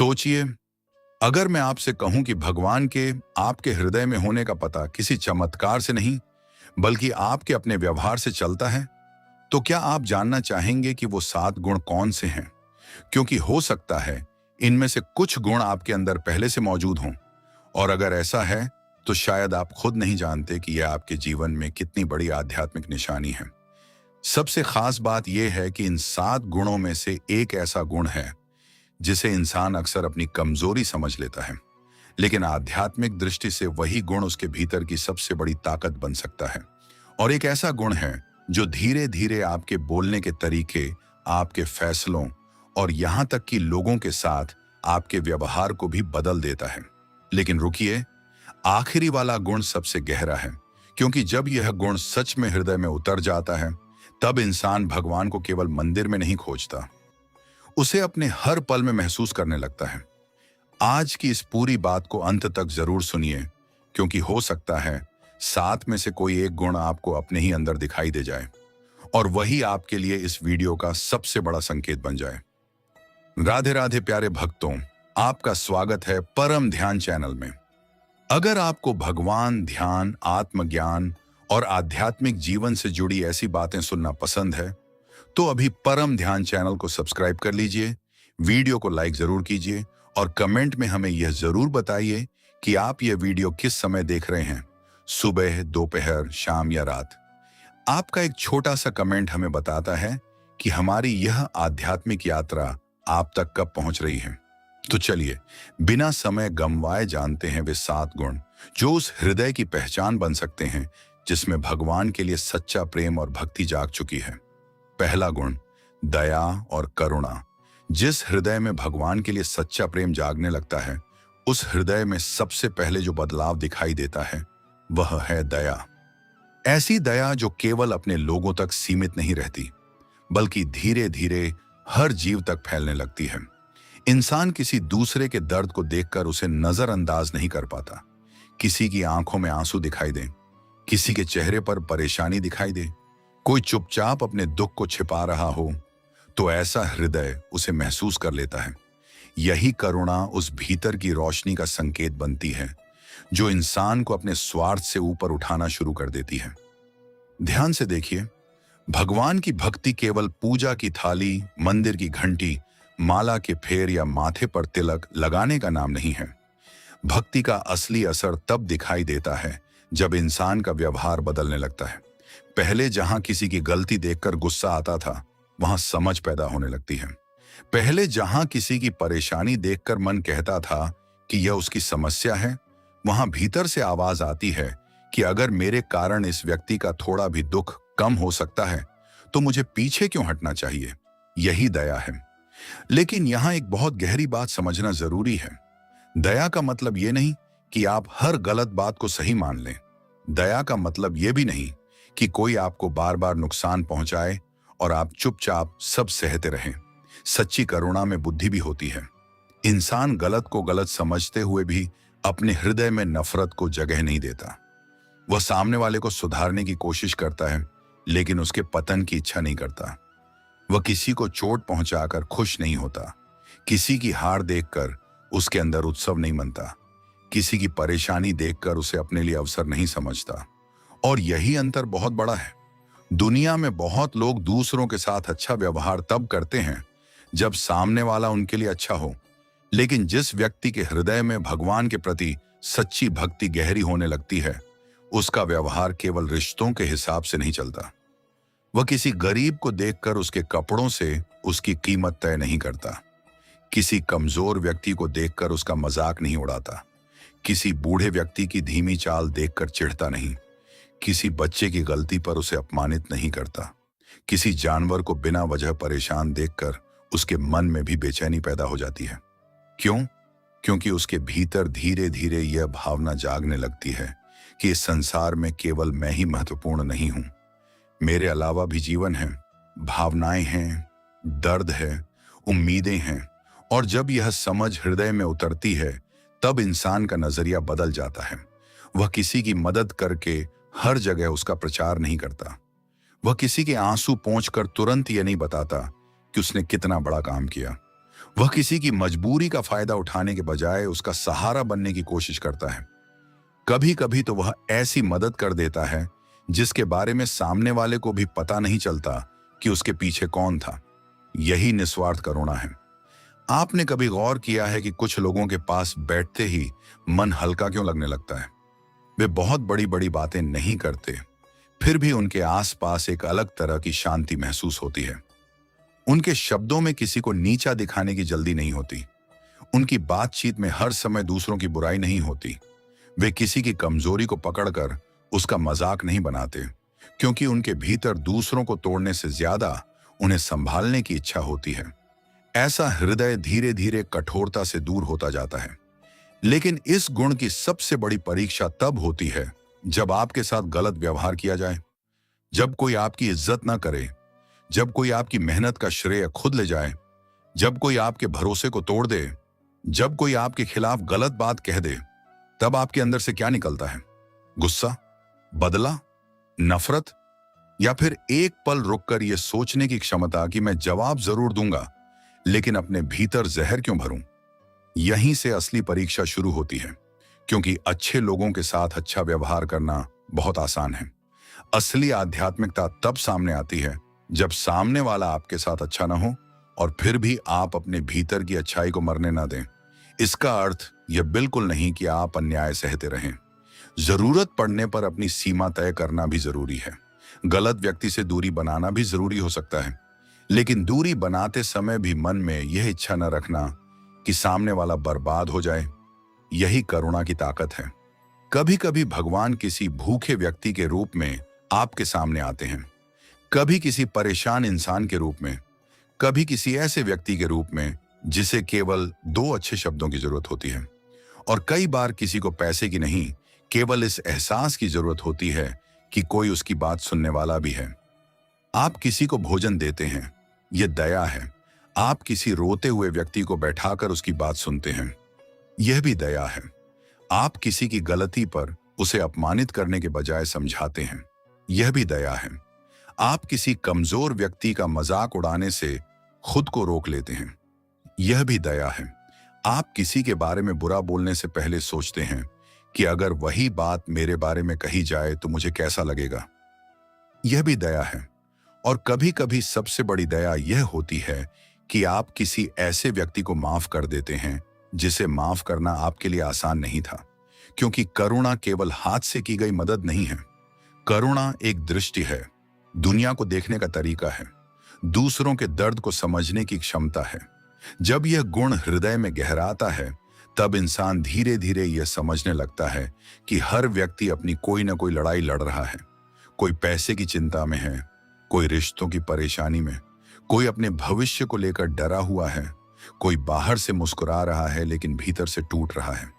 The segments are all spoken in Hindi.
सोचिए, अगर मैं आपसे कहूं कि भगवान के आपके हृदय में होने का पता किसी चमत्कार से नहीं, बल्कि आपके अपने व्यवहार से चलता है, तो क्या आप जानना चाहेंगे कि वो 7 गुण कौन से हैं? क्योंकि हो सकता है इनमें से कुछ गुण आपके अंदर पहले से मौजूद हों, और अगर ऐसा है, तो शायद आप खुद नहीं जानते कि यह आपके जीवन में कितनी बड़ी आध्यात्मिक निशानी है। सबसे खास बात यह है कि इन 7 गुणों में से एक ऐसा गुण है जिसे इंसान अक्सर अपनी कमजोरी समझ लेता है, लेकिन आध्यात्मिक दृष्टि से वही गुण उसके भीतर की सबसे बड़ी ताकत बन सकता है। और एक ऐसा गुण है जो धीरे धीरे आपके बोलने के तरीके, आपके फैसलों और यहां तक कि लोगों के साथ आपके व्यवहार को भी बदल देता है। लेकिन रुकिए, आखिरी वाला गुण सबसे गहरा है, क्योंकि जब यह गुण सच में हृदय में उतर जाता है, तब इंसान भगवान को केवल मंदिर में नहीं खोजता, उसे अपने हर पल में महसूस करने लगता है। आज की इस पूरी बात को अंत तक जरूर सुनिए, क्योंकि हो सकता है 7 में से कोई एक गुण आपको अपने ही अंदर दिखाई दे जाए, और वही आपके लिए इस वीडियो का सबसे बड़ा संकेत बन जाए। राधे राधे प्यारे भक्तों, आपका स्वागत है परम ध्यान चैनल में। अगर आपको भगवान, ध्यान, आत्मज्ञान और आध्यात्मिक जीवन से जुड़ी ऐसी बातें सुनना पसंद है, तो अभी परम ध्यान चैनल को सब्सक्राइब कर लीजिए, वीडियो को लाइक जरूर कीजिए और कमेंट में हमें यह जरूर बताइए कि आप यह वीडियो किस समय देख रहे हैं, सुबह, दोपहर, शाम या रात। आपका एक छोटा सा कमेंट हमें बताता है कि हमारी यह आध्यात्मिक यात्रा आप तक कब पहुंच रही है। तो चलिए, बिना समय गंवाए जानते हैं वे 7 गुण जो उस हृदय की पहचान बन सकते हैं जिसमें भगवान के लिए सच्चा प्रेम और भक्ति जाग चुकी है। पहला गुण, दया और करुणा। जिस हृदय में भगवान के लिए सच्चा प्रेम जागने लगता है, उस हृदय में सबसे पहले जो बदलाव दिखाई देता है वह है दया। ऐसी दया जो केवल अपने लोगों तक सीमित नहीं रहती, बल्कि धीरे धीरे हर जीव तक फैलने लगती है। इंसान किसी दूसरे के दर्द को देखकर उसे नजरअंदाज नहीं कर पाता। किसी की आंखों में आंसू दिखाई दे, किसी के चेहरे पर परेशानी दिखाई दे, कोई चुपचाप अपने दुख को छिपा रहा हो, तो ऐसा हृदय उसे महसूस कर लेता है। यही करुणा उस भीतर की रोशनी का संकेत बनती है जो इंसान को अपने स्वार्थ से ऊपर उठाना शुरू कर देती है। ध्यान से देखिए, भगवान की भक्ति केवल पूजा की थाली, मंदिर की घंटी, माला के फेर या माथे पर तिलक लगाने का नाम नहीं है। भक्ति का असली असर तब दिखाई देता है जब इंसान का व्यवहार बदलने लगता है। पहले जहां किसी की गलती देखकर गुस्सा आता था, वहां समझ पैदा होने लगती है। पहले जहां किसी की परेशानी देखकर मन कहता था कि यह उसकी समस्या है, वहां भीतर से आवाज आती है कि अगर मेरे कारण इस व्यक्ति का थोड़ा भी दुख कम हो सकता है, तो मुझे पीछे क्यों हटना चाहिए। यही दया है। लेकिन यहां एक बहुत गहरी बात समझना जरूरी है। दया का मतलब यह नहीं कि आप हर गलत बात को सही मान लें। दया का मतलब यह भी नहीं कि कोई आपको बार बार नुकसान पहुंचाए और आप चुपचाप सब सहते रहें। सच्ची करुणा में बुद्धि भी होती है। इंसान गलत को गलत समझते हुए भी अपने हृदय में नफरत को जगह नहीं देता। वह सामने वाले को सुधारने की कोशिश करता है, लेकिन उसके पतन की इच्छा नहीं करता। वह किसी को चोट पहुंचाकर खुश नहीं होता। किसी की हार देखकर उसके अंदर उत्सव नहीं मनता। किसी की परेशानी देखकर उसे अपने लिए अवसर नहीं समझता। और यही अंतर बहुत बड़ा है। दुनिया में बहुत लोग दूसरों के साथ अच्छा व्यवहार तब करते हैं जब सामने वाला उनके लिए अच्छा हो, लेकिन जिस व्यक्ति के हृदय में भगवान के प्रति सच्ची भक्ति गहरी होने लगती है, उसका व्यवहार केवल रिश्तों के हिसाब से नहीं चलता। वह किसी गरीब को देखकर उसके कपड़ों से उसकी कीमत तय नहीं करता। किसी कमजोर व्यक्ति को देखकर उसका मजाक नहीं उड़ाता। किसी बूढ़े व्यक्ति की धीमी चाल देखकर चिढ़ता नहीं। किसी बच्चे की गलती पर उसे अपमानित नहीं करता। किसी जानवर को बिना वजह परेशान देखकर उसके मन में भी बेचैनी पैदा हो जाती है। क्यों? क्योंकि उसके भीतर धीरे धीरे यह भावना जागने लगती है कि इस संसार में केवल मैं ही महत्वपूर्ण नहीं हूं। मेरे अलावा भी जीवन है, भावनाएं हैं, दर्द है, उम्मीदें हैं। और जब यह समझ हृदय में उतरती है, तब इंसान का नजरिया बदल जाता है। वह किसी की मदद करके हर जगह उसका प्रचार नहीं करता। वह किसी के आंसू पोंछकर तुरंत ये नहीं बताता कि उसने कितना बड़ा काम किया। वह किसी की मजबूरी का फायदा उठाने के बजाय उसका सहारा बनने की कोशिश करता है। कभी कभी तो वह ऐसी मदद कर देता है जिसके बारे में सामने वाले को भी पता नहीं चलता कि उसके पीछे कौन था। यही निस्वार्थ करुणा है। आपने कभी गौर किया है कि कुछ लोगों के पास बैठते ही मन हल्का क्यों लगने लगता है? वे बहुत बड़ी बड़ी बातें नहीं करते, फिर भी उनके आसपास एक अलग तरह की शांति महसूस होती है। उनके शब्दों में किसी को नीचा दिखाने की जल्दी नहीं होती। उनकी बातचीत में हर समय दूसरों की बुराई नहीं होती। वे किसी की कमजोरी को पकड़कर उसका मजाक नहीं बनाते, क्योंकि उनके भीतर दूसरों को तोड़ने से ज्यादा उन्हें संभालने की इच्छा होती है। ऐसा हृदय धीरे धीरे कठोरता से दूर होता जाता है। लेकिन इस गुण की सबसे बड़ी परीक्षा तब होती है जब आपके साथ गलत व्यवहार किया जाए, जब कोई आपकी इज्जत ना करे, जब कोई आपकी मेहनत का श्रेय खुद ले जाए, जब कोई आपके भरोसे को तोड़ दे, जब कोई आपके खिलाफ गलत बात कह दे। तब आपके अंदर से क्या निकलता है? गुस्सा, बदला, नफरत, या फिर एक पल रुककर यह सोचने की क्षमता कि मैं जवाब जरूर दूंगा, लेकिन अपने भीतर जहर क्यों भरूं? यहीं से असली परीक्षा शुरू होती है, क्योंकि अच्छे लोगों के साथ अच्छा व्यवहार करना बहुत आसान है। असली आध्यात्मिकता तब सामने आती है जब सामने वाला आपके साथ अच्छा ना हो और फिर भी आप अपने भीतर की अच्छाई को मरने ना दें। इसका अर्थ यह बिल्कुल नहीं कि आप अन्याय सहते रहें। जरूरत पड़ने पर अपनी सीमा तय करना भी जरूरी है। गलत व्यक्ति से दूरी बनाना भी जरूरी हो सकता है, लेकिन दूरी बनाते समय भी मन में यह इच्छा न रखना कि सामने वाला बर्बाद हो जाए। यही करुणा की ताकत है। कभी कभी भगवान किसी भूखे व्यक्ति के रूप में आपके सामने आते हैं, कभी किसी परेशान इंसान के रूप में, कभी किसी ऐसे व्यक्ति के रूप में जिसे केवल दो अच्छे शब्दों की जरूरत होती है, और कई बार किसी को पैसे की नहीं, केवल इस एहसास की जरूरत होती है कि कोई उसकी बात सुनने वाला भी है। आप किसी को भोजन देते हैं, यह दया है। आप किसी रोते हुए व्यक्ति को बैठाकर उसकी बात सुनते हैं, यह भी दया है। आप किसी की गलती पर उसे अपमानित करने के बजाय समझाते हैं, यह भी दया है। आप किसी कमजोर व्यक्ति का मजाक उड़ाने से खुद को रोक लेते हैं, यह भी दया है। आप किसी के बारे में बुरा बोलने से पहले सोचते हैं कि अगर वही बात मेरे बारे में कही जाए तो मुझे कैसा लगेगा, यह भी दया है। और कभी कभी सबसे बड़ी दया यह होती है कि आप किसी ऐसे व्यक्ति को माफ कर देते हैं जिसे माफ करना आपके लिए आसान नहीं था, क्योंकि करुणा केवल हाथ से की गई मदद नहीं है। करुणा एक दृष्टि है, दुनिया को देखने का तरीका है, दूसरों के दर्द को समझने की क्षमता है। जब यह गुण हृदय में गहराता है, तब इंसान धीरे धीरे यह समझने लगता है कि हर व्यक्ति अपनी कोई ना कोई लड़ाई लड़ रहा है। कोई पैसे की चिंता में है, कोई रिश्तों की परेशानी में, कोई अपने भविष्य को लेकर डरा हुआ है, कोई बाहर से मुस्कुरा रहा है लेकिन भीतर से टूट रहा है।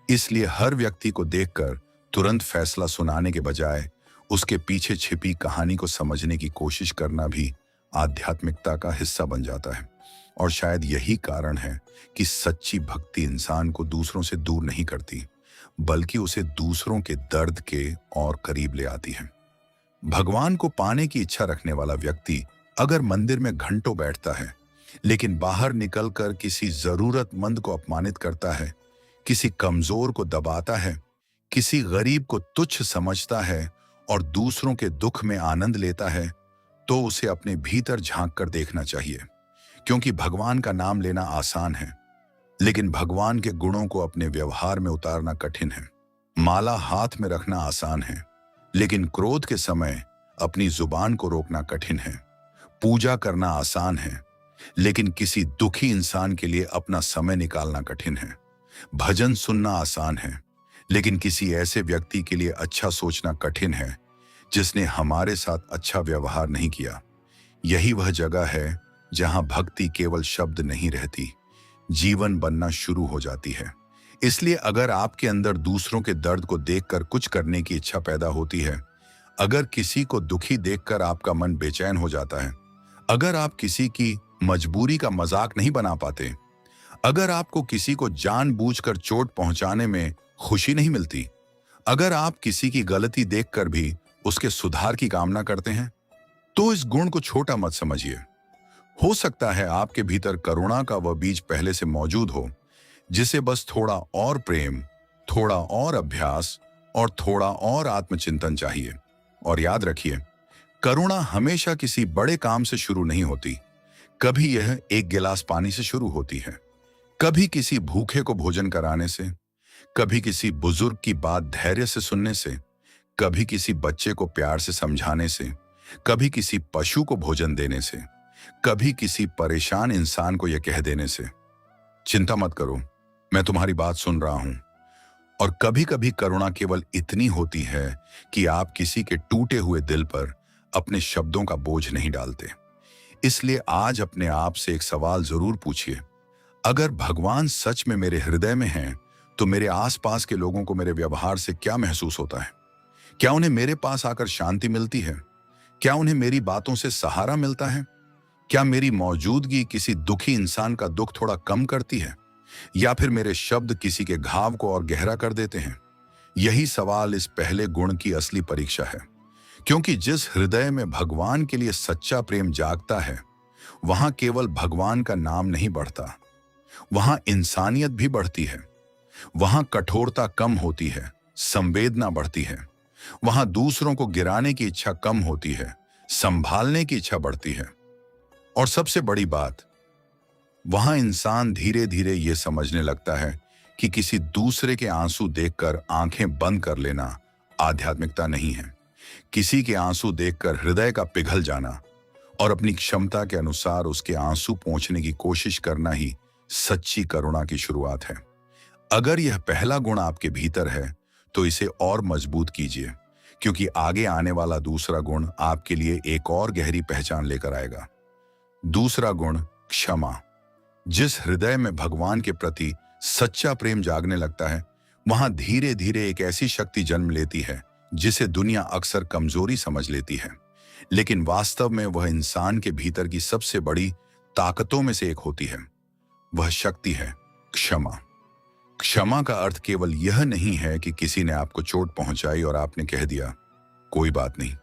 इसलिए हर व्यक्ति को देखकर तुरंत फैसला सुनाने के बजाय उसके पीछे छिपी कहानी को समझने की कोशिश करना भी आध्यात्मिकता का हिस्सा बन जाता है। और शायद यही कारण है कि सच्ची भक्ति इंसान को दूसरों से दूर नहीं करती, बल्कि उसे दूसरों के दर्द के और करीब ले आती है। भगवान को पाने की इच्छा रखने वाला व्यक्ति अगर मंदिर में घंटों बैठता है, लेकिन बाहर निकलकर किसी जरूरतमंद को अपमानित करता है, किसी कमजोर को दबाता है, किसी गरीब को तुच्छ समझता है और दूसरों के दुख में आनंद लेता है, तो उसे अपने भीतर झांक कर देखना चाहिए। क्योंकि भगवान का नाम लेना आसान है, लेकिन भगवान के गुणों को अपने व्यवहार में उतारना कठिन है। माला हाथ में रखना आसान है, लेकिन क्रोध के समय अपनी जुबान को रोकना कठिन है। पूजा करना आसान है, लेकिन किसी दुखी इंसान के लिए अपना समय निकालना कठिन है। भजन सुनना आसान है, लेकिन किसी ऐसे व्यक्ति के लिए अच्छा सोचना कठिन है जिसने हमारे साथ अच्छा व्यवहार नहीं किया। यही वह जगह है जहां भक्ति केवल शब्द नहीं रहती, जीवन बनना शुरू हो जाती है। इसलिए अगर आपके अंदर दूसरों के दर्द को देखकर कुछ करने की इच्छा पैदा होती है, अगर किसी को दुखी देखकर आपका मन बेचैन हो जाता है, अगर आप किसी की मजबूरी का मजाक नहीं बना पाते, अगर आपको किसी को जानबूझकर चोट पहुंचाने में खुशी नहीं मिलती, अगर आप किसी की गलती देखकर भी उसके सुधार की कामना करते हैं, तो इस गुण को छोटा मत समझिए। हो सकता है आपके भीतर करुणा का वह बीज पहले से मौजूद हो, जिसे बस थोड़ा और प्रेम, थोड़ा और अभ्यास और थोड़ा और आत्मचिंतन चाहिए। और याद रखिए, करुणा हमेशा किसी बड़े काम से शुरू नहीं होती। कभी यह एक गिलास पानी से शुरू होती है, कभी किसी भूखे को भोजन कराने से, कभी किसी बुजुर्ग की बात धैर्य से सुनने से, कभी किसी बच्चे को प्यार से समझाने से, कभी किसी पशु को भोजन देने से, कभी किसी परेशान इंसान को यह कह देने से, चिंता मत करो, मैं तुम्हारी बात सुन रहा हूं। और कभी कभी करुणा केवल इतनी होती है कि आप किसी के टूटे हुए दिल पर अपने शब्दों का बोझ नहीं डालते। इसलिए आज अपने आप से एक सवाल जरूर पूछिए, अगर भगवान सच में मेरे हृदय में हैं, तो मेरे आसपास के लोगों को मेरे व्यवहार से क्या महसूस होता है? क्या उन्हें मेरे पास आकर शांति मिलती है? क्या उन्हें मेरी बातों से सहारा मिलता है? क्या मेरी मौजूदगी किसी दुखी इंसान का दुख थोड़ा कम करती है, या फिर मेरे शब्द किसी के घाव को और गहरा कर देते हैं? यही सवाल इस पहले गुण की असली परीक्षा है, क्योंकि जिस हृदय में भगवान के लिए सच्चा प्रेम जागता है, वहां केवल भगवान का नाम नहीं बढ़ता, वहां इंसानियत भी बढ़ती है। वहां कठोरता कम होती है, संवेदना बढ़ती है। वहां दूसरों को गिराने की इच्छा कम होती है, संभालने की इच्छा बढ़ती है। और सबसे बड़ी बात, वहां इंसान धीरे धीरे यह समझने लगता है कि किसी दूसरे के आंसू देखकर आंखें बंद कर लेना आध्यात्मिकता नहीं है। किसी के आंसू देखकर हृदय का पिघल जाना और अपनी क्षमता के अनुसार उसके आंसू पोंछने की कोशिश करना ही सच्ची करुणा की शुरुआत है। अगर यह पहला गुण आपके भीतर है, तो इसे और मजबूत कीजिए, क्योंकि आगे आने वाला दूसरा गुण आपके लिए एक और गहरी पहचान लेकर आएगा। दूसरा गुण, क्षमा। जिस हृदय में भगवान के प्रति सच्चा प्रेम जागने लगता है, वहां धीरे धीरे एक ऐसी शक्ति जन्म लेती है जिसे दुनिया अक्सर कमजोरी समझ लेती है, लेकिन वास्तव में वह इंसान के भीतर की सबसे बड़ी ताकतों में से एक होती है। वह शक्ति है क्षमा। क्षमा का अर्थ केवल यह नहीं है कि किसी ने आपको चोट पहुंचाई और आपने कह दिया कोई बात नहीं।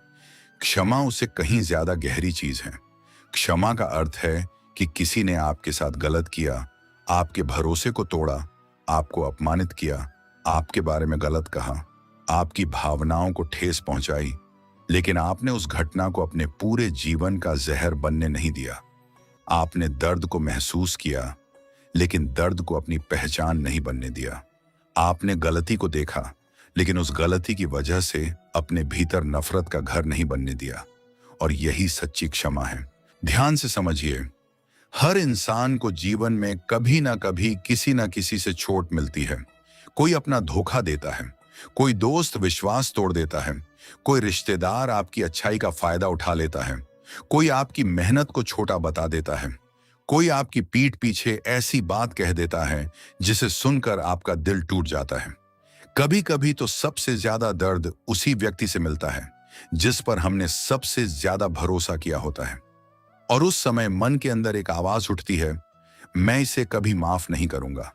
क्षमा उससे कहीं ज्यादा गहरी चीज है। क्षमा का अर्थ है कि किसी ने आपके साथ गलत किया, आपके भरोसे को तोड़ा, आपको अपमानित किया, आपके बारे में गलत कहा, आपकी भावनाओं को ठेस पहुंचाई, लेकिन आपने उस घटना को अपने पूरे जीवन का जहर बनने नहीं दिया। आपने दर्द को महसूस किया, लेकिन दर्द को अपनी पहचान नहीं बनने दिया। आपने गलती को देखा, लेकिन उस गलती की वजह से अपने भीतर नफरत का घर नहीं बनने दिया। और यही सच्ची क्षमा है। ध्यान से समझिए, हर इंसान को जीवन में कभी ना कभी किसी ना किसी से चोट मिलती है। कोई अपना धोखा देता है, कोई दोस्त विश्वास तोड़ देता है, कोई रिश्तेदार आपकी अच्छाई का फायदा उठा लेता है, कोई आपकी मेहनत को छोटा बता देता है, कोई आपकी पीठ पीछे ऐसी बात कह देता है जिसे सुनकर आपका दिल टूट जाता है। कभी कभी तो सबसे ज्यादा दर्द उसी व्यक्ति से मिलता है जिस पर हमने सबसे ज्यादा भरोसा किया होता है। और उस समय मन के अंदर एक आवाज उठती है, मैं इसे कभी माफ नहीं करूंगा।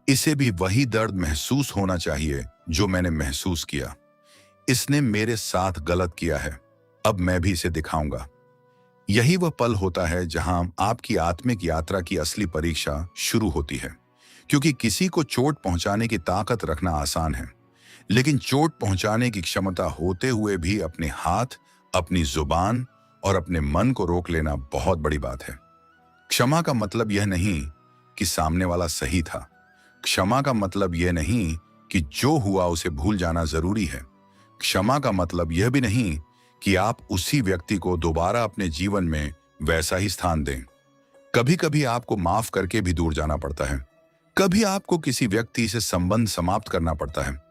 इसे भी वही दर्द महसूस होना चाहिए जो मैंने महसूस किया। इसने मेरे साथ गलत किया है, अब मैं भी इसे दिखाऊंगा। यही वह पल होता है जहां आपकी आत्मिक यात्रा की असली परीक्षा शुरू होती है। क्योंकि किसी को चोट पहुंचाने की ताकत रखना आसान है, लेकिन चोट पहुंचाने की क्षमता होते हुए भी अपने हाथ, अपनी जुबान और अपने मन को रोक लेना बहुत बड़ी बात है। क्षमा का मतलब यह नहीं कि सामने वाला सही था। क्षमा का मतलब यह नहीं कि जो हुआ उसे भूल जाना जरूरी है। क्षमा का मतलब यह भी नहीं कि आप उसी व्यक्ति को दोबारा अपने जीवन में वैसा ही स्थान दें। कभी कभी आपको माफ करके भी दूर जाना पड़ता है। कभी आपको किसी व्यक्ति से संबंध समाप्त करना पड़ता है।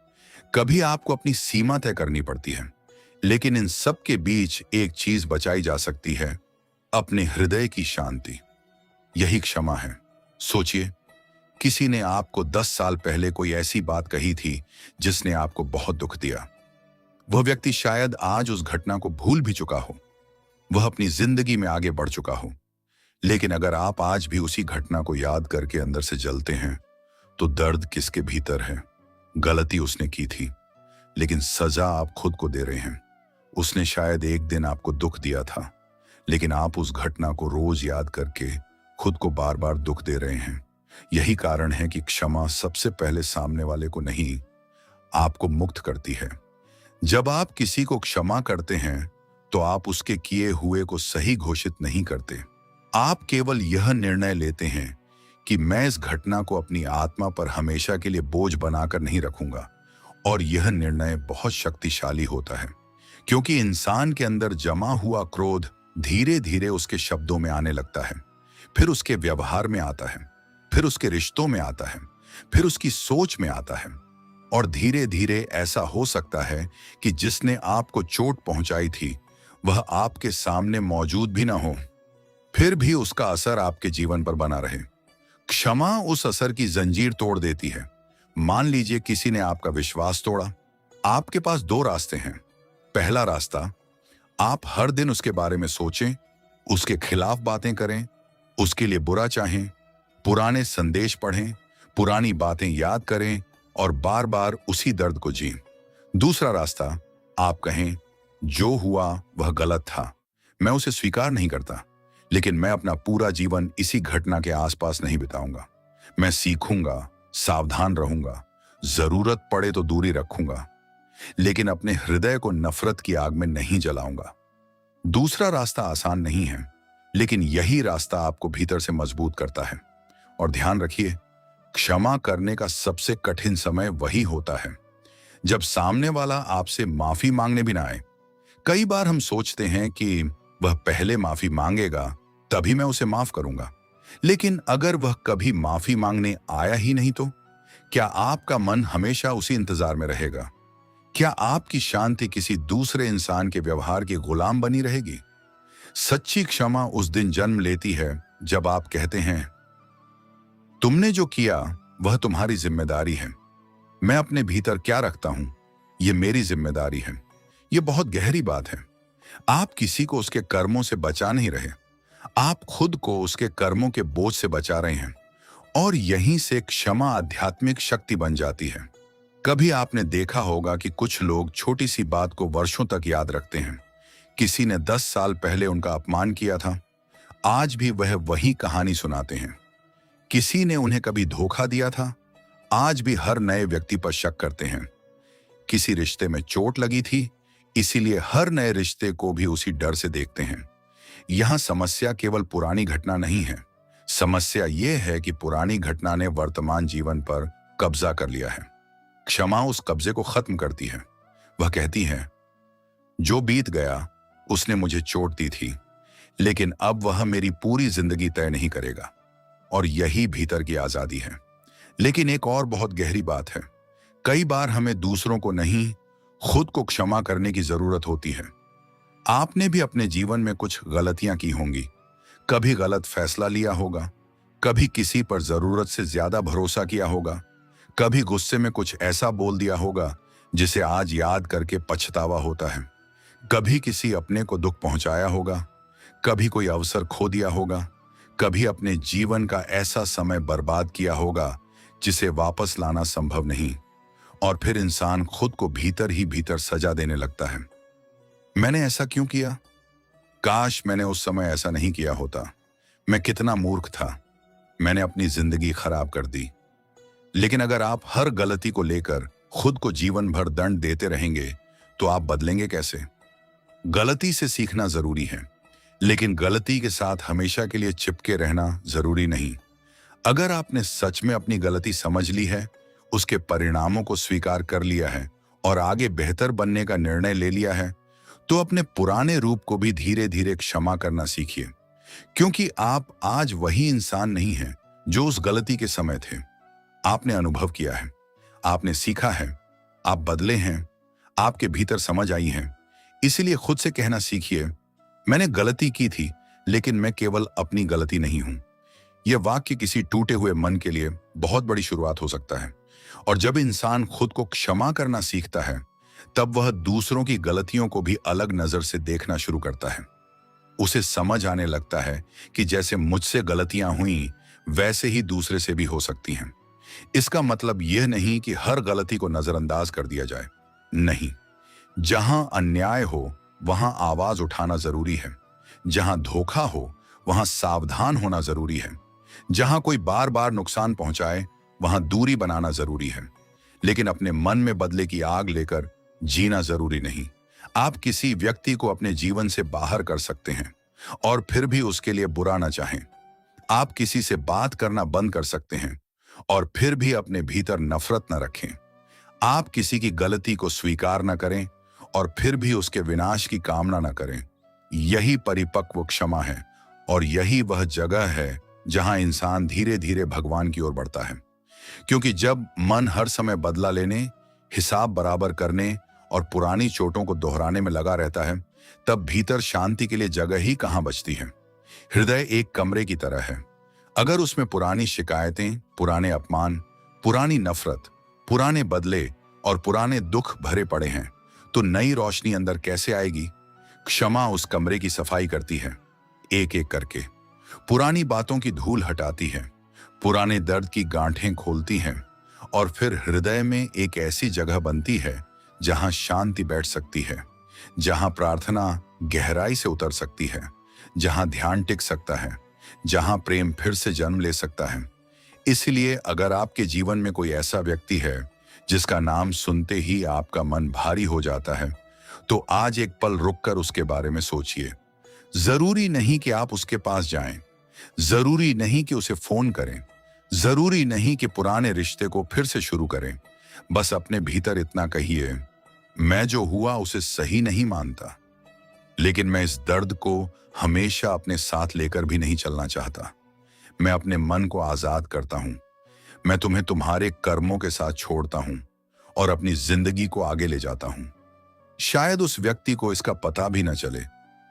कभी आपको अपनी सीमा तय करनी पड़ती है। लेकिन इन सब के बीच एक चीज बचाई जा सकती है, अपने हृदय की शांति। यही क्षमा है। सोचिए, किसी ने आपको 10 साल पहले कोई ऐसी बात कही थी जिसने आपको बहुत दुख दिया। वह व्यक्ति शायद आज उस घटना को भूल भी चुका हो, वह अपनी जिंदगी में आगे बढ़ चुका हो। लेकिन अगर आप आज भी उसी घटना को याद करके अंदर से जलते हैं, तो दर्द किसके भीतर है? गलती उसने की थी, लेकिन सजा आप खुद को दे रहे हैं। उसने शायद एक दिन आपको दुख दिया था, लेकिन आप उस घटना को रोज याद करके खुद को बार बार दुख दे रहे हैं। यही कारण है कि क्षमा सबसे पहले सामने वाले को नहीं, आपको मुक्त करती है। जब आप किसी को क्षमा करते हैं तो आप उसके किए हुए को सही घोषित नहीं करते। आप केवल यह निर्णय लेते हैं कि मैं इस घटना को अपनी आत्मा पर हमेशा के लिए बोझ बनाकर नहीं रखूंगा। और यह निर्णय बहुत शक्तिशाली होता है, क्योंकि इंसान के अंदर जमा हुआ क्रोध धीरे धीरे उसके शब्दों में आने लगता है, फिर उसके व्यवहार में आता है, फिर उसके रिश्तों में आता है, फिर उसकी सोच में आता है। और धीरे धीरे ऐसा हो सकता है कि जिसने आपको चोट पहुंचाई थी वह आपके सामने मौजूद भी ना हो, फिर भी उसका असर आपके जीवन पर बना रहे। क्षमा उस असर की जंजीर तोड़ देती है। मान लीजिए किसी ने आपका विश्वास तोड़ा। आपके पास दो रास्ते हैं। पहला रास्ता, आप हर दिन उसके बारे में सोचें, उसके खिलाफ बातें करें, उसके लिए बुरा चाहें, पुराने संदेश पढ़ें, पुरानी बातें याद करें और बार बार उसी दर्द को जिएं। दूसरा रास्ता, आप कहें जो हुआ वह गलत था, मैं उसे स्वीकार नहीं करता, लेकिन मैं अपना पूरा जीवन इसी घटना के आसपास नहीं बिताऊंगा। मैं सीखूंगा, सावधान रहूंगा, जरूरत पड़े तो दूरी रखूंगा, लेकिन अपने हृदय को नफरत की आग में नहीं जलाऊंगा। दूसरा रास्ता आसान नहीं है, लेकिन यही रास्ता आपको भीतर से मजबूत करता है। और ध्यान रखिए, क्षमा करने का सबसे कठिन समय वही होता है जब सामने वाला आपसे माफी मांगने भी ना आए। कई बार हम सोचते हैं कि वह पहले माफी मांगेगा तभी मैं उसे माफ करूंगा, लेकिन अगर वह कभी माफी मांगने आया ही नहीं तो क्या आपका मन हमेशा उसी इंतजार में रहेगा? क्या आपकी शांति किसी दूसरे इंसान के व्यवहार की गुलाम बनी रहेगी? सच्ची क्षमा उस दिन जन्म लेती है जब आप कहते हैं, तुमने जो किया वह तुम्हारी जिम्मेदारी है, मैं अपने भीतर क्या रखता हूं यह मेरी जिम्मेदारी है। यह बहुत गहरी बात है। आप किसी को उसके कर्मों से बचा नहीं रहे, आप खुद को उसके कर्मों के बोझ से बचा रहे हैं। और यहीं से क्षमा आध्यात्मिक शक्ति बन जाती है। कभी आपने देखा होगा कि कुछ लोग छोटी सी बात को वर्षों तक याद रखते हैं। किसी ने 10 साल पहले उनका अपमान किया था, आज भी वह वही कहानी सुनाते हैं। किसी ने उन्हें कभी धोखा दिया था, आज भी हर नए व्यक्ति पर शक करते हैं। किसी रिश्ते में चोट लगी थी, इसीलिए हर नए रिश्ते को भी उसी डर से देखते हैं। यहां समस्या केवल पुरानी घटना नहीं है, समस्या यह है कि पुरानी घटना ने वर्तमान जीवन पर कब्जा कर लिया है। क्षमा उस कब्जे को खत्म करती है। वह कहती है, जो बीत गया उसने मुझे चोट दी थी, लेकिन अब वह मेरी पूरी जिंदगी तय नहीं करेगा। और यही भीतर की आजादी है। लेकिन एक और बहुत गहरी बात है, कई बार हमें दूसरों को नहीं, खुद को क्षमा करने की जरूरत होती है। आपने भी अपने जीवन में कुछ गलतियां की होंगी, कभी गलत फैसला लिया होगा, कभी किसी पर जरूरत से ज्यादा भरोसा किया होगा, कभी गुस्से में कुछ ऐसा बोल दिया होगा जिसे आज याद करके पछतावा होता है, कभी किसी अपने को दुख पहुंचाया होगा, कभी कोई अवसर खो दिया होगा, कभी अपने जीवन का ऐसा समय बर्बाद किया होगा जिसे वापस लाना संभव नहीं। और फिर इंसान खुद को भीतर ही भीतर सजा देने लगता है। मैंने ऐसा क्यों किया? काश मैंने उस समय ऐसा नहीं किया होता। मैं कितना मूर्ख था, मैंने अपनी जिंदगी खराब कर दी। लेकिन अगर आप हर गलती को लेकर खुद को जीवन भर दंड देते रहेंगे तो आप बदलेंगे कैसे? गलती से सीखना जरूरी है, लेकिन गलती के साथ हमेशा के लिए चिपके रहना जरूरी नहीं। अगर आपने सच में अपनी गलती समझ ली है, उसके परिणामों को स्वीकार कर लिया है और आगे बेहतर बनने का निर्णय ले लिया है, तो अपने पुराने रूप को भी धीरे धीरे क्षमा करना सीखिए। क्योंकि आप आज वही इंसान नहीं हैं जो उस गलती के समय थे। आपने अनुभव किया है, आपने सीखा है, आप बदले हैं, आपके भीतर समझ आई है। इसीलिए खुद से कहना सीखिए, मैंने गलती की थी, लेकिन मैं केवल अपनी गलती नहीं हूं। यह वाक्य किसी टूटे हुए मन के लिए बहुत बड़ी शुरुआत हो सकता है। और जब इंसान खुद को क्षमा करना सीखता है, तब वह दूसरों की गलतियों को भी अलग नजर से देखना शुरू करता है। उसे समझ आने लगता है कि जैसे मुझसे गलतियां हुई, वैसे ही दूसरे से भी हो सकती हैं। इसका मतलब यह नहीं कि हर गलती को नजरअंदाज कर दिया जाए। नहीं, जहां अन्याय हो वहां आवाज उठाना जरूरी है। जहां धोखा हो वहां सावधान होना जरूरी है। जहां कोई बार बार नुकसान पहुंचाए वहां दूरी बनाना जरूरी है। लेकिन अपने मन में बदले की आग लेकर जीना जरूरी नहीं। आप किसी व्यक्ति को अपने जीवन से बाहर कर सकते हैं और फिर भी उसके लिए बुरा ना चाहें। आप किसी से बात करना बंद कर सकते हैं और फिर भी अपने भीतर नफरत न रखें। आप किसी की गलती को स्वीकार न करें और फिर भी उसके विनाश की कामना न करें। यही परिपक्व क्षमा है और यही वह जगह है जहां इंसान धीरे धीरे भगवान की ओर बढ़ता है। क्योंकि जब मन हर समय बदला लेने, हिसाब बराबर करने और पुरानी चोटों को दोहराने में लगा रहता है, तब भीतर शांति के लिए जगह ही कहां बचती है। हृदय एक कमरे की तरह है। अगर उसमें पुरानी शिकायतें, पुराने अपमान, पुरानी नफरत, पुराने बदले और पुराने दुख भरे पड़े हैं, तो नई रोशनी अंदर कैसे आएगी। क्षमा उस कमरे की सफाई करती है, एक एक करके पुरानी बातों की धूल हटाती है, पुराने दर्द की गांठें खोलती हैं और फिर हृदय में एक ऐसी जगह बनती है जहां शांति बैठ सकती है, जहां प्रार्थना गहराई से उतर सकती है, जहां ध्यान टिक सकता है, जहां प्रेम फिर से जन्म ले सकता है। इसलिए अगर आपके जीवन में कोई ऐसा व्यक्ति है जिसका नाम सुनते ही आपका मन भारी हो जाता है, तो आज एक पल रुककर उसके बारे में सोचिए। जरूरी नहीं कि आप उसके पास जाएं, जरूरी नहीं कि उसे फोन करें, जरूरी नहीं कि पुराने रिश्ते को फिर से शुरू करें। बस अपने भीतर इतना कहिए, मैं जो हुआ उसे सही नहीं मानता, लेकिन मैं इस दर्द को हमेशा अपने साथ लेकर भी नहीं चलना चाहता। मैं अपने मन को आजाद करता हूं। मैं तुम्हें तुम्हारे कर्मों के साथ छोड़ता हूं और अपनी जिंदगी को आगे ले जाता हूं। शायद उस व्यक्ति को इसका पता भी न चले,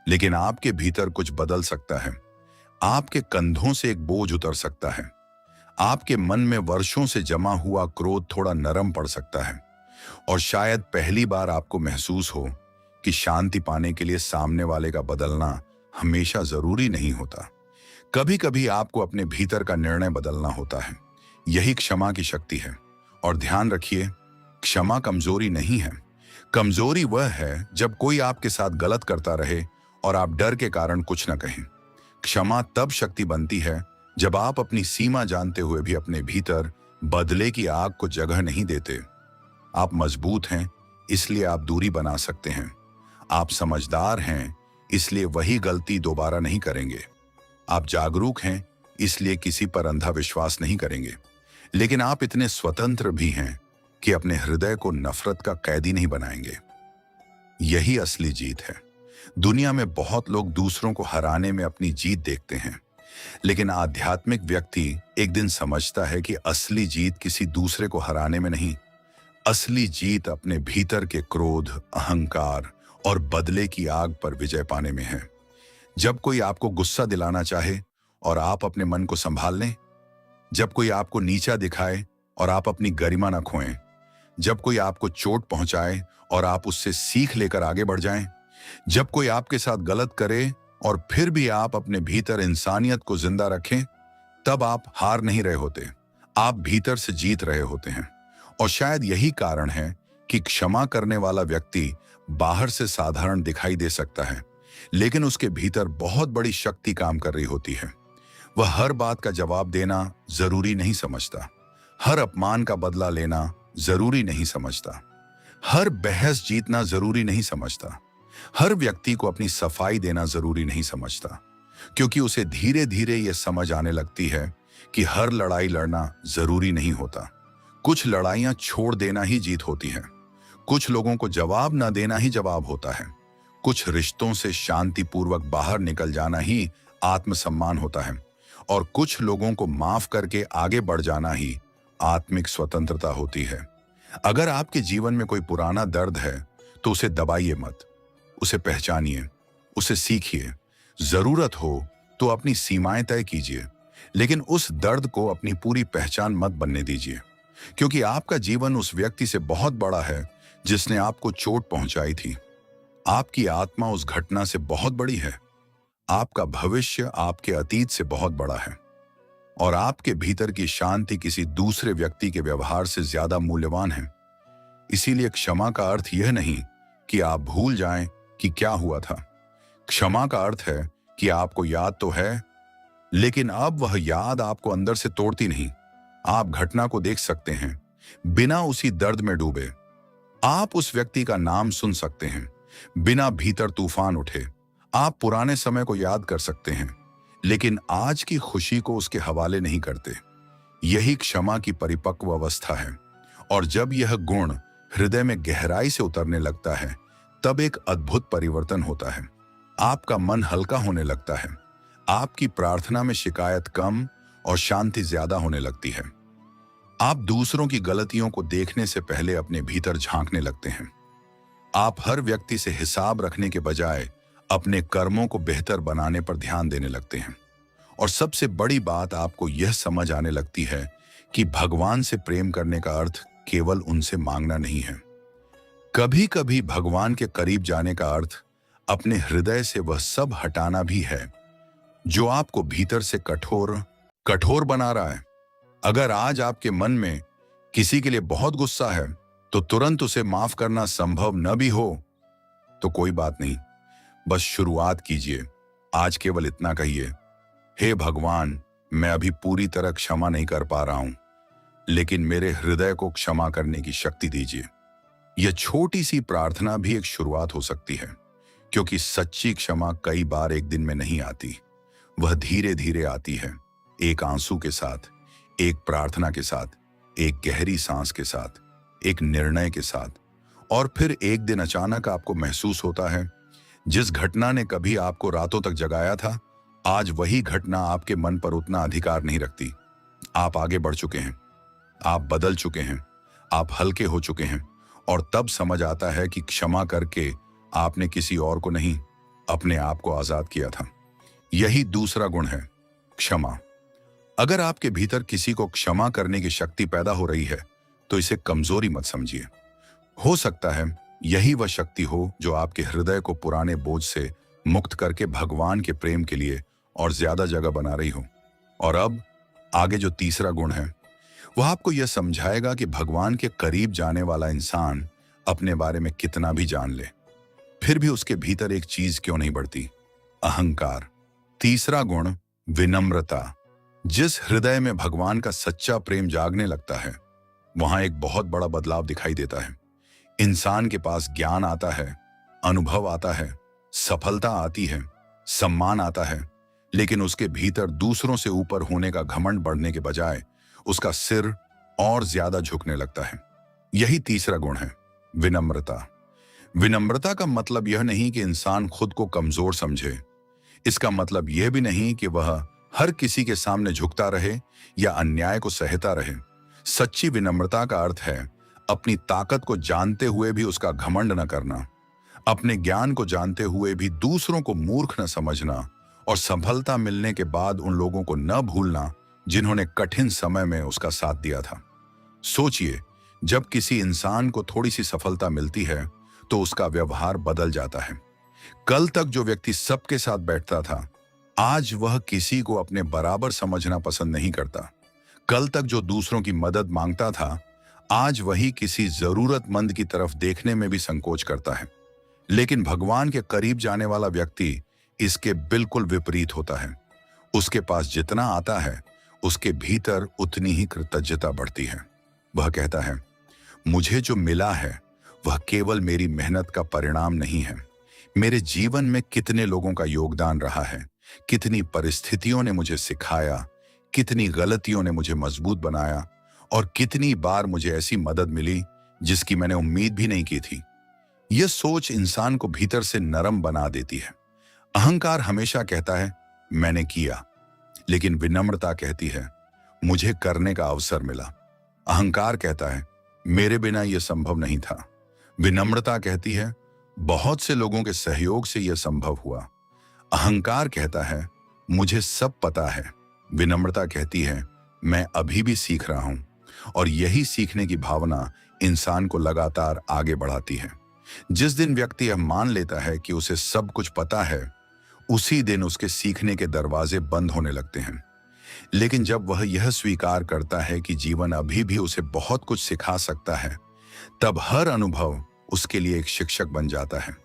लेकिन आपके भीतर कुछ बदल सकता है। आपके कंधों से एक बोझ उतर सकता है। आपके मन में वर्षों से जमा हुआ क्रोध थोड़ा नरम पड़ सकता है और शायद पहली बार आपको महसूस हो कि शांति पाने के लिए सामने वाले का बदलना हमेशा जरूरी नहीं होता। कभी कभी आपको अपने भीतर का निर्णय बदलना होता है। यही क्षमा की शक्ति है। और ध्यान रखिए, क्षमा कमजोरी नहीं है। कमजोरी वह है जब कोई आपके साथ गलत करता रहे और आप डर के कारण कुछ न कहें। क्षमा तब शक्ति बनती है जब आप अपनी सीमा जानते हुए भी अपने भीतर बदले की आग को जगह नहीं देते। आप मजबूत हैं, इसलिए आप दूरी बना सकते हैं। आप समझदार हैं, इसलिए वही गलती दोबारा नहीं करेंगे। आप जागरूक हैं, इसलिए किसी पर अंधा विश्वास नहीं करेंगे। लेकिन आप इतने स्वतंत्र भी हैं कि अपने हृदय को नफरत का कैदी नहीं बनाएंगे। यही असली जीत है। दुनिया में बहुत लोग दूसरों को हराने में अपनी जीत देखते हैं, लेकिन आध्यात्मिक व्यक्ति एक दिन समझता है कि असली जीत किसी दूसरे को हराने में नहीं, असली जीत अपने भीतर के क्रोध, अहंकार और बदले की आग पर विजय पाने में है। जब कोई आपको गुस्सा दिलाना चाहे और आप अपने मन को संभाल लें, जब कोई आपको नीचा दिखाए और आप अपनी गरिमा न खोएं, जब कोई आपको चोट पहुंचाए और आप उससे सीख लेकर आगे बढ़ जाएं, जब कोई आपके साथ गलत करे और फिर भी आप अपने भीतर इंसानियत को जिंदा रखें, तब आप हार नहीं रहे होते, आप भीतर से जीत रहे होते हैं। और शायद यही कारण है कि क्षमा करने वाला व्यक्ति बाहर से साधारण दिखाई दे सकता है, लेकिन उसके भीतर बहुत बड़ी शक्ति काम कर रही होती है। वह हर बात का जवाब देना जरूरी नहीं समझता, हर अपमान का बदला लेना जरूरी नहीं समझता, हर बहस जीतना जरूरी नहीं समझता, हर व्यक्ति को अपनी सफाई देना जरूरी नहीं समझता, क्योंकि उसे धीरे धीरे यह समझ आने लगती है कि हर लड़ाई लड़ना जरूरी नहीं होता। कुछ लड़ाइयां छोड़ देना ही जीत होती है, कुछ लोगों को जवाब न देना ही जवाब होता है, कुछ रिश्तों से शांतिपूर्वक बाहर निकल जाना ही आत्मसम्मान होता है, और कुछ लोगों को माफ करके आगे बढ़ जाना ही आत्मिक स्वतंत्रता होती है। अगर आपके जीवन में कोई पुराना दर्द है तो उसे दबाइए मत, उसे पहचानिए, उसे सीखिए। जरूरत हो तो अपनी सीमाएं तय कीजिए, लेकिन उस दर्द को अपनी पूरी पहचान मत बनने दीजिए, क्योंकि आपका जीवन उस व्यक्ति से बहुत बड़ा है जिसने आपको चोट पहुंचाई थी। आपकी आत्मा उस घटना से बहुत बड़ी है, आपका भविष्य आपके अतीत से बहुत बड़ा है, और आपके भीतर की शांति किसी दूसरे व्यक्ति के व्यवहार से ज्यादा मूल्यवान है। इसीलिए क्षमा का अर्थ यह नहीं कि आप भूल जाएं कि क्या हुआ था। क्षमा का अर्थ है कि आपको याद तो है, लेकिन अब वह याद आपको अंदर से तोड़ती नहीं। आप घटना को देख सकते हैं, बिना उसी दर्द में डूबे। आप उस व्यक्ति का नाम सुन सकते हैं, बिना भीतर तूफान उठे। आप पुराने समय को याद कर सकते हैं, लेकिन आज की खुशी को उसके हवाले नहीं करते। यही क्षमा की परिपक्व अवस्था है। और जब यह गुण हृदय में गहराई से उतरने लगता है, तब एक अद्भुत परिवर्तन होता है। आपका मन हल्का होने लगता है। आपकी प्रार्थना में शिकायत कम और शांति ज्यादा होने लगती है। आप दूसरों की गलतियों को देखने से पहले अपने भीतर झांकने लगते हैं। आप हर व्यक्ति से हिसाब रखने के बजाय अपने कर्मों को बेहतर बनाने पर ध्यान देने लगते हैं। और सबसे बड़ी बात, आपको यह समझ आने लगती है कि भगवान से प्रेम करने का अर्थ केवल उनसे मांगना नहीं है। कभी कभी भगवान के करीब जाने का अर्थ अपने हृदय से वह सब हटाना भी है जो आपको भीतर से कठोर कठोर बना रहा है। अगर आज आपके मन में किसी के लिए बहुत गुस्सा है, तो तुरंत उसे माफ करना संभव न भी हो तो कोई बात नहीं, बस शुरुआत कीजिए। आज केवल इतना कहिए, हे भगवान, मैं अभी पूरी तरह क्षमा नहीं कर पा रहा हूं, लेकिन मेरे हृदय को क्षमा करने की शक्ति दीजिए। यह छोटी सी प्रार्थना भी एक शुरुआत हो सकती है, क्योंकि सच्ची क्षमा कई बार एक दिन में नहीं आती। वह धीरे धीरे आती है, एक आंसू के साथ, एक प्रार्थना के साथ, एक गहरी सांस के साथ, एक निर्णय के साथ। और फिर एक दिन अचानक आपको महसूस होता है, जिस घटना ने कभी आपको रातों तक जगाया था, आज वही घटना आपके मन पर उतना अधिकार नहीं रखती। आप आगे बढ़ चुके हैं, आप बदल चुके हैं, आप हल्के हो चुके हैं। और तब समझ आता है कि क्षमा करके आपने किसी और को नहीं, अपने आप को आजाद किया था। यही दूसरा गुण है, क्षमा। अगर आपके भीतर किसी को क्षमा करने की शक्ति पैदा हो रही है, तो इसे कमजोरी मत समझिए। हो सकता है यही वह शक्ति हो जो आपके हृदय को पुराने बोझ से मुक्त करके भगवान के प्रेम के लिए और ज्यादा जगह बना रही हो। और अब आगे जो तीसरा गुण है, वह आपको यह समझाएगा कि भगवान के करीब जाने वाला इंसान अपने बारे में कितना भी जान ले, फिर भी उसके भीतर एक चीज क्यों नहीं बढ़ती? अहंकार। तीसरा गुण, विनम्रता। जिस हृदय में भगवान का सच्चा प्रेम जागने लगता है, वहां एक बहुत बड़ा बदलाव दिखाई देता है। इंसान के पास ज्ञान आता है, अनुभव आता है, सफलता आती है, सम्मान आता है, लेकिन उसके भीतर दूसरों से ऊपर होने का घमंड बढ़ने के बजाय उसका सिर और ज्यादा झुकने लगता है। यही तीसरा गुण है, विनम्रता। विनम्रता का मतलब यह नहीं कि इंसान खुद को कमजोर समझे। इसका मतलब यह भी नहीं कि वह हर किसी के सामने झुकता रहे या अन्याय को सहता रहे। सच्ची विनम्रता का अर्थ है अपनी ताकत को जानते हुए भी उसका घमंड न करना, अपने ज्ञान को जानते हुए भी दूसरों को मूर्ख न समझना, और सफलता मिलने के बाद उन लोगों को न भूलना जिन्होंने कठिन समय में उसका साथ दिया था। सोचिए, जब किसी इंसान को थोड़ी सी सफलता मिलती है तो उसका व्यवहार बदल जाता है। कल तक जो व्यक्ति सबके साथ बैठता था, आज वह किसी को अपने बराबर समझना पसंद नहीं करता। कल तक जो दूसरों की मदद मांगता था, आज वही किसी जरूरतमंद की तरफ देखने में भी संकोच करता है। लेकिन भगवान के करीब जाने वाला व्यक्ति इसके बिल्कुल विपरीत होता है। उसके पास जितना आता है, उसके भीतर उतनी ही कृतज्ञता बढ़ती है। वह कहता है, मुझे जो मिला है वह केवल मेरी मेहनत का परिणाम नहीं है। मेरे जीवन में कितने लोगों का योगदान रहा है, कितनी परिस्थितियों ने मुझे सिखाया, कितनी गलतियों ने मुझे मजबूत बनाया, और कितनी बार मुझे ऐसी मदद मिली जिसकी मैंने उम्मीद भी नहीं की थी। यह सोच इंसान को भीतर से नरम बना देती है। अहंकार हमेशा कहता है, मैंने किया, लेकिन विनम्रता कहती है, मुझे करने का अवसर मिला। अहंकार कहता है, मेरे बिना यह संभव नहीं था। विनम्रता कहती है, बहुत से लोगों के सहयोग से यह संभव हुआ। अहंकार कहता है, मुझे सब पता है। विनम्रता कहती है, मैं अभी भी सीख रहा हूं। और यही सीखने की भावना इंसान को लगातार आगे बढ़ाती है। जिस दिन व्यक्ति यह मान लेता है कि उसे सब कुछ पता है, उसी दिन उसके सीखने के दरवाजे बंद होने लगते हैं। लेकिन जब वह यह स्वीकार करता है कि जीवन अभी भी उसे बहुत कुछ सिखा सकता है, तब हर अनुभव उसके लिए एक शिक्षक बन जाता है।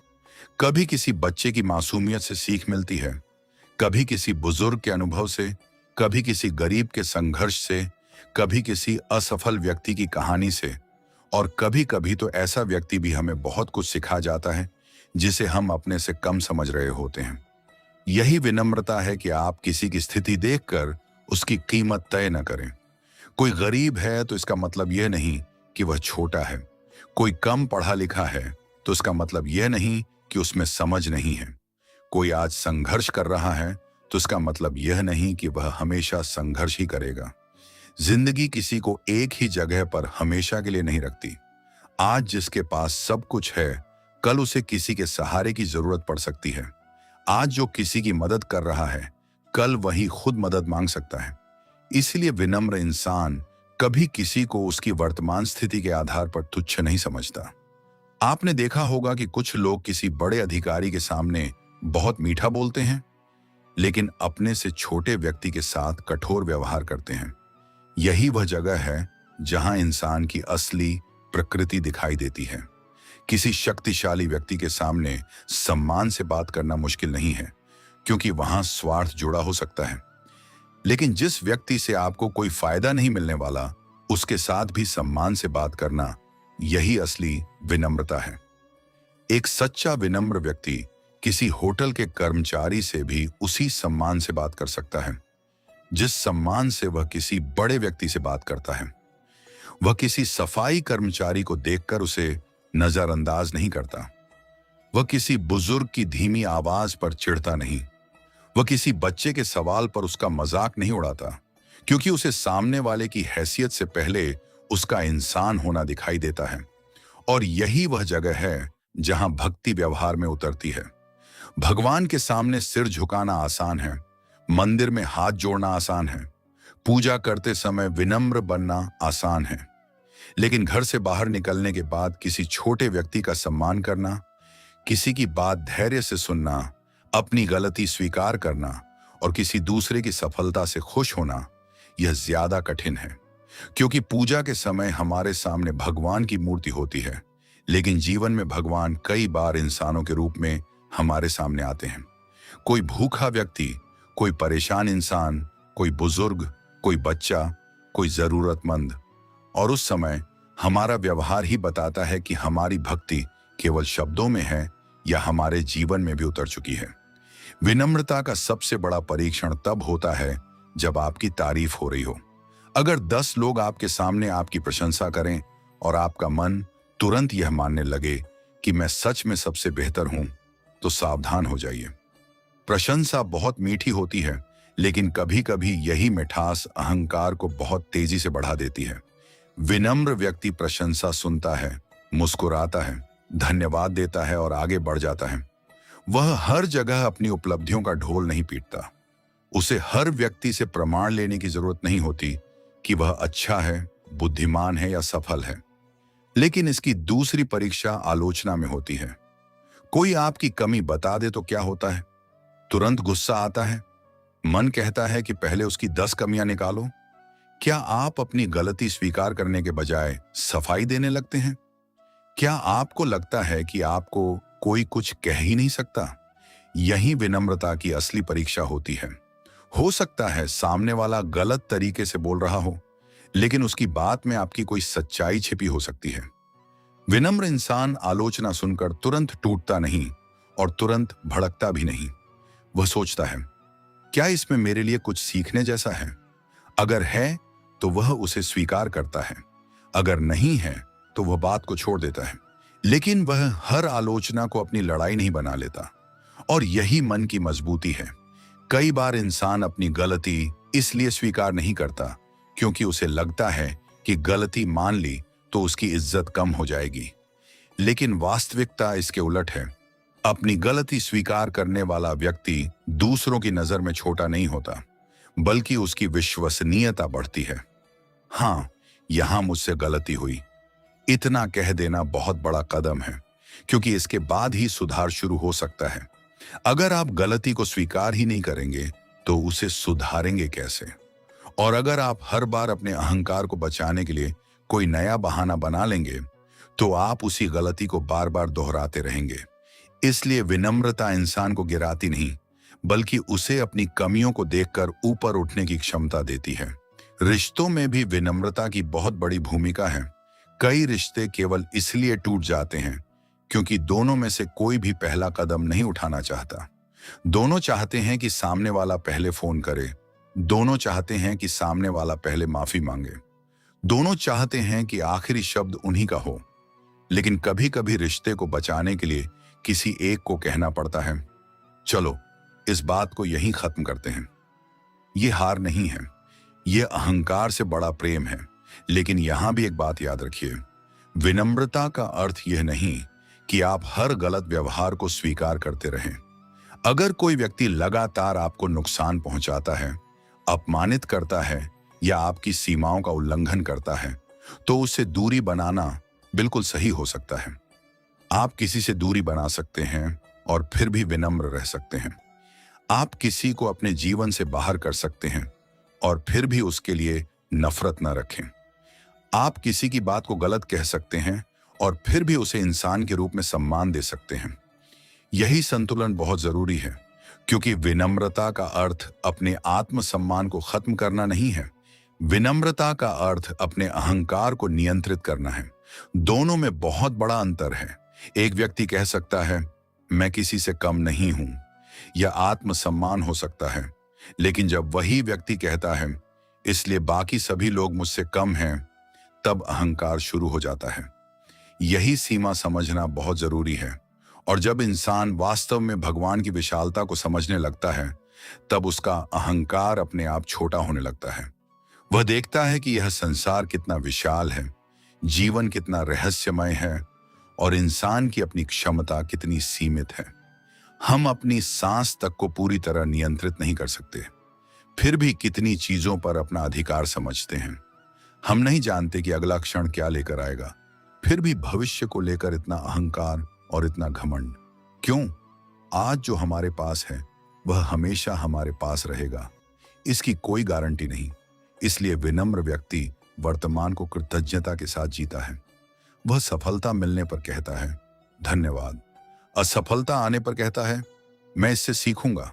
कभी किसी बच्चे की मासूमियत से सीख मिलती है, कभी किसी बुजुर्ग के अनुभव से, कभी किसी गरीब के संघर्ष से, कभी किसी असफल व्यक्ति की कहानी से, और कभी कभी तो ऐसा व्यक्ति भी हमें बहुत कुछ सिखा जाता है जिसे हम अपने से कम समझ रहे होते हैं। यही विनम्रता है कि आप किसी की स्थिति देखकर उसकी कीमत तय न करें। कोई गरीब है तो इसका मतलब यह नहीं कि वह छोटा है। कोई कम पढ़ा लिखा है तो इसका मतलब यह नहीं कि उसमें समझ नहीं है। कोई आज संघर्ष कर रहा है तो इसका मतलब यह नहीं कि वह हमेशा संघर्ष ही करेगा। जिंदगी किसी को एक ही जगह पर हमेशा के लिए नहीं रखती। आज जिसके पास सब कुछ है, कल उसे किसी के सहारे की जरूरत पड़ सकती है। आज जो किसी की मदद कर रहा है, कल वही खुद मदद मांग सकता है। इसलिए विनम्र इंसान कभी किसी को उसकी वर्तमान स्थिति के आधार पर तुच्छ नहीं समझता। आपने देखा होगा कि कुछ लोग किसी बड़े अधिकारी के सामने बहुत मीठा बोलते हैं, लेकिन अपने से छोटे व्यक्ति के साथ कठोर व्यवहार करते हैं। यही वह जगह है जहां इंसान की असली प्रकृति दिखाई देती है। किसी शक्तिशाली व्यक्ति के सामने सम्मान से बात करना मुश्किल नहीं है, क्योंकि वहां स्वार्थ जुड़ा हो सकता है। लेकिन जिस व्यक्ति से आपको कोई फायदा नहीं मिलने वाला, उसके साथ भी सम्मान से बात करना, यही असली विनम्रता है। एक सच्चा विनम्र व्यक्ति किसी होटल के कर्मचारी से भी उसी सम्मान से बात कर सकता है जिस सम्मान से वह किसी बड़े व्यक्ति से बात करता है। वह किसी सफाई कर्मचारी को देखकर उसे नजरअंदाज नहीं करता। वह किसी बुजुर्ग की धीमी आवाज पर चिढ़ता नहीं। वह किसी बच्चे के सवाल पर उसका मजाक नहीं उड़ाता, क्योंकि उसे सामने वाले की हैसियत से पहले उसका इंसान होना दिखाई देता है। और यही वह जगह है जहां भक्ति व्यवहार में उतरती है। भगवान के सामने सिर झुकाना आसान है, मंदिर में हाथ जोड़ना आसान है, पूजा करते समय विनम्र बनना आसान है, लेकिन घर से बाहर निकलने के बाद किसी छोटे व्यक्ति का सम्मान करना, किसी की बात धैर्य से सुनना, अपनी गलती स्वीकार करना और किसी दूसरे की सफलता से खुश होना, यह ज्यादा कठिन है। क्योंकि पूजा के समय हमारे सामने भगवान की मूर्ति होती है, लेकिन जीवन में भगवान कई बार इंसानों के रूप में हमारे सामने आते हैं। कोई भूखा व्यक्ति, कोई परेशान इंसान, कोई बुजुर्ग, कोई बच्चा, कोई जरूरतमंद। और उस समय हमारा व्यवहार ही बताता है कि हमारी भक्ति केवल शब्दों में है या हमारे जीवन में भी उतर चुकी है। विनम्रता का सबसे बड़ा परीक्षण तब होता है जब आपकी तारीफ हो रही हो। अगर 10 लोग आपके सामने आपकी प्रशंसा करें और आपका मन तुरंत यह मानने लगे कि मैं सच में सबसे बेहतर हूं, तो सावधान हो जाइए। प्रशंसा बहुत मीठी होती है, लेकिन कभी कभी यही मिठास अहंकार को बहुत तेजी से बढ़ा देती है। विनम्र व्यक्ति प्रशंसा सुनता है, मुस्कुराता है, धन्यवाद देता है और आगे बढ़ जाता है। वह हर जगह अपनी उपलब्धियों का ढोल नहीं पीटता। उसे हर व्यक्ति से प्रमाण लेने की जरूरत नहीं होती कि वह अच्छा है, बुद्धिमान है या सफल है। लेकिन इसकी दूसरी परीक्षा आलोचना में होती है। कोई आपकी कमी बता दे तो क्या होता है? तुरंत गुस्सा आता है। मन कहता है कि पहले उसकी 10 कमियां निकालो। क्या आप अपनी गलती स्वीकार करने के बजाय सफाई देने लगते हैं? क्या आपको लगता है कि आपको कोई कुछ कह ही नहीं सकता? यही विनम्रता की असली परीक्षा होती है। हो सकता है सामने वाला गलत तरीके से बोल रहा हो, लेकिन उसकी बात में आपकी कोई सच्चाई छिपी हो सकती है। विनम्र इंसान आलोचना सुनकर तुरंत टूटता नहीं और तुरंत भड़कता भी नहीं। वह सोचता है, क्या इसमें मेरे लिए कुछ सीखने जैसा है? अगर है तो वह उसे स्वीकार करता है, अगर नहीं है तो वह बात को छोड़ देता है। लेकिन वह हर आलोचना को अपनी लड़ाई नहीं बना लेता, और यही मन की मजबूती है। कई बार इंसान अपनी गलती इसलिए स्वीकार नहीं करता क्योंकि उसे लगता है कि गलती मान ली तो उसकी इज्जत कम हो जाएगी। लेकिन वास्तविकता इसके उलट है। अपनी गलती स्वीकार करने वाला व्यक्ति दूसरों की नजर में छोटा नहीं होता, बल्कि उसकी विश्वसनीयता बढ़ती है। हाँ, यहां मुझसे गलती हुई, इतना कह देना बहुत बड़ा कदम है, क्योंकि इसके बाद ही सुधार शुरू हो सकता है। अगर आप गलती को स्वीकार ही नहीं करेंगे तो उसे सुधारेंगे कैसे? और अगर आप हर बार अपने अहंकार को बचाने के लिए कोई नया बहाना बना लेंगे तो आप उसी गलती को बार बार दोहराते रहेंगे। इसलिए विनम्रता इंसान को गिराती नहीं, बल्कि उसे अपनी कमियों को देखकर ऊपर उठने की क्षमता देती है। रिश्तों में भी विनम्रता की बहुत बड़ी भूमिका है। कई रिश्ते केवल इसलिए टूट जाते हैं क्योंकि दोनों में से कोई भी पहला कदम नहीं उठाना चाहता। दोनों चाहते हैं कि सामने वाला पहले फोन करे, दोनों चाहते हैं कि सामने वाला पहले माफी मांगे, दोनों चाहते हैं कि आखिरी शब्द उन्हीं का हो। लेकिन कभी कभी रिश्ते को बचाने के लिए किसी एक को कहना पड़ता है, चलो इस बात को यहीं खत्म करते हैं। ये हार नहीं है, ये अहंकार से बड़ा प्रेम है। लेकिन यहां भी एक बात याद रखिए, विनम्रता का अर्थ यह नहीं कि आप हर गलत व्यवहार को स्वीकार करते रहें। अगर कोई व्यक्ति लगातार आपको नुकसान पहुंचाता है, अपमानित करता है या आपकी सीमाओं का उल्लंघन करता है, तो उससे दूरी बनाना बिल्कुल सही हो सकता है। आप किसी से दूरी बना सकते हैं और फिर भी विनम्र रह सकते हैं। आप किसी को अपने जीवन से बाहर कर सकते हैं और फिर भी उसके लिए नफरत न रखें। आप किसी की बात को गलत कह सकते हैं और फिर भी उसे इंसान के रूप में सम्मान दे सकते हैं। यही संतुलन बहुत जरूरी है, क्योंकि विनम्रता का अर्थ अपने आत्मसम्मान को खत्म करना नहीं है। विनम्रता का अर्थ अपने अहंकार को नियंत्रित करना है। दोनों में बहुत बड़ा अंतर है। एक व्यक्ति कह सकता है, मैं किसी से कम नहीं हूं, या आत्मसम्मान हो सकता है। लेकिन जब वही व्यक्ति कहता है, इसलिए बाकी सभी लोग मुझसे कम हैं, तब अहंकार शुरू हो जाता है। यही सीमा समझना बहुत जरूरी है। और जब इंसान वास्तव में भगवान की विशालता को समझने लगता है, तब उसका अहंकार अपने आप छोटा होने लगता है। वह देखता है कि यह संसार कितना विशाल है, जीवन कितना रहस्यमय है और इंसान की अपनी क्षमता कितनी सीमित है। हम अपनी सांस तक को पूरी तरह नियंत्रित नहीं कर सकते, फिर भी कितनी चीजों पर अपना अधिकार समझते हैं। हम नहीं जानते कि अगला क्षण क्या लेकर आएगा, फिर भी भविष्य को लेकर इतना अहंकार और इतना घमंड क्यों? आज जो हमारे पास है वह हमेशा हमारे पास रहेगा, इसकी कोई गारंटी नहीं। इसलिए विनम्र व्यक्ति वर्तमान को कृतज्ञता के साथ जीता है। वह सफलता मिलने पर कहता है, धन्यवाद। असफलता आने पर कहता है, मैं इससे सीखूंगा।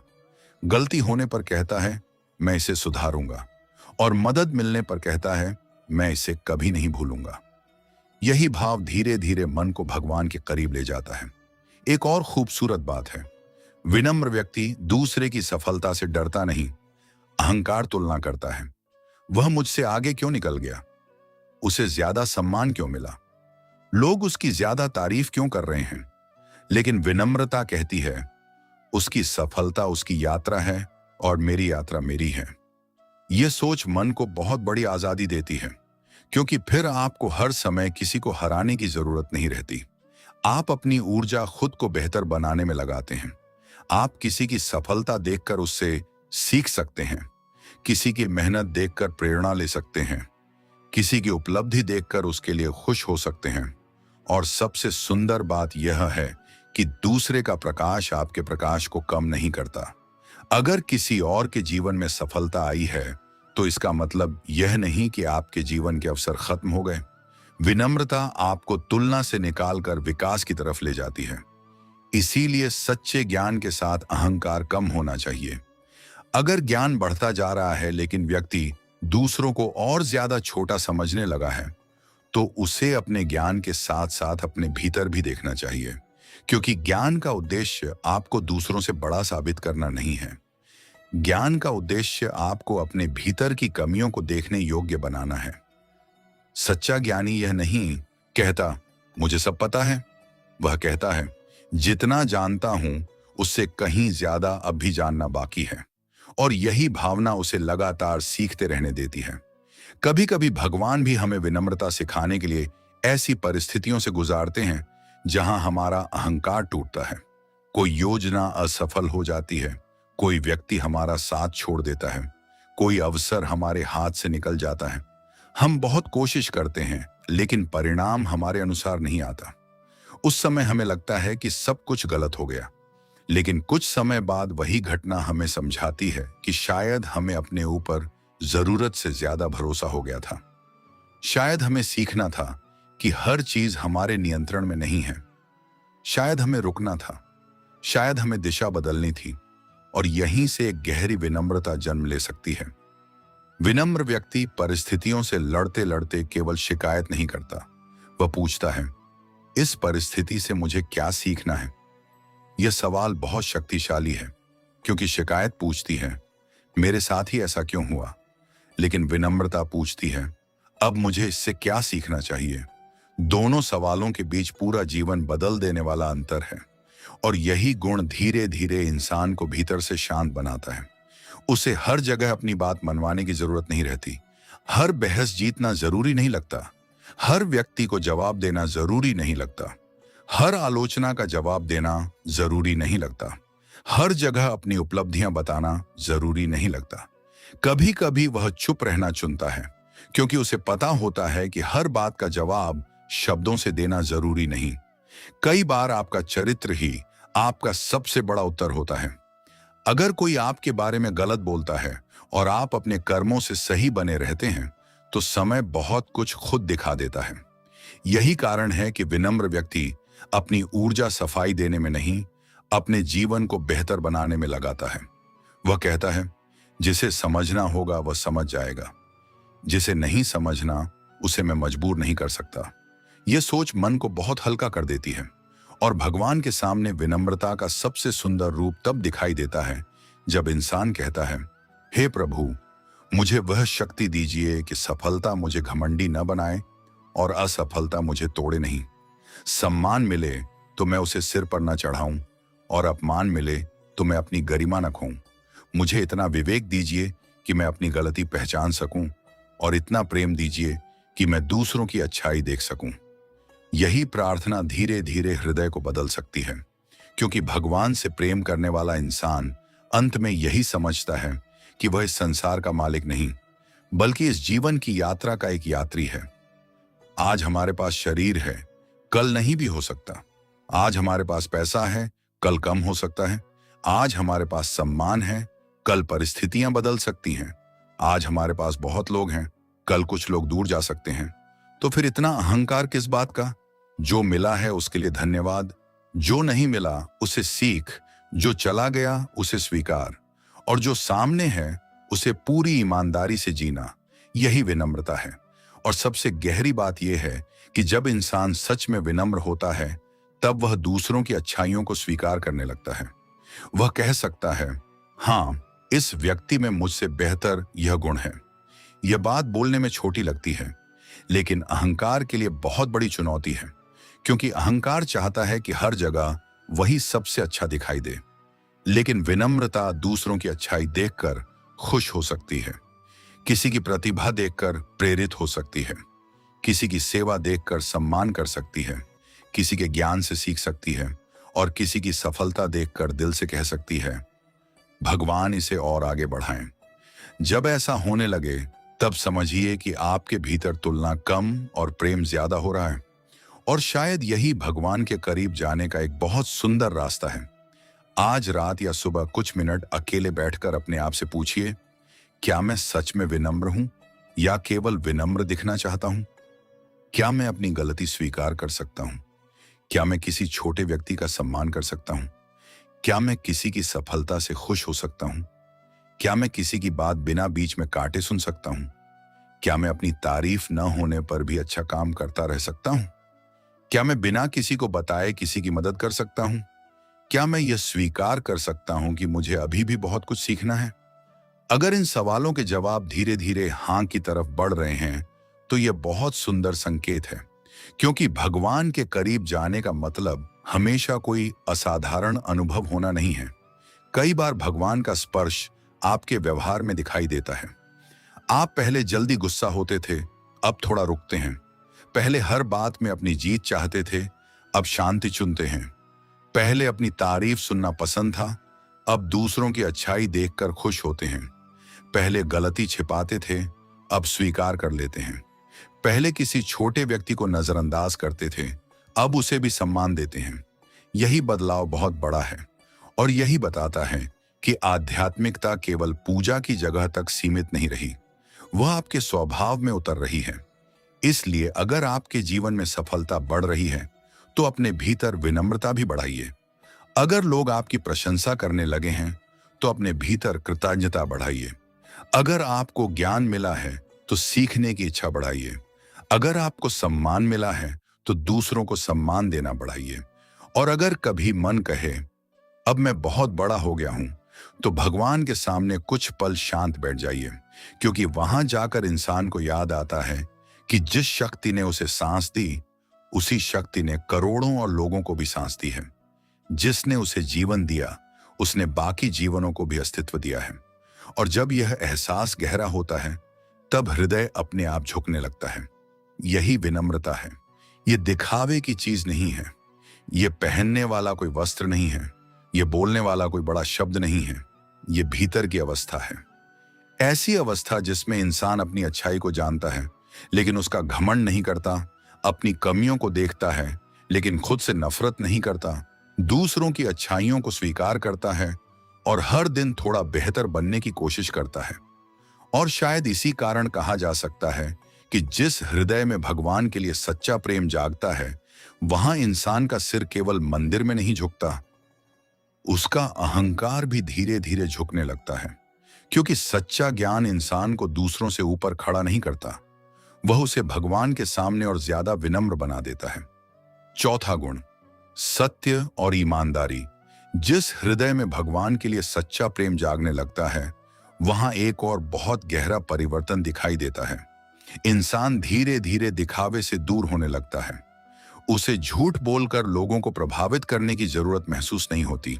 गलती होने पर कहता है, मैं इसे सुधारूंगा। और मदद मिलने पर कहता है, मैं इसे कभी नहीं भूलूंगा। यही भाव धीरे धीरे मन को भगवान के करीब ले जाता है। एक और खूबसूरत बात है, विनम्र व्यक्ति दूसरे की सफलता से डरता नहीं, अहंकार तुलना करता है। वह मुझसे आगे क्यों निकल गया? उसे ज्यादा सम्मान क्यों मिला? लोग उसकी ज्यादा तारीफ क्यों कर रहे हैं? लेकिन विनम्रता कहती है, उसकी सफलता उसकी यात्रा है और मेरी यात्रा मेरी है। यह सोच मन को बहुत बड़ी आजादी देती है, क्योंकि फिर आपको हर समय किसी को हराने की जरूरत नहीं रहती। आप अपनी ऊर्जा खुद को बेहतर बनाने में लगाते हैं। आप किसी की सफलता देखकर उससे सीख सकते हैं, किसी की मेहनत देखकर प्रेरणा ले सकते हैं, किसी की उपलब्धि देखकर उसके लिए खुश हो सकते हैं। और सबसे सुंदर बात यह है कि दूसरे का प्रकाश आपके प्रकाश को कम नहीं करता। अगर किसी और के जीवन में सफलता आई है, तो इसका मतलब यह नहीं कि आपके जीवन के अवसर खत्म हो गए। विनम्रता आपको तुलना से निकालकर विकास की तरफ ले जाती है। इसीलिए सच्चे ज्ञान के साथ अहंकार कम होना चाहिए। अगर ज्ञान बढ़ता जा रहा है लेकिन व्यक्ति दूसरों को और ज्यादा छोटा समझने लगा है, तो उसे अपने ज्ञान के साथ साथ अपने भीतर भी देखना चाहिए, क्योंकि ज्ञान का उद्देश्य आपको दूसरों से बड़ा साबित करना नहीं है। ज्ञान का उद्देश्य आपको अपने भीतर की कमियों को देखने योग्य बनाना है। सच्चा ज्ञानी यह नहीं कहता, मुझे सब पता है। वह कहता है, जितना जानता हूं उससे कहीं ज्यादा अब भी जानना बाकी है। और यही भावना उसे लगातार सीखते रहने देती है। कभी कभी भगवान भी हमें विनम्रता सिखाने के लिए ऐसी परिस्थितियों से गुजारते हैं जहां हमारा अहंकार टूटता है। कोई योजना असफल हो जाती है, कोई व्यक्ति हमारा साथ छोड़ देता है, कोई अवसर हमारे हाथ से निकल जाता है। हम बहुत कोशिश करते हैं लेकिन परिणाम हमारे अनुसार नहीं आता। उस समय हमें लगता है कि सब कुछ गलत हो गया, लेकिन कुछ समय बाद वही घटना हमें समझाती है कि शायद हमें अपने ऊपर जरूरत से ज्यादा भरोसा हो गया था। शायद हमें सीखना था कि हर चीज हमारे नियंत्रण में नहीं है। शायद हमें रुकना था, शायद हमें दिशा बदलनी थी, और यहीं से एक गहरी विनम्रता जन्म ले सकती है। विनम्र व्यक्ति परिस्थितियों से लड़ते लड़ते केवल शिकायत नहीं करता, वह पूछता है, इस परिस्थिति से मुझे क्या सीखना है। यह सवाल बहुत शक्तिशाली है, क्योंकि शिकायत पूछती है, मेरे साथ ही ऐसा क्यों हुआ, लेकिन विनम्रता पूछती है, अब मुझे इससे क्या सीखना चाहिए। दोनों सवालों के बीच पूरा जीवन बदल देने वाला अंतर है, और यही गुण धीरे धीरे इंसान को भीतर से शांत बनाता है। उसे हर जगह अपनी बात मनवाने की जरूरत नहीं रहती, हर बहस जीतना जरूरी नहीं लगता, हर व्यक्ति को जवाब देना जरूरी नहीं लगता, हर आलोचना का जवाब देना जरूरी नहीं लगता, हर जगह अपनी उपलब्धियां बताना जरूरी नहीं लगता। कभी कभी वह चुप रहना चुनता है, क्योंकि उसे पता होता है कि हर बात का जवाब शब्दों से देना जरूरी नहीं। कई बार आपका चरित्र ही आपका सबसे बड़ा उत्तर होता है। अगर कोई आपके बारे में गलत बोलता है और आप अपने कर्मों से सही बने रहते हैं, तो समय बहुत कुछ खुद दिखा देता है। यही कारण है कि विनम्र व्यक्ति अपनी ऊर्जा सफाई देने में नहीं, अपने जीवन को बेहतर बनाने में लगाता है। वह कहता है, जिसे समझना होगा वह समझ जाएगा, जिसे नहीं समझना उसे मैं मजबूर नहीं कर सकता। यह सोच मन को बहुत हल्का कर देती है, और भगवान के सामने विनम्रता का सबसे सुंदर रूप तब दिखाई देता है जब इंसान कहता है, हे प्रभु, मुझे वह शक्ति दीजिए कि सफलता मुझे घमंडी न बनाए और असफलता मुझे तोड़े नहीं। सम्मान मिले तो मैं उसे सिर पर न चढ़ाऊं, और अपमान मिले तो मैं अपनी गरिमा न खोऊं। मुझे इतना विवेक दीजिए कि मैं अपनी गलती पहचान सकूं, और इतना प्रेम दीजिए कि मैं दूसरों की अच्छाई देख सकूं। यही प्रार्थना धीरे धीरे हृदय को बदल सकती है, क्योंकि भगवान से प्रेम करने वाला इंसान अंत में यही समझता है कि वह इस संसार का मालिक नहीं, बल्कि इस जीवन की यात्रा का एक यात्री है। आज हमारे पास शरीर है, कल नहीं भी हो सकता। आज हमारे पास पैसा है, कल कम हो सकता है। आज हमारे पास सम्मान है, कल परिस्थितियां बदल सकती हैं। आज हमारे पास बहुत लोग हैं, कल कुछ लोग दूर जा सकते हैं। तो फिर इतना अहंकार किस बात का? जो मिला है उसके लिए धन्यवाद, जो नहीं मिला उसे सीख, जो चला गया उसे स्वीकार, और जो सामने है उसे पूरी ईमानदारी से जीना। यही विनम्रता है। और सबसे गहरी बात यह है कि जब इंसान सच में विनम्र होता है, तब वह दूसरों की अच्छाइयों को स्वीकार करने लगता है। वह कह सकता है, हाँ, इस व्यक्ति में मुझसे बेहतर यह गुण है। यह बात बोलने में छोटी लगती है, लेकिन अहंकार के लिए बहुत बड़ी चुनौती है, क्योंकि अहंकार चाहता है कि हर जगह वही सबसे अच्छा दिखाई दे। लेकिन विनम्रता दूसरों की अच्छाई देखकर खुश हो सकती है, किसी की प्रतिभा देखकर प्रेरित हो सकती है, किसी की सेवा देखकर सम्मान कर सकती है, किसी के ज्ञान से सीख सकती है, और किसी की सफलता देखकर दिल से कह सकती है, भगवान इसे और आगे बढ़ाएं। जब ऐसा होने लगे, तब समझिए कि आपके भीतर तुलना कम और प्रेम ज्यादा हो रहा है। और शायद यही भगवान के करीब जाने का एक बहुत सुंदर रास्ता है। आज रात या सुबह कुछ मिनट अकेले बैठकर अपने आप से पूछिए, क्या मैं सच में विनम्र हूं, या केवल विनम्र दिखना चाहता हूं? क्या मैं अपनी गलती स्वीकार कर सकता हूं? क्या मैं किसी छोटे व्यक्ति का सम्मान कर सकता हूं? क्या मैं किसी की सफलता से खुश हो सकता हूं? क्या मैं किसी की बात बिना बीच में काटे सुन सकता हूं? क्या मैं अपनी तारीफ न होने पर भी अच्छा काम करता रह सकता हूं? क्या मैं बिना किसी को बताए किसी की मदद कर सकता हूं? क्या मैं यह स्वीकार कर सकता हूं कि मुझे अभी भी बहुत कुछ सीखना है? अगर इन सवालों के जवाब धीरे धीरे हाँ की तरफ बढ़ रहे हैं, तो यह बहुत सुंदर संकेत है, क्योंकि भगवान के करीब जाने का मतलब हमेशा कोई असाधारण अनुभव होना नहीं है। कई बार भगवान का स्पर्श आपके व्यवहार में दिखाई देता है। आप पहले जल्दी गुस्सा होते थे, अब थोड़ा रुकते हैं। पहले हर बात में अपनी जीत चाहते थे, अब शांति चुनते हैं। पहले अपनी तारीफ सुनना पसंद था, अब दूसरों की अच्छाई देखकर खुश होते हैं। पहले गलती छिपाते थे, अब स्वीकार कर लेते हैं। पहले किसी छोटे व्यक्ति को नजरअंदाज करते थे, अब उसे भी सम्मान देते हैं। यही बदलाव बहुत बड़ा है, और यही बताता है कि आध्यात्मिकता केवल पूजा की जगह तक सीमित नहीं रही, वह आपके स्वभाव में उतर रही है। इसलिए अगर आपके जीवन में सफलता बढ़ रही है, तो अपने भीतर विनम्रता भी बढ़ाइए। अगर लोग आपकी प्रशंसा करने लगे हैं, तो अपने भीतर कृतज्ञता बढ़ाइए। अगर आपको ज्ञान मिला है तो सीखने की इच्छा बढ़ाइए। अगर आपको सम्मान मिला है तो दूसरों को सम्मान देना बढ़ाइए। और अगर कभी मन कहे अब मैं बहुत बड़ा हो गया हूं, तो भगवान के सामने कुछ पल शांत बैठ जाइए, क्योंकि वहां जाकर इंसान को याद आता है कि जिस शक्ति ने उसे सांस दी, उसी शक्ति ने करोड़ों और लोगों को भी सांस दी है। जिसने उसे जीवन दिया, उसने बाकी जीवनों को भी अस्तित्व दिया है। और जब यह एहसास गहरा होता है, तब हृदय अपने आप झुकने लगता है। यही विनम्रता है। ये दिखावे की चीज नहीं है। ये पहनने वाला कोई वस्त्र नहीं है। ये बोलने वाला कोई बड़ा शब्द नहीं है। ये भीतर की अवस्था है। ऐसी अवस्था जिसमें इंसान अपनी अच्छाई को जानता है, लेकिन उसका घमंड नहीं करता, अपनी कमियों को देखता है, लेकिन खुद से नफरत नहीं करता, दूसरों की अच्छाइयों को स्वीकार करता है और हर दिन थोड़ा बेहतर बनने की कोशिश करता है। और शायद इसी कारण कहा जा सकता है कि जिस हृदय में भगवान के लिए सच्चा प्रेम जागता है, वहां इंसान का सिर केवल मंदिर में नहीं झुकता, उसका अहंकार भी धीरे धीरे झुकने लगता है। क्योंकि सच्चा ज्ञान इंसान को दूसरों से ऊपर खड़ा नहीं करता, वह उसे भगवान के सामने और ज्यादा विनम्र बना देता है। चौथा गुण, सत्य और ईमानदारी। जिस हृदय में भगवान के लिए सच्चा प्रेम जागने लगता है, वहां एक और बहुत गहरा परिवर्तन दिखाई देता है। इंसान धीरे धीरे दिखावे से दूर होने लगता है। उसे झूठ बोलकर लोगों को प्रभावित करने की जरूरत महसूस नहीं होती।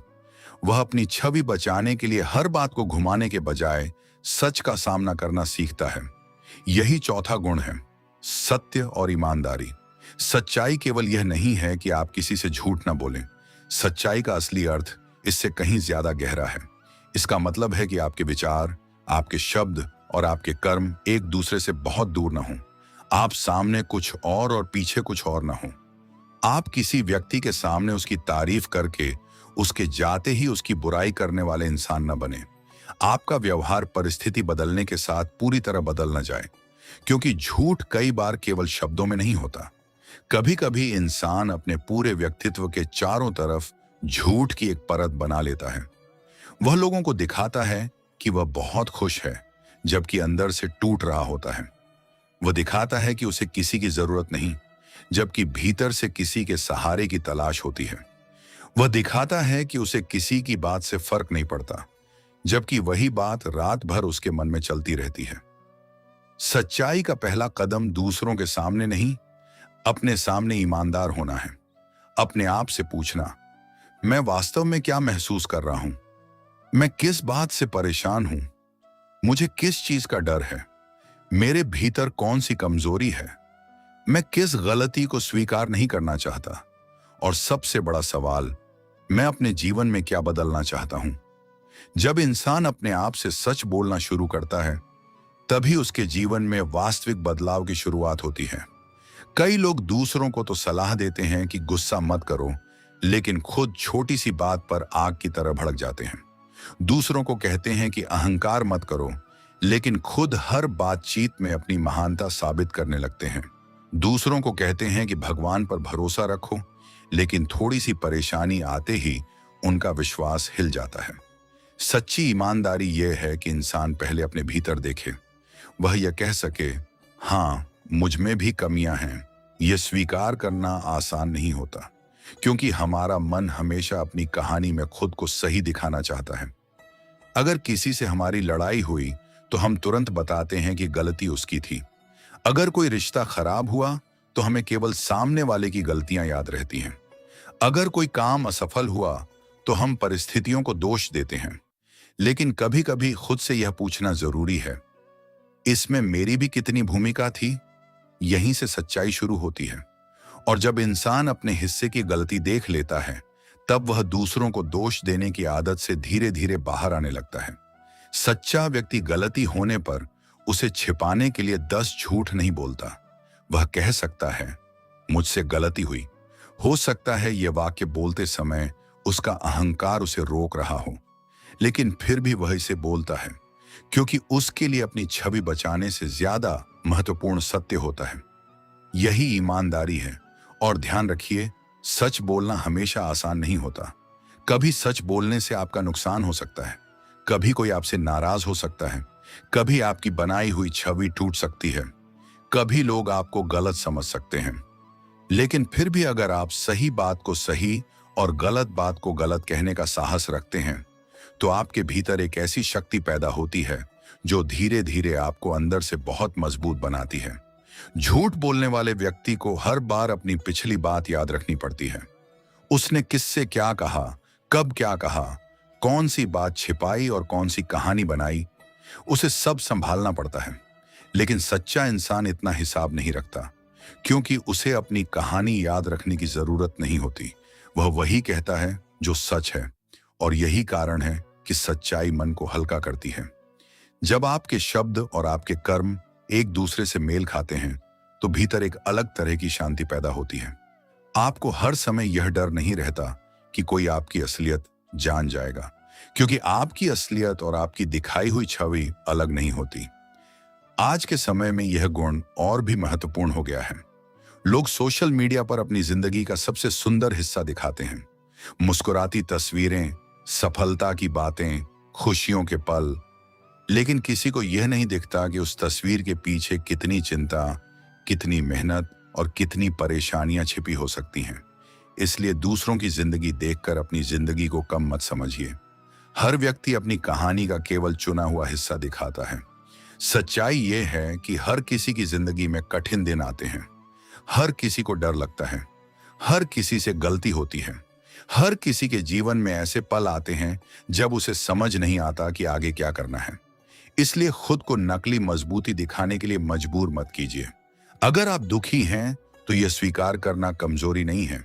वह अपनी छवि बचाने के लिए हर बात को घुमाने के बजाय सच का सामना करना सीखता है। यही चौथा गुण है, सत्य और ईमानदारी। सच्चाई केवल यह नहीं है कि आप किसी से झूठ ना बोलें। सच्चाई का असली अर्थ इससे कहीं ज्यादा गहरा है। इसका मतलब है कि आपके विचार, आपके शब्द और आपके कर्म एक दूसरे से बहुत दूर ना हों। आप सामने कुछ और पीछे कुछ और ना हों। आप किसी व्यक्ति के सामने उसकी तारीफ करके उसके जाते ही उसकी बुराई करने वाले इंसान न बने। आपका व्यवहार परिस्थिति बदलने के साथ पूरी तरह बदल न जाए, क्योंकि झूठ कई बार केवल शब्दों में नहीं होता। कभी कभी इंसान अपने पूरे व्यक्तित्व के चारों तरफ झूठ की एक परत बना लेता है। वह लोगों को दिखाता है कि वह बहुत खुश है, जबकि अंदर से टूट रहा होता है। वह दिखाता है कि उसे किसी की जरूरत नहीं, जबकि भीतर से किसी के सहारे की तलाश होती है। वह दिखाता है कि उसे किसी की बात से फर्क नहीं पड़ता, जबकि वही बात रात भर उसके मन में चलती रहती है। सच्चाई का पहला कदम दूसरों के सामने नहीं, अपने सामने ईमानदार होना है। अपने आप से पूछना, मैं वास्तव में क्या महसूस कर रहा हूं? मैं किस बात से परेशान हूं? मुझे किस चीज का डर है? मेरे भीतर कौन सी कमजोरी है? मैं किस गलती को स्वीकार नहीं करना चाहता? और सबसे बड़ा सवाल, मैं अपने जीवन में क्या बदलना चाहता हूं? जब इंसान अपने आप से सच बोलना शुरू करता है, तभी उसके जीवन में वास्तविक बदलाव की शुरुआत होती है। कई लोग दूसरों को तो सलाह देते हैं कि गुस्सा मत करो, लेकिन खुद छोटी सी बात पर आग की तरह भड़क जाते हैं। दूसरों को कहते हैं कि अहंकार मत करो, लेकिन खुद हर बातचीत में अपनी महानता साबित करने लगते हैं। दूसरों को कहते हैं कि भगवान पर भरोसा रखो, लेकिन थोड़ी सी परेशानी आते ही उनका विश्वास हिल जाता है। सच्ची ईमानदारी यह है कि इंसान पहले अपने भीतर देखे। वह यह कह सके, हाँ, मुझ में भी कमियां हैं। यह स्वीकार करना आसान नहीं होता, क्योंकि हमारा मन हमेशा अपनी कहानी में खुद को सही दिखाना चाहता है। अगर किसी से हमारी लड़ाई हुई तो हम तुरंत बताते हैं कि गलती उसकी थी। अगर कोई रिश्ता खराब हुआ तो हमें केवल सामने वाले की गलतियां याद रहती हैं। अगर कोई काम असफल हुआ तो हम परिस्थितियों को दोष देते हैं। लेकिन कभी कभी खुद से यह पूछना जरूरी है, इसमें मेरी भी कितनी भूमिका थी? यहीं से सच्चाई शुरू होती है। और जब इंसान अपने हिस्से की गलती देख लेता है, तब वह दूसरों को दोष देने की आदत से धीरे धीरे बाहर आने लगता है। सच्चा व्यक्ति गलती होने पर उसे छिपाने के लिए 10 झूठ नहीं बोलता। वह कह सकता है, मुझसे गलती हुई। हो सकता है यह वाक्य बोलते समय उसका अहंकार उसे रोक रहा हो, लेकिन फिर भी वह इसे बोलता है, क्योंकि उसके लिए अपनी छवि बचाने से ज्यादा महत्वपूर्ण सत्य होता है। यही ईमानदारी है। और ध्यान रखिए, सच बोलना हमेशा आसान नहीं होता। कभी सच बोलने से आपका नुकसान हो सकता है, कभी कोई आपसे नाराज हो सकता है, कभी आपकी बनाई हुई छवि टूट सकती है, कभी लोग आपको गलत समझ सकते हैं। लेकिन फिर भी अगर आप सही बात को सही और गलत बात को गलत कहने का साहस रखते हैं, तो आपके भीतर एक ऐसी शक्ति पैदा होती है जो धीरे धीरे आपको अंदर से बहुत मजबूत बनाती है। झूठ बोलने वाले व्यक्ति को हर बार अपनी पिछली बात याद रखनी पड़ती है। उसने किससे क्या कहा, कब क्या कहा, कौन सी बात छिपाई और कौन सी कहानी बनाई, उसे सब संभालना पड़ता है। लेकिन सच्चा इंसान इतना हिसाब नहीं रखता, क्योंकि उसे अपनी कहानी याद रखने की जरूरत नहीं होती। वह वही कहता है जो सच है, और यही कारण है कि सच्चाई मन को हल्का करती है। जब आपके शब्द और आपके कर्म एक दूसरे से मेल खाते हैं, तो भीतर एक अलग तरह की शांति पैदा होती है। आपको हर समय यह डर नहीं रहता कि कोई आपकी असलियत जान जाएगा, क्योंकि आपकी असलियत और आपकी दिखाई हुई छवि अलग नहीं होती। आज के समय में यह गुण और भी महत्वपूर्ण हो गया है। लोग सोशल मीडिया पर अपनी जिंदगी का सबसे सुंदर हिस्सा दिखाते हैं, मुस्कुराती तस्वीरें, सफलता की बातें, खुशियों के पल। लेकिन किसी को यह नहीं दिखता कि उस तस्वीर के पीछे कितनी चिंता, कितनी मेहनत और कितनी परेशानियां छिपी हो सकती हैं। इसलिए दूसरों की जिंदगी देखकर अपनी जिंदगी को कम मत समझिए। हर व्यक्ति अपनी कहानी का केवल चुना हुआ हिस्सा दिखाता है। सच्चाई यह है कि हर किसी की जिंदगी में कठिन दिन आते हैं, हर किसी को डर लगता है, हर किसी से गलती होती है, हर किसी के जीवन में ऐसे पल आते हैं जब उसे समझ नहीं आता कि आगे क्या करना है। इसलिए खुद को नकली मजबूती दिखाने के लिए मजबूर मत कीजिए। अगर आप दुखी हैं तो यह स्वीकार करना कमजोरी नहीं है।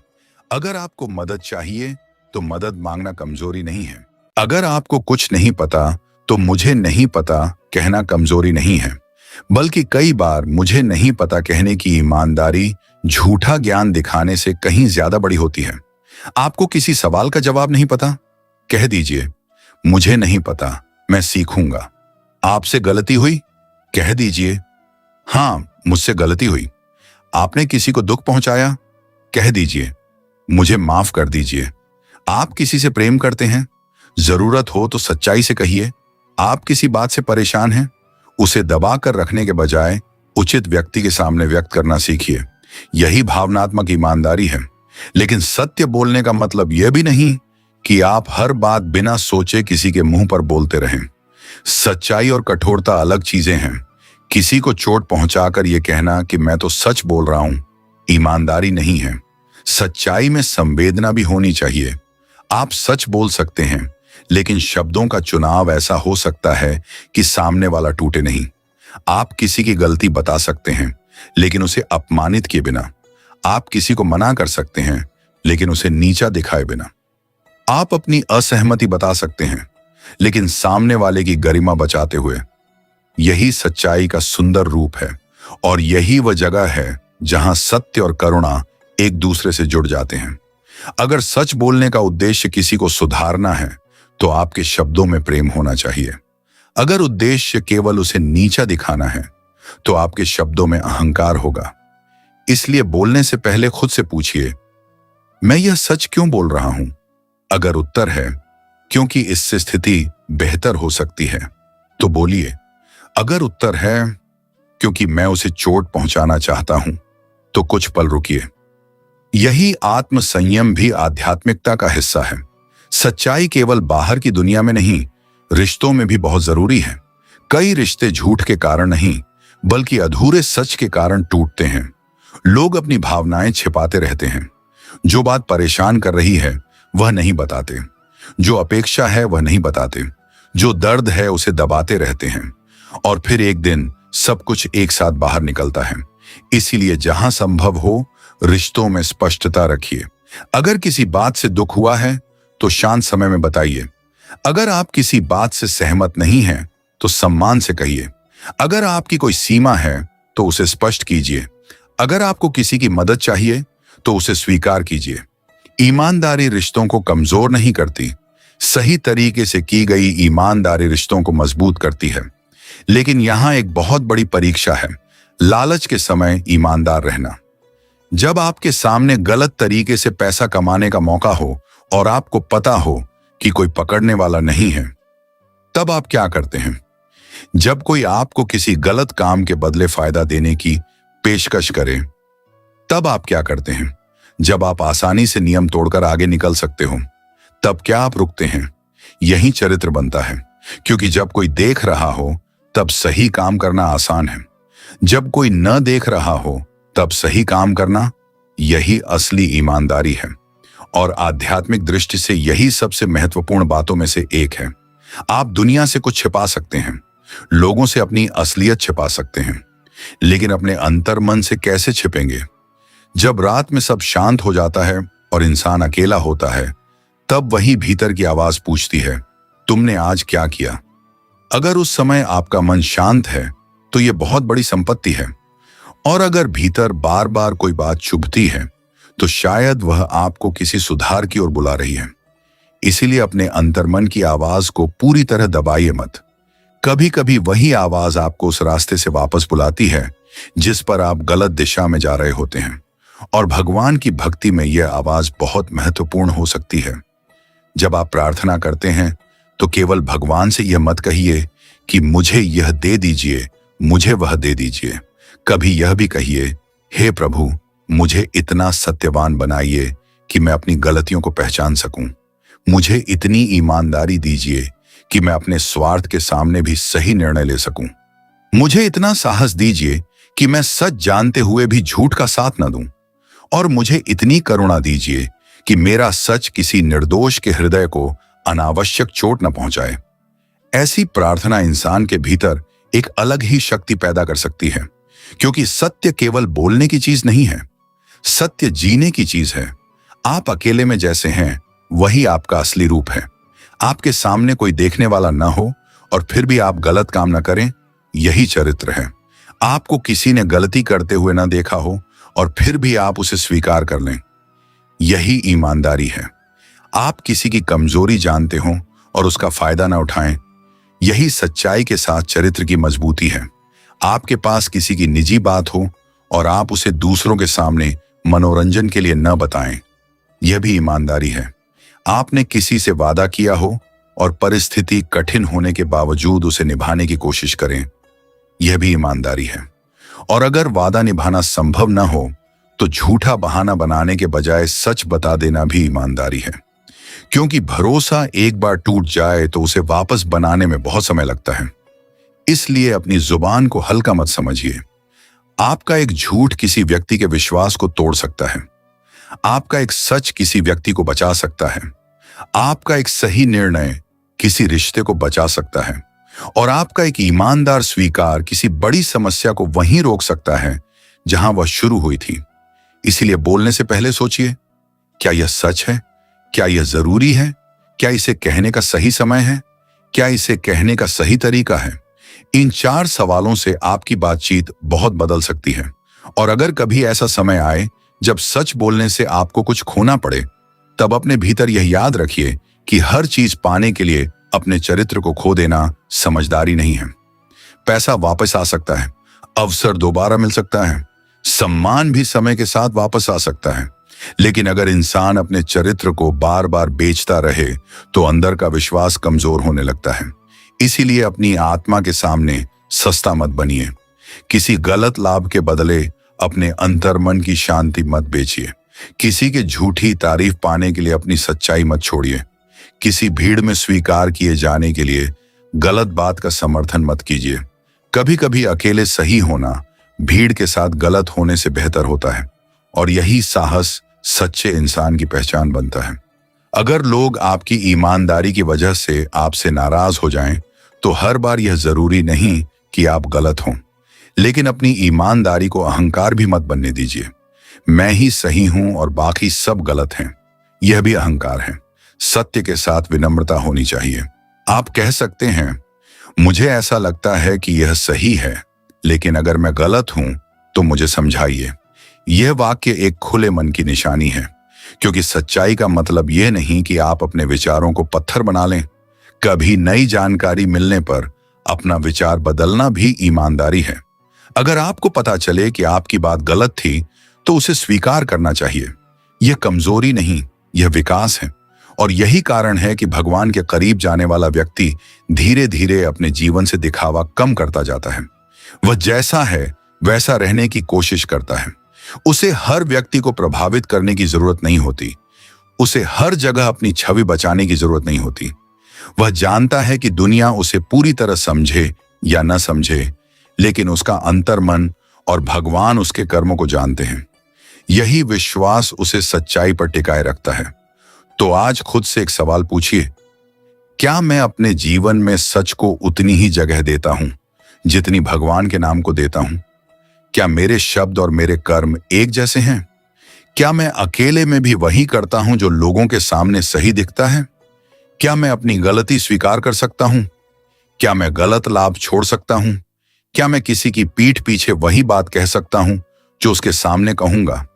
अगर आपको मदद चाहिए तो मदद मांगना कमजोरी नहीं है। अगर आपको कुछ नहीं पता तो मुझे नहीं पता कहना कमजोरी नहीं है, बल्कि कई बार मुझे नहीं पता कहने की ईमानदारी झूठा ज्ञान दिखाने से कहीं ज्यादा बड़ी होती है। आपको किसी सवाल का जवाब नहीं पता, कह दीजिए मुझे नहीं पता, मैं सीखूंगा। आपसे गलती हुई, कह दीजिए हाँ मुझसे गलती हुई। आपने किसी को दुख पहुंचाया, कह दीजिए मुझे माफ कर दीजिए। आप किसी से प्रेम करते हैं, जरूरत हो तो सच्चाई से कहिए। आप किसी बात से परेशान हैं, उसे दबा कर रखने के बजाय उचित व्यक्ति के सामने व्यक्त करना सीखिए। यही भावनात्मक ईमानदारी है। लेकिन सत्य बोलने का मतलब यह भी नहीं कि आप हर बात बिना सोचे किसी के मुंह पर बोलते रहें। सच्चाई और कठोरता अलग चीजें हैं। किसी को चोट पहुंचाकर यह कहना कि मैं तो सच बोल रहा हूं, ईमानदारी नहीं है। सच्चाई में संवेदना भी होनी चाहिए। आप सच बोल सकते हैं, लेकिन शब्दों का चुनाव ऐसा हो सकता है कि सामने वाला टूटे नहीं। आप किसी की गलती बता सकते हैं, लेकिन उसे अपमानित किए बिना। आप किसी को मना कर सकते हैं, लेकिन उसे नीचा दिखाए बिना। आप अपनी असहमति बता सकते हैं, लेकिन सामने वाले की गरिमा बचाते हुए। यही सच्चाई का सुंदर रूप है, और यही वह जगह है जहां सत्य और करुणा एक दूसरे से जुड़ जाते हैं। अगर सच बोलने का उद्देश्य किसी को सुधारना है, तो आपके शब्दों में प्रेम होना चाहिए। अगर उद्देश्य केवल उसे नीचा दिखाना है, तो आपके शब्दों में अहंकार होगा। इसलिए बोलने से पहले खुद से पूछिए, मैं यह सच क्यों बोल रहा हूं? अगर उत्तर है क्योंकि इससे स्थिति बेहतर हो सकती है, तो बोलिए। अगर उत्तर है क्योंकि मैं उसे चोट पहुंचाना चाहता हूं, तो कुछ पल रुकिए। यही आत्म संयम भी आध्यात्मिकता का हिस्सा है। सच्चाई केवल बाहर की दुनिया में नहीं, रिश्तों में भी बहुत जरूरी है। कई रिश्ते झूठ के कारण नहीं, बल्कि अधूरे सच के कारण टूटते हैं। लोग अपनी भावनाएं छिपाते रहते हैं। जो बात परेशान कर रही है वह नहीं बताते, जो अपेक्षा है वह नहीं बताते, जो दर्द है उसे दबाते रहते हैं, और फिर एक दिन सब कुछ एक साथ बाहर निकलता है। इसीलिए जहां संभव हो, रिश्तों में स्पष्टता रखिए। अगर किसी बात से दुख हुआ है तो शांत समय में बताइए। अगर आप किसी बात से सहमत नहीं हैं तो सम्मान से कहिए। अगर आपकी कोई सीमा है तो उसे स्पष्ट कीजिए। अगर आपको किसी की मदद चाहिए तो उसे स्वीकार कीजिए। ईमानदारी रिश्तों को कमजोर नहीं करती, सही तरीके से की गई ईमानदारी रिश्तों को मजबूत करती है। लेकिन यहां एक बहुत बड़ी परीक्षा है, लालच के समय ईमानदार रहना। जब आपके सामने गलत तरीके से पैसा कमाने का मौका हो और आपको पता हो कि कोई पकड़ने वाला नहीं है, तब आप क्या करते हैं? जब कोई आपको किसी गलत काम के बदले फायदा देने की पेशकश करे, तब आप क्या करते हैं? जब आप आसानी से नियम तोड़कर आगे निकल सकते हो, तब क्या आप रुकते हैं? यही चरित्र बनता है, क्योंकि जब कोई देख रहा हो तब सही काम करना आसान है। जब कोई न देख रहा हो तब सही काम करना, यही असली ईमानदारी है। और आध्यात्मिक दृष्टि से यही सबसे महत्वपूर्ण बातों में से एक है। आप दुनिया से कुछ छिपा सकते हैं, लोगों से अपनी असलियत छिपा सकते हैं, लेकिन अपने अंतर्मन से कैसे छिपेंगे? जब रात में सब शांत हो जाता है और इंसान अकेला होता है, तब वही भीतर की आवाज पूछती है, तुमने आज क्या किया? अगर उस समय आपका मन शांत है तो यह बहुत बड़ी संपत्ति है, और अगर भीतर बार बार कोई बात चुभती है तो शायद वह आपको किसी सुधार की ओर बुला रही है। इसीलिए अपने अंतर्मन की आवाज को पूरी तरह दबाइए मत। कभी कभी वही आवाज आपको उस रास्ते से वापस बुलाती है जिस पर आप गलत दिशा में जा रहे होते हैं, और भगवान की भक्ति में यह आवाज बहुत महत्वपूर्ण हो सकती है। जब आप प्रार्थना करते हैं तो केवल भगवान से यह मत कहिए कि मुझे यह दे दीजिए, मुझे वह दे दीजिए। कभी यह भी कहिए, हे प्रभु, मुझे इतना सत्यवान बनाइए कि मैं अपनी गलतियों को पहचान सकूं। मुझे इतनी ईमानदारी दीजिए कि मैं अपने स्वार्थ के सामने भी सही निर्णय ले सकूं। मुझे इतना साहस दीजिए कि मैं सच जानते हुए भी झूठ का साथ न दूं। और मुझे इतनी करुणा दीजिए कि मेरा सच किसी निर्दोष के हृदय को अनावश्यक चोट न पहुंचाए। ऐसी प्रार्थना इंसान के भीतर एक अलग ही शक्ति पैदा कर सकती है, क्योंकि सत्य केवल बोलने की चीज नहीं है, सत्य जीने की चीज है। आप अकेले में जैसे हैं, वही आपका असली रूप है। आपके सामने कोई देखने वाला न हो और फिर भी आप गलत काम न करें, यही चरित्र है। आपको किसी ने गलती करते हुए न देखा हो और फिर भी आप उसे स्वीकार कर लें, यही ईमानदारी है। आप किसी की कमजोरी जानते हो और उसका फायदा न उठाएं, यही सच्चाई के साथ चरित्र की मजबूती है। आपके पास किसी की निजी बात हो और आप उसे दूसरों के सामने मनोरंजन के लिए न बताएं, यह भी ईमानदारी है। आपने किसी से वादा किया हो और परिस्थिति कठिन होने के बावजूद उसे निभाने की कोशिश करें, यह भी ईमानदारी है। और अगर वादा निभाना संभव न हो तो झूठा बहाना बनाने के बजाय सच बता देना भी ईमानदारी है, क्योंकि भरोसा एक बार टूट जाए तो उसे वापस बनाने में बहुत समय लगता है। इसलिए अपनी जुबान को हल्का मत समझिए। आपका एक झूठ किसी व्यक्ति के विश्वास को तोड़ सकता है, आपका एक सच किसी व्यक्ति को बचा सकता है, आपका एक सही निर्णय किसी रिश्ते को बचा सकता है, और आपका एक ईमानदार स्वीकार किसी बड़ी समस्या को वहीं रोक सकता है जहां वह शुरू हुई थी। इसीलिए बोलने से पहले सोचिए, क्या यह सच है? क्या यह जरूरी है? क्या इसे कहने का सही समय है? क्या इसे कहने का सही तरीका है? इन 4 सवालों से आपकी बातचीत बहुत बदल सकती है। और अगर कभी ऐसा समय आए जब सच बोलने से आपको कुछ खोना पड़े, तब अपने भीतर यह याद रखिए कि हर चीज पाने के लिए अपने चरित्र को खो देना समझदारी नहीं है। पैसा वापस आ सकता है, अवसर दोबारा मिल सकता है, सम्मान भी समय के साथ वापस आ सकता है, लेकिन अगर इंसान अपने चरित्र को बार बार बेचता रहे तो अंदर का विश्वास कमजोर होने लगता है। इसीलिए अपनी आत्मा के सामने सस्ता मत बनिए। किसी गलत लाभ के बदले अपने अंतर्मन की शांति मत बेचिए। किसी के झूठी तारीफ पाने के लिए अपनी सच्चाई मत छोड़िए। किसी भीड़ में स्वीकार किए जाने के लिए गलत बात का समर्थन मत कीजिए। कभी कभी अकेले सही होना भीड़ के साथ गलत होने से बेहतर होता है, और यही साहस सच्चे इंसान की पहचान बनता है। अगर लोग आपकी ईमानदारी की वजह से आपसे नाराज हो जाएं, तो हर बार यह जरूरी नहीं कि आप गलत हों, लेकिन अपनी ईमानदारी को अहंकार भी मत बनने दीजिए। मैं ही सही हूं और बाकी सब गलत हैं, यह भी अहंकार है। सत्य के साथ विनम्रता होनी चाहिए। आप कह सकते हैं, मुझे ऐसा लगता है कि यह सही है, लेकिन अगर मैं गलत हूं तो मुझे समझाइए। यह वाक्य एक खुले मन की निशानी है, क्योंकि सच्चाई का मतलब यह नहीं कि आप अपने विचारों को पत्थर बना लें। कभी नई जानकारी मिलने पर अपना विचार बदलना भी ईमानदारी है। अगर आपको पता चले कि आपकी बात गलत थी तो उसे स्वीकार करना चाहिए। यह कमजोरी नहीं, यह विकास है। और यही कारण है कि भगवान के करीब जाने वाला व्यक्ति धीरे धीरे अपने जीवन से दिखावा कम करता जाता है। वह जैसा है वैसा रहने की कोशिश करता है। उसे हर व्यक्ति को प्रभावित करने की जरूरत नहीं होती। उसे हर जगह अपनी छवि बचाने की जरूरत नहीं होती। वह जानता है कि दुनिया उसे पूरी तरह समझे या न समझे, लेकिन उसका अंतर्मन और भगवान उसके कर्मों को जानते हैं। यही विश्वास उसे सच्चाई पर टिकाए रखता है। तो आज खुद से एक सवाल पूछिए, क्या मैं अपने जीवन में सच को उतनी ही जगह देता हूं जितनी भगवान के नाम को देता हूं? क्या मेरे शब्द और मेरे कर्म एक जैसे हैं? क्या मैं अकेले में भी वही करता हूं जो लोगों के सामने सही दिखता है? क्या मैं अपनी गलती स्वीकार कर सकता हूं? क्या मैं गलत लाभ छोड़ सकता हूं? क्या मैं किसी की पीठ पीछे वही बात कह सकता हूं जो उसके सामने कहूंगा?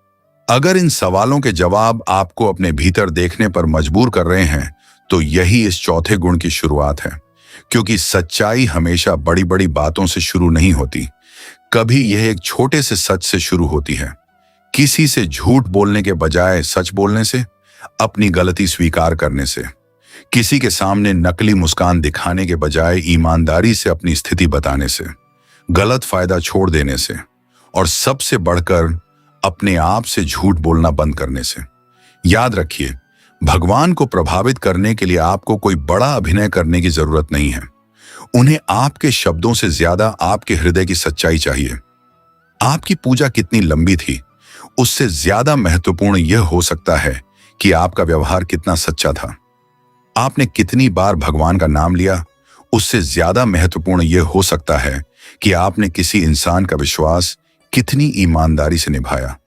अगर इन सवालों के जवाब आपको अपने भीतर देखने पर मजबूर कर रहे हैं, तो यही इस चौथे गुण की शुरुआत है। क्योंकि सच्चाई हमेशा बड़ी बड़ी बातों से शुरू नहीं होती। कभी यह एक छोटे से सच से शुरू होती है। किसी से झूठ बोलने के बजाय सच बोलने से, अपनी गलती स्वीकार करने से, किसी के सामने नकली मुस्कान दिखाने के बजाय ईमानदारी से अपनी स्थिति बताने से, गलत फायदा छोड़ देने से, और सबसे बढ़कर अपने आप से झूठ बोलना बंद करने से। याद रखिए, भगवान को प्रभावित करने के लिए आपको कोई बड़ा अभिनय करने की जरूरत नहीं है। उन्हें आपके शब्दों से ज्यादा आपके हृदय की सच्चाई चाहिए। आपकी पूजा कितनी लंबी थी, उससे ज्यादा महत्वपूर्ण यह हो सकता है कि आपका व्यवहार कितना सच्चा था। आपने कितनी बार भगवान का नाम लिया, उससे ज्यादा महत्वपूर्ण यह हो सकता है कि आपने किसी इंसान का विश्वास कितनी ईमानदारी से निभाया।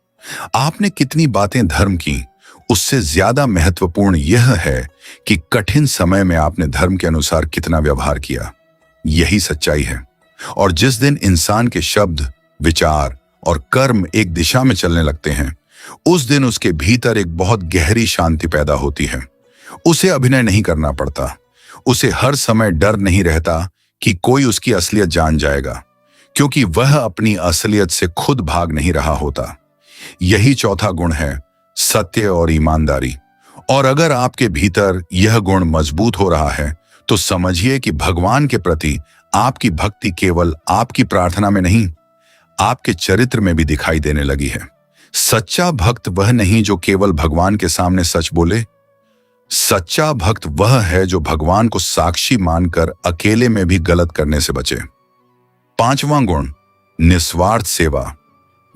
आपने कितनी बातें धर्म की, उससे ज्यादा महत्वपूर्ण यह है कि कठिन समय में आपने धर्म के अनुसार कितना व्यवहार किया। यही सच्चाई है। और जिस दिन इंसान के शब्द, विचार और कर्म एक दिशा में चलने लगते हैं, उस दिन उसके भीतर एक बहुत गहरी शांति पैदा होती है। उसे अभिनय नहीं करना पड़ता। उसे हर समय डर नहीं रहता कि कोई उसकी असलियत जान जाएगा, क्योंकि वह अपनी असलियत से खुद भाग नहीं रहा होता। यही चौथा गुण है, सत्य और ईमानदारी। और अगर आपके भीतर यह गुण मजबूत हो रहा है, तो समझिए कि भगवान के प्रति आपकी भक्ति केवल आपकी प्रार्थना में नहीं, आपके चरित्र में भी दिखाई देने लगी है। सच्चा भक्त वह नहीं जो केवल भगवान के सामने सच बोले। सच्चा भक्त वह है जो भगवान को साक्षी मानकर अकेले में भी गलत करने से बचे। पांचवां गुण, निस्वार्थ सेवा।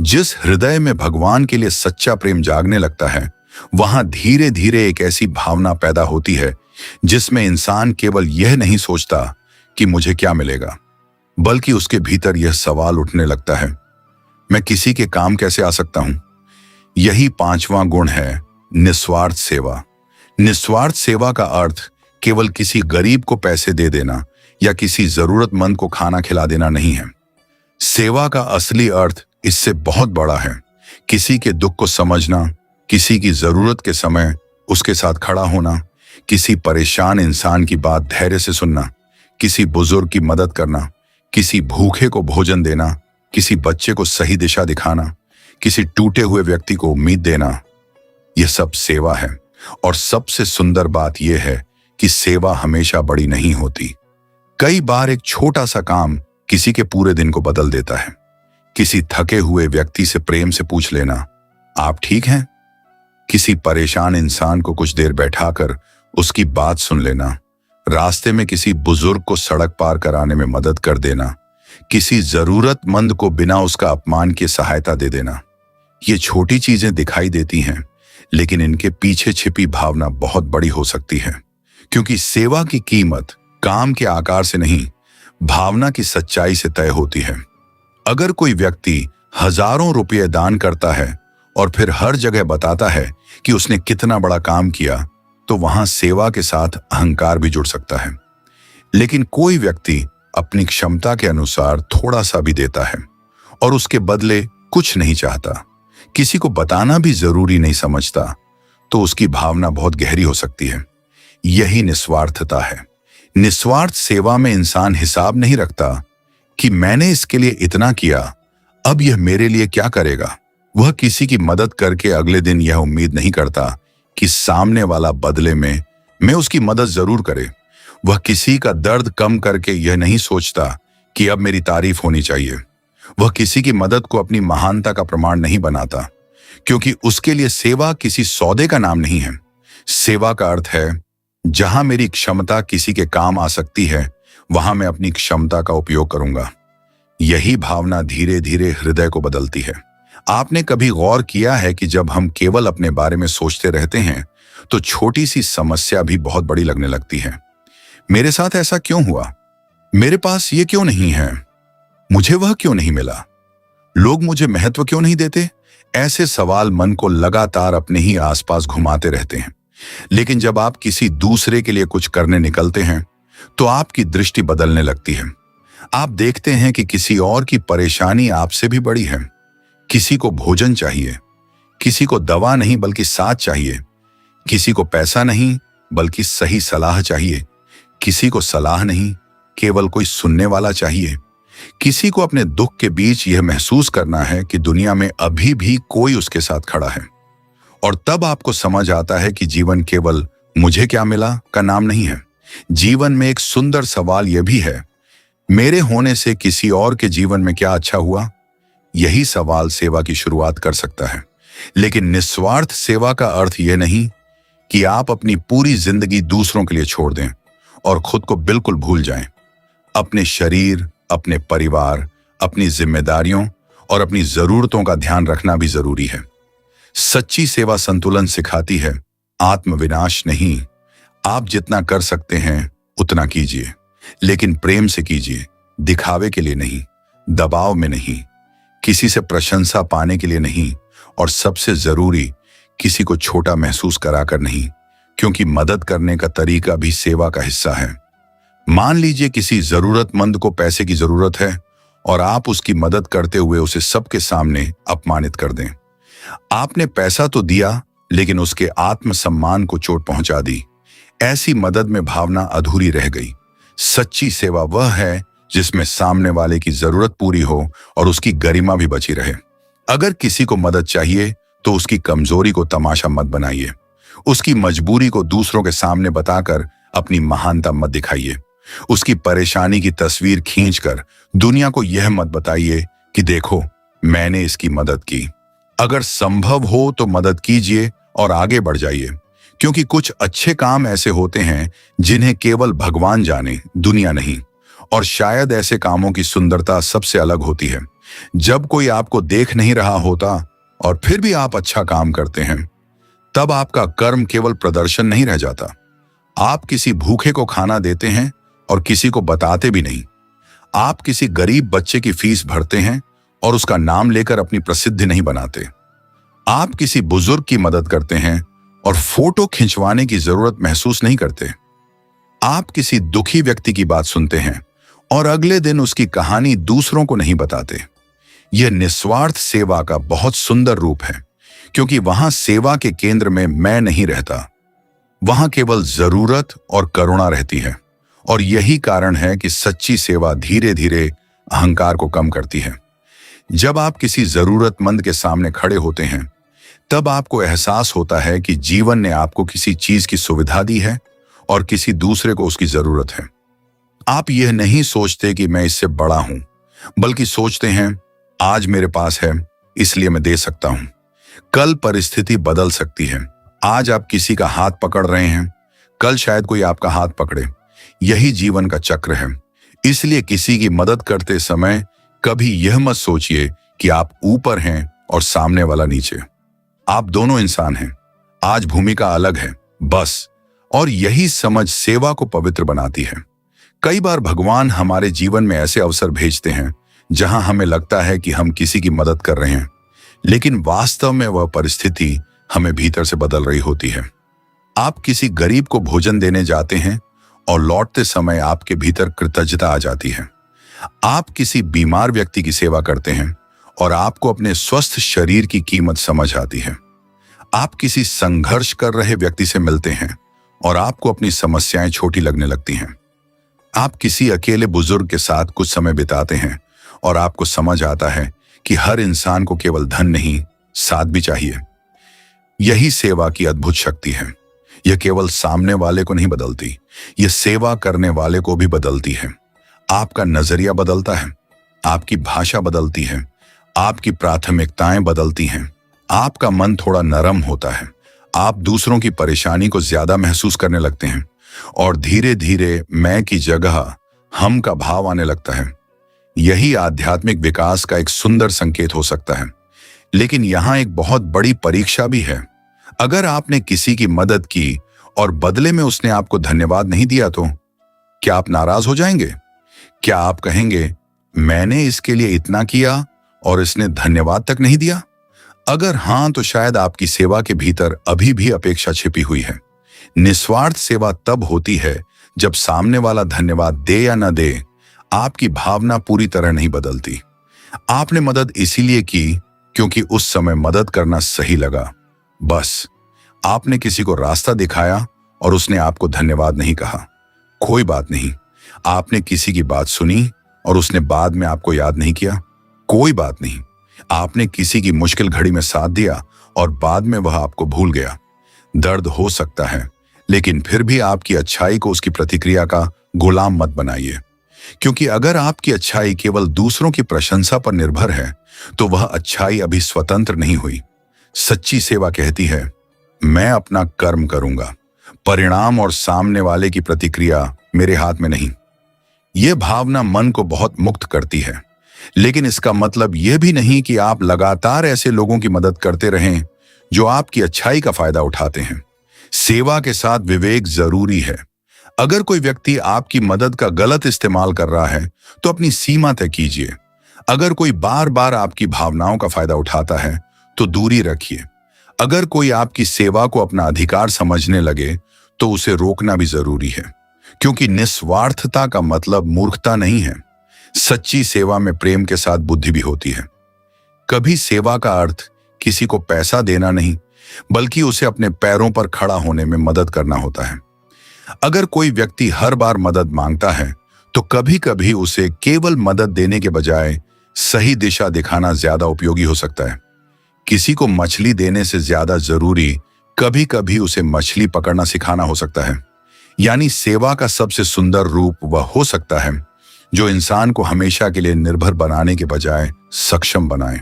जिस हृदय में भगवान के लिए सच्चा प्रेम जागने लगता है, वहां धीरे धीरे एक ऐसी भावना पैदा होती है जिसमें इंसान केवल यह नहीं सोचता कि मुझे क्या मिलेगा, बल्कि उसके भीतर यह सवाल उठने लगता है, मैं किसी के काम कैसे आ सकता हूं? यही पांचवां गुण है, निस्वार्थ सेवा। निस्वार्थ सेवा का अर्थ केवल किसी गरीब को पैसे दे देना या किसी जरूरतमंद को खाना खिला देना नहीं है। सेवा का असली अर्थ इससे बहुत बड़ा है। किसी के दुख को समझना, किसी की जरूरत के समय उसके साथ खड़ा होना, किसी परेशान इंसान की बात धैर्य से सुनना, किसी बुजुर्ग की मदद करना, किसी भूखे को भोजन देना, किसी बच्चे को सही दिशा दिखाना, किसी टूटे हुए व्यक्ति को उम्मीद देना, यह सब सेवा है। और सबसे सुंदर बात यह है कि सेवा हमेशा बड़ी नहीं होती। कई बार एक छोटा सा काम किसी के पूरे दिन को बदल देता है। किसी थके हुए व्यक्ति से प्रेम से पूछ लेना, आप ठीक हैं? किसी परेशान इंसान को कुछ देर बैठाकर उसकी बात सुन लेना, रास्ते में किसी बुजुर्ग को सड़क पार कराने में मदद कर देना, किसी जरूरतमंद को बिना उसका अपमान किए सहायता दे देना। ये छोटी चीजें दिखाई देती हैं, लेकिन इनके पीछे छिपी भावना बहुत बड़ी हो सकती है। क्योंकि सेवा की कीमत काम के आकार से नहीं, भावना की सच्चाई से तय होती है। अगर कोई व्यक्ति हजारों रुपये दान करता है और फिर हर जगह बताता है कि उसने कितना बड़ा काम किया, तो वहां सेवा के साथ अहंकार भी जुड़ सकता है। लेकिन कोई व्यक्ति अपनी क्षमता के अनुसार थोड़ा सा भी देता है और उसके बदले कुछ नहीं चाहता, किसी को बताना भी जरूरी नहीं समझता, तो उसकी भावना बहुत गहरी हो सकती है। यही निस्वार्थता है। निस्वार्थ सेवा में इंसान हिसाब नहीं रखता कि मैंने इसके लिए इतना किया, अब यह मेरे लिए क्या करेगा। वह किसी की मदद करके अगले दिन यह उम्मीद नहीं करता कि सामने वाला बदले में मैं उसकी मदद जरूर करे। वह किसी का दर्द कम करके यह नहीं सोचता कि अब मेरी तारीफ होनी चाहिए। वह किसी की मदद को अपनी महानता का प्रमाण नहीं बनाता, क्योंकि उसके लिए सेवा किसी सौदे का नाम नहीं है। सेवा का अर्थ है, जहां मेरी क्षमता किसी के काम आ सकती है, वहां मैं अपनी क्षमता का उपयोग करूंगा। यही भावना धीरे धीरे हृदय को बदलती है। आपने कभी गौर किया है कि जब हम केवल अपने बारे में सोचते रहते हैं तो छोटी सी समस्या भी बहुत बड़ी लगने लगती है। मेरे साथ ऐसा क्यों हुआ? मेरे पास ये क्यों नहीं है? मुझे वह क्यों नहीं मिला? लोग मुझे महत्व क्यों नहीं देते? ऐसे सवाल मन को लगातार अपने ही आसपास घुमाते रहते हैं। लेकिन जब आप किसी दूसरे के लिए कुछ करने निकलते हैं तो आपकी दृष्टि बदलने लगती है। आप देखते हैं कि किसी और की परेशानी आपसे भी बड़ी है। किसी को भोजन चाहिए, किसी को दवा नहीं बल्कि साथ चाहिए, किसी को पैसा नहीं बल्कि सही सलाह चाहिए, किसी को सलाह नहीं केवल कोई सुनने वाला चाहिए। किसी को अपने दुख के बीच यह महसूस करना है कि दुनिया में अभी भी कोई उसके साथ खड़ा है। और तब आपको समझ आता है कि जीवन केवल मुझे क्या मिला का नाम नहीं है। जीवन में एक सुंदर सवाल यह भी है, मेरे होने से किसी और के जीवन में क्या अच्छा हुआ? यही सवाल सेवा की शुरुआत कर सकता है। लेकिन निस्वार्थ सेवा का अर्थ यह नहीं कि आप अपनी पूरी जिंदगी दूसरों के लिए छोड़ दें और खुद को बिल्कुल भूल जाएं। अपने शरीर, अपने परिवार, अपनी जिम्मेदारियों और अपनी जरूरतों का ध्यान रखना भी जरूरी है। सच्ची सेवा संतुलन सिखाती है, आत्मविनाश नहीं। आप जितना कर सकते हैं उतना कीजिए, लेकिन प्रेम से कीजिए, दिखावे के लिए नहीं, दबाव में नहीं, किसी से प्रशंसा पाने के लिए नहीं, और सबसे जरूरी, किसी को छोटा महसूस कराकर नहीं, क्योंकि मदद करने का तरीका भी सेवा का हिस्सा है। मान लीजिए किसी जरूरतमंद को पैसे की जरूरत है और आप उसकी मदद करते हुए उसे सबके सामने अपमानित कर दें। आपने पैसा तो दिया, लेकिन उसके आत्मसम्मान को चोट पहुंचा दी। ऐसी मदद में भावना अधूरी रह गई। सच्ची सेवा वह है जिसमें सामने वाले की जरूरत पूरी हो और उसकी गरिमा भी बची रहे। अगर किसी को मदद चाहिए तो उसकी कमजोरी को तमाशा मत बनाइए। उसकी मजबूरी को दूसरों के सामने बताकर अपनी महानता मत दिखाइए। उसकी परेशानी की तस्वीर खींचकर दुनिया को यह मत बताइए कि देखो मैंने इसकी मदद की। अगर संभव हो तो मदद कीजिए और आगे बढ़ जाइए, क्योंकि कुछ अच्छे काम ऐसे होते हैं जिन्हें केवल भगवान जाने, दुनिया नहीं। और शायद ऐसे कामों की सुंदरता सबसे अलग होती है जब कोई आपको देख नहीं रहा होता और फिर भी आप अच्छा काम करते हैं। तब आपका कर्म केवल प्रदर्शन नहीं रह जाता। आप किसी भूखे को खाना देते हैं और किसी को बताते भी नहीं। आप किसी गरीब बच्चे की फीस भरते हैं और उसका नाम लेकर अपनी प्रसिद्धि नहीं बनाते। आप किसी बुजुर्ग की मदद करते हैं और फोटो खिंचवाने की जरूरत महसूस नहीं करते। आप किसी दुखी व्यक्ति की बात सुनते हैं और अगले दिन उसकी कहानी दूसरों को नहीं बताते। यह निस्वार्थ सेवा का बहुत सुंदर रूप है, क्योंकि वहां सेवा के केंद्र में मैं नहीं रहता। वहां केवल जरूरत और करुणा रहती है। और यही कारण है कि सच्ची सेवा धीरे धीरे अहंकार को कम करती है। जब आप किसी जरूरतमंद के सामने खड़े होते हैं तब आपको एहसास होता है कि जीवन ने आपको किसी चीज की सुविधा दी है और किसी दूसरे को उसकी जरूरत है। आप यह नहीं सोचते कि मैं इससे बड़ा हूं, बल्कि सोचते हैं आज मेरे पास है इसलिए मैं दे सकता हूं। कल परिस्थिति बदल सकती है। आज आप किसी का हाथ पकड़ रहे हैं, कल शायद कोई आपका हाथ पकड़े। यही जीवन का चक्र है। इसलिए किसी की मदद करते समय कभी यह मत सोचिए कि आप ऊपर हैं और सामने वाला नीचे। आप दोनों इंसान हैं। आज भूमिका अलग है, बस। और यही समझ सेवा को पवित्र बनाती है। कई बार भगवान हमारे जीवन में ऐसे अवसर भेजते हैं जहां हमें लगता है कि हम किसी की मदद कर रहे हैं, लेकिन वास्तव में वह परिस्थिति हमें भीतर से बदल रही होती है। आप किसी गरीब को भोजन देने जाते हैं और लौटते समय आपके भीतर कृतज्ञता आ जाती है। आप किसी बीमार व्यक्ति की सेवा करते हैं और आपको अपने स्वस्थ शरीर की कीमत समझ आती है। आप किसी संघर्ष कर रहे व्यक्ति से मिलते हैं और आपको अपनी समस्याएं छोटी लगने लगती हैं। आप किसी अकेले बुजुर्ग के साथ कुछ समय बिताते हैं और आपको समझ आता है कि हर इंसान को केवल धन नहीं, साथ भी चाहिए। यही सेवा की अद्भुत शक्ति है। यह केवल सामने वाले को नहीं बदलती, यह सेवा करने वाले को भी बदलती है। आपका नजरिया बदलता है, आपकी भाषा बदलती है, आपकी प्राथमिकताएं बदलती हैं, आपका मन थोड़ा नरम होता है, आप दूसरों की परेशानी को ज्यादा महसूस करने लगते हैं और धीरे धीरे मैं की जगह हम का भाव आने लगता है। यही आध्यात्मिक विकास का एक सुंदर संकेत हो सकता है। लेकिन यहां एक बहुत बड़ी परीक्षा भी है। अगर आपने किसी की मदद की और बदले में उसने आपको धन्यवाद नहीं दिया तो क्या आप नाराज हो जाएंगे? क्या आप कहेंगे, मैंने इसके लिए इतना किया और इसने धन्यवाद तक नहीं दिया? अगर हां, तो शायद आपकी सेवा के भीतर अभी भी अपेक्षा छिपी हुई है। निस्वार्थ सेवा तब होती है जब सामने वाला धन्यवाद दे या न दे, आपकी भावना पूरी तरह नहीं बदलती। आपने मदद इसीलिए की क्योंकि उस समय मदद करना सही लगा। बस आपने किसी को रास्ता दिखाया और उसने आपको धन्यवाद नहीं कहा। कोई बात नहीं। आपने किसी की बात सुनी और उसने बाद में आपको याद नहीं किया। कोई बात नहीं। आपने किसी की मुश्किल घड़ी में साथ दिया और बाद में वह आपको भूल गया। दर्द हो सकता है, लेकिन फिर भी आपकी अच्छाई को उसकी प्रतिक्रिया का गुलाम मत बनाइए, क्योंकि अगर आपकी अच्छाई केवल दूसरों की प्रशंसा पर निर्भर है तो वह अच्छाई अभी स्वतंत्र नहीं हुई। सच्ची सेवा कहती है, मैं अपना कर्म करूंगा, परिणाम और सामने वाले की प्रतिक्रिया मेरे हाथ में नहीं। यह भावना मन को बहुत मुक्त करती है। लेकिन इसका मतलब यह भी नहीं कि आप लगातार ऐसे लोगों की मदद करते रहें जो आपकी अच्छाई का फायदा उठाते हैं। सेवा के साथ विवेक जरूरी है। अगर कोई व्यक्ति आपकी मदद का गलत इस्तेमाल कर रहा है तो अपनी सीमा तय कीजिए। अगर कोई बार बार आपकी भावनाओं का फायदा उठाता है तो दूरी रखिए। अगर कोई आपकी सेवा को अपना अधिकार समझने लगे तो उसे रोकना भी जरूरी है, क्योंकि निस्वार्थता का मतलब मूर्खता नहीं है। सच्ची सेवा में प्रेम के साथ बुद्धि भी होती है। कभी सेवा का अर्थ किसी को पैसा देना नहीं, बल्कि उसे अपने पैरों पर खड़ा होने में मदद करना होता है। अगर कोई व्यक्ति हर बार मदद मांगता है तो कभी कभी उसे केवल मदद देने के बजाय सही दिशा दिखाना ज्यादा उपयोगी हो सकता है। किसी को मछली देने से ज्यादा जरूरी कभी कभी उसे मछली पकड़ना सिखाना हो सकता है। यानी सेवा का सबसे सुंदर रूप वह हो सकता है जो इंसान को हमेशा के लिए निर्भर बनाने के बजाय सक्षम बनाए।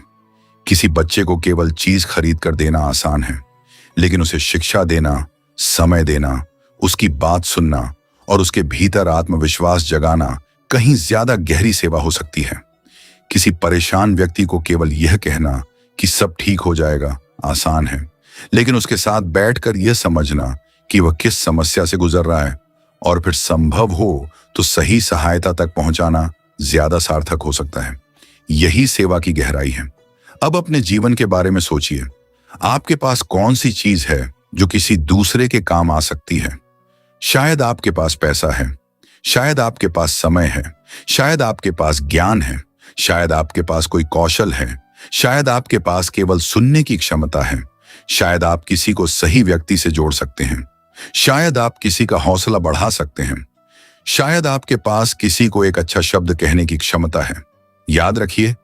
किसी बच्चे को केवल चीज खरीद कर देना आसान है, लेकिन उसे शिक्षा देना, समय देना, उसकी बात सुनना और उसके भीतर आत्मविश्वास जगाना कहीं ज्यादा गहरी सेवा हो सकती है। किसी परेशान व्यक्ति को केवल यह कहना कि सब ठीक हो जाएगा आसान है, लेकिन उसके साथ बैठकर यह समझना कि वह किस समस्या से गुजर रहा है और फिर संभव हो तो सही सहायता तक पहुंचाना ज्यादा सार्थक हो सकता है। यही सेवा की गहराई है। अब अपने जीवन के बारे में सोचिए। आपके पास कौन सी चीज है जो किसी दूसरे के काम आ सकती है? शायद आपके पास पैसा है, शायद आपके पास समय है, शायद आपके पास ज्ञान है, शायद आपके पास कोई कौशल है, शायद आपके पास केवल सुनने की क्षमता है, शायद आप किसी को सही व्यक्ति से जोड़ सकते हैं, शायद आप किसी का हौसला बढ़ा सकते हैं, शायद आपके पास किसी को एक अच्छा शब्द कहने की क्षमता है। याद रखिए,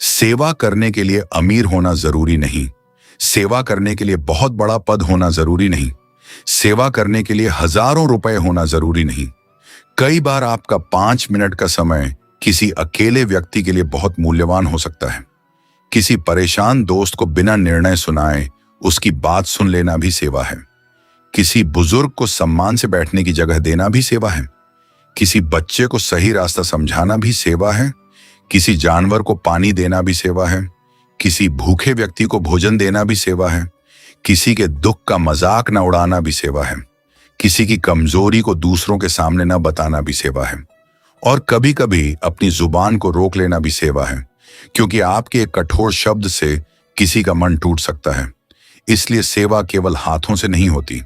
सेवा करने के लिए अमीर होना जरूरी नहीं, सेवा करने के लिए बहुत बड़ा पद होना जरूरी नहीं, सेवा करने के लिए हजारों रुपए होना जरूरी नहीं। कई बार आपका 5 मिनट का समय किसी अकेले व्यक्ति के लिए बहुत मूल्यवान हो सकता है। किसी परेशान दोस्त को बिना निर्णय सुनाए उसकी बात सुन लेना भी सेवा है। किसी बुजुर्ग को सम्मान से बैठने की जगह देना भी सेवा है। किसी बच्चे को सही रास्ता समझाना भी सेवा है। किसी जानवर को पानी देना भी सेवा है। किसी भूखे व्यक्ति को भोजन देना भी सेवा है। किसी के दुख का मजाक न उड़ाना भी सेवा है। किसी की कमजोरी को दूसरों के सामने न बताना भी सेवा है। और कभी कभी अपनी जुबान को रोक लेना भी सेवा है, क्योंकि आपके एक कठोर शब्द से किसी का मन टूट सकता है। इसलिए सेवा केवल हाथों से नहीं होती,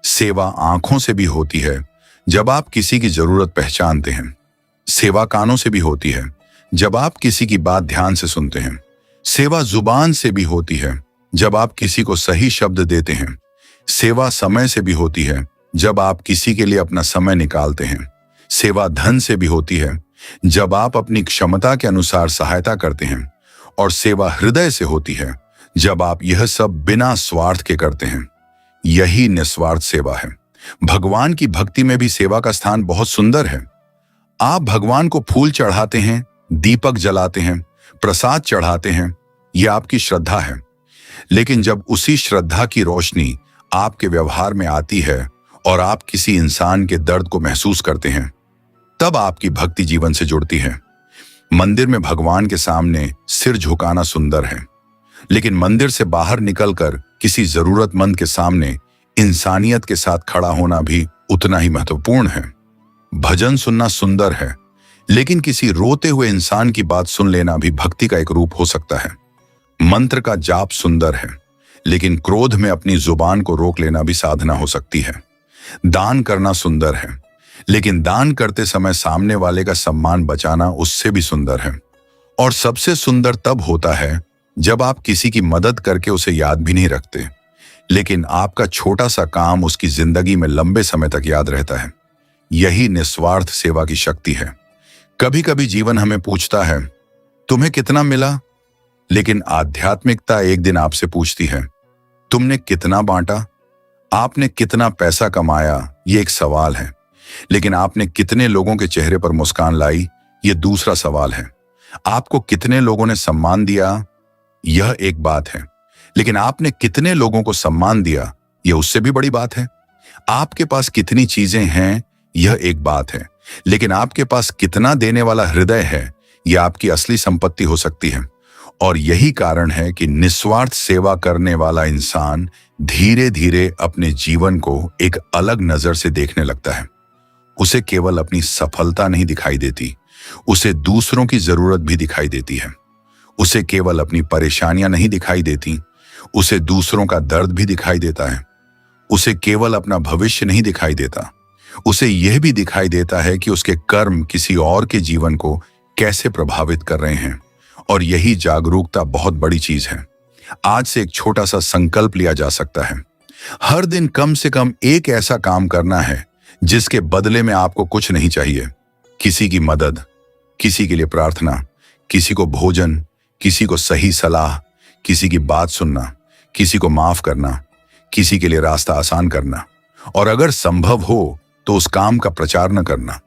सेवा आंखों से भी होती है जब आप किसी की जरूरत पहचानते हैं। सेवा कानों से भी होती है जब आप किसी की बात ध्यान से सुनते हैं। सेवा जुबान से भी होती है जब आप किसी को सही शब्द देते हैं। सेवा समय से भी होती है जब आप किसी के लिए अपना समय निकालते हैं। सेवा धन से भी होती है जब आप अपनी क्षमता के अनुसार सहायता करते हैं। और सेवा हृदय से होती है जब आप यह सब बिना स्वार्थ के करते हैं। यही निस्वार्थ सेवा है। भगवान की भक्ति में भी सेवा का स्थान बहुत सुंदर है। आप भगवान को फूल चढ़ाते हैं, दीपक जलाते हैं, प्रसाद चढ़ाते हैं, यह आपकी श्रद्धा है। लेकिन जब उसी श्रद्धा की रोशनी आपके व्यवहार में आती है और आप किसी इंसान के दर्द को महसूस करते हैं, तब आपकी भक्ति जीवन से जुड़ती है। मंदिर में भगवान के सामने सिर झुकाना सुंदर है, लेकिन मंदिर से बाहर निकलकर किसी जरूरतमंद के सामने इंसानियत के साथ खड़ा होना भी उतना ही महत्वपूर्ण है। भजन सुनना सुंदर है, लेकिन किसी रोते हुए इंसान की बात सुन लेना भी भक्ति का एक रूप हो सकता है। मंत्र का जाप सुंदर है, लेकिन क्रोध में अपनी जुबान को रोक लेना भी साधना हो सकती है। दान करना सुंदर है, लेकिन दान करते समय सामने वाले का सम्मान बचाना उससे भी सुंदर है। और सबसे सुंदर तब होता है जब आप किसी की मदद करके उसे याद भी नहीं रखते, लेकिन आपका छोटा सा काम उसकी जिंदगी में लंबे समय तक याद रहता है। यही निस्वार्थ सेवा की शक्ति है। कभी कभी जीवन हमें पूछता है, तुम्हें कितना मिला? लेकिन आध्यात्मिकता एक दिन आपसे पूछती है, तुमने कितना बांटा? आपने कितना पैसा कमाया? ये एक सवाल है, लेकिन आपने कितने लोगों के चेहरे पर मुस्कान लाई? ये दूसरा सवाल है। आपको कितने लोगों ने सम्मान दिया? यह एक बात है, लेकिन आपने कितने लोगों को सम्मान दिया? यह उससे भी बड़ी बात है। आपके पास कितनी चीजें हैं? यह एक बात है, लेकिन आपके पास कितना देने वाला हृदय है? यह आपकी असली संपत्ति हो सकती है। और यही कारण है कि निस्वार्थ सेवा करने वाला इंसान धीरे धीरे अपने जीवन को एक अलग नजर से देखने लगता है। उसे केवल अपनी सफलता नहीं दिखाई देती, उसे दूसरों की जरूरत भी दिखाई देती है। उसे केवल अपनी परेशानियां नहीं दिखाई देती, उसे दूसरों का दर्द भी दिखाई देता है। उसे केवल अपना भविष्य नहीं दिखाई देता, उसे यह भी दिखाई देता है कि उसके कर्म किसी और के जीवन को कैसे प्रभावित कर रहे हैं। और यही जागरूकता बहुत बड़ी चीज है। आज से एक छोटा सा संकल्प लिया जा सकता है। हर दिन कम से कम एक ऐसा काम करना है जिसके बदले में आपको कुछ नहीं चाहिए। किसी की मदद, किसी के लिए प्रार्थना, किसी को भोजन, किसी को सही सलाह, किसी की बात सुनना, किसी को माफ करना, किसी के लिए रास्ता आसान करना। और अगर संभव हो तो उस काम का प्रचार न करना,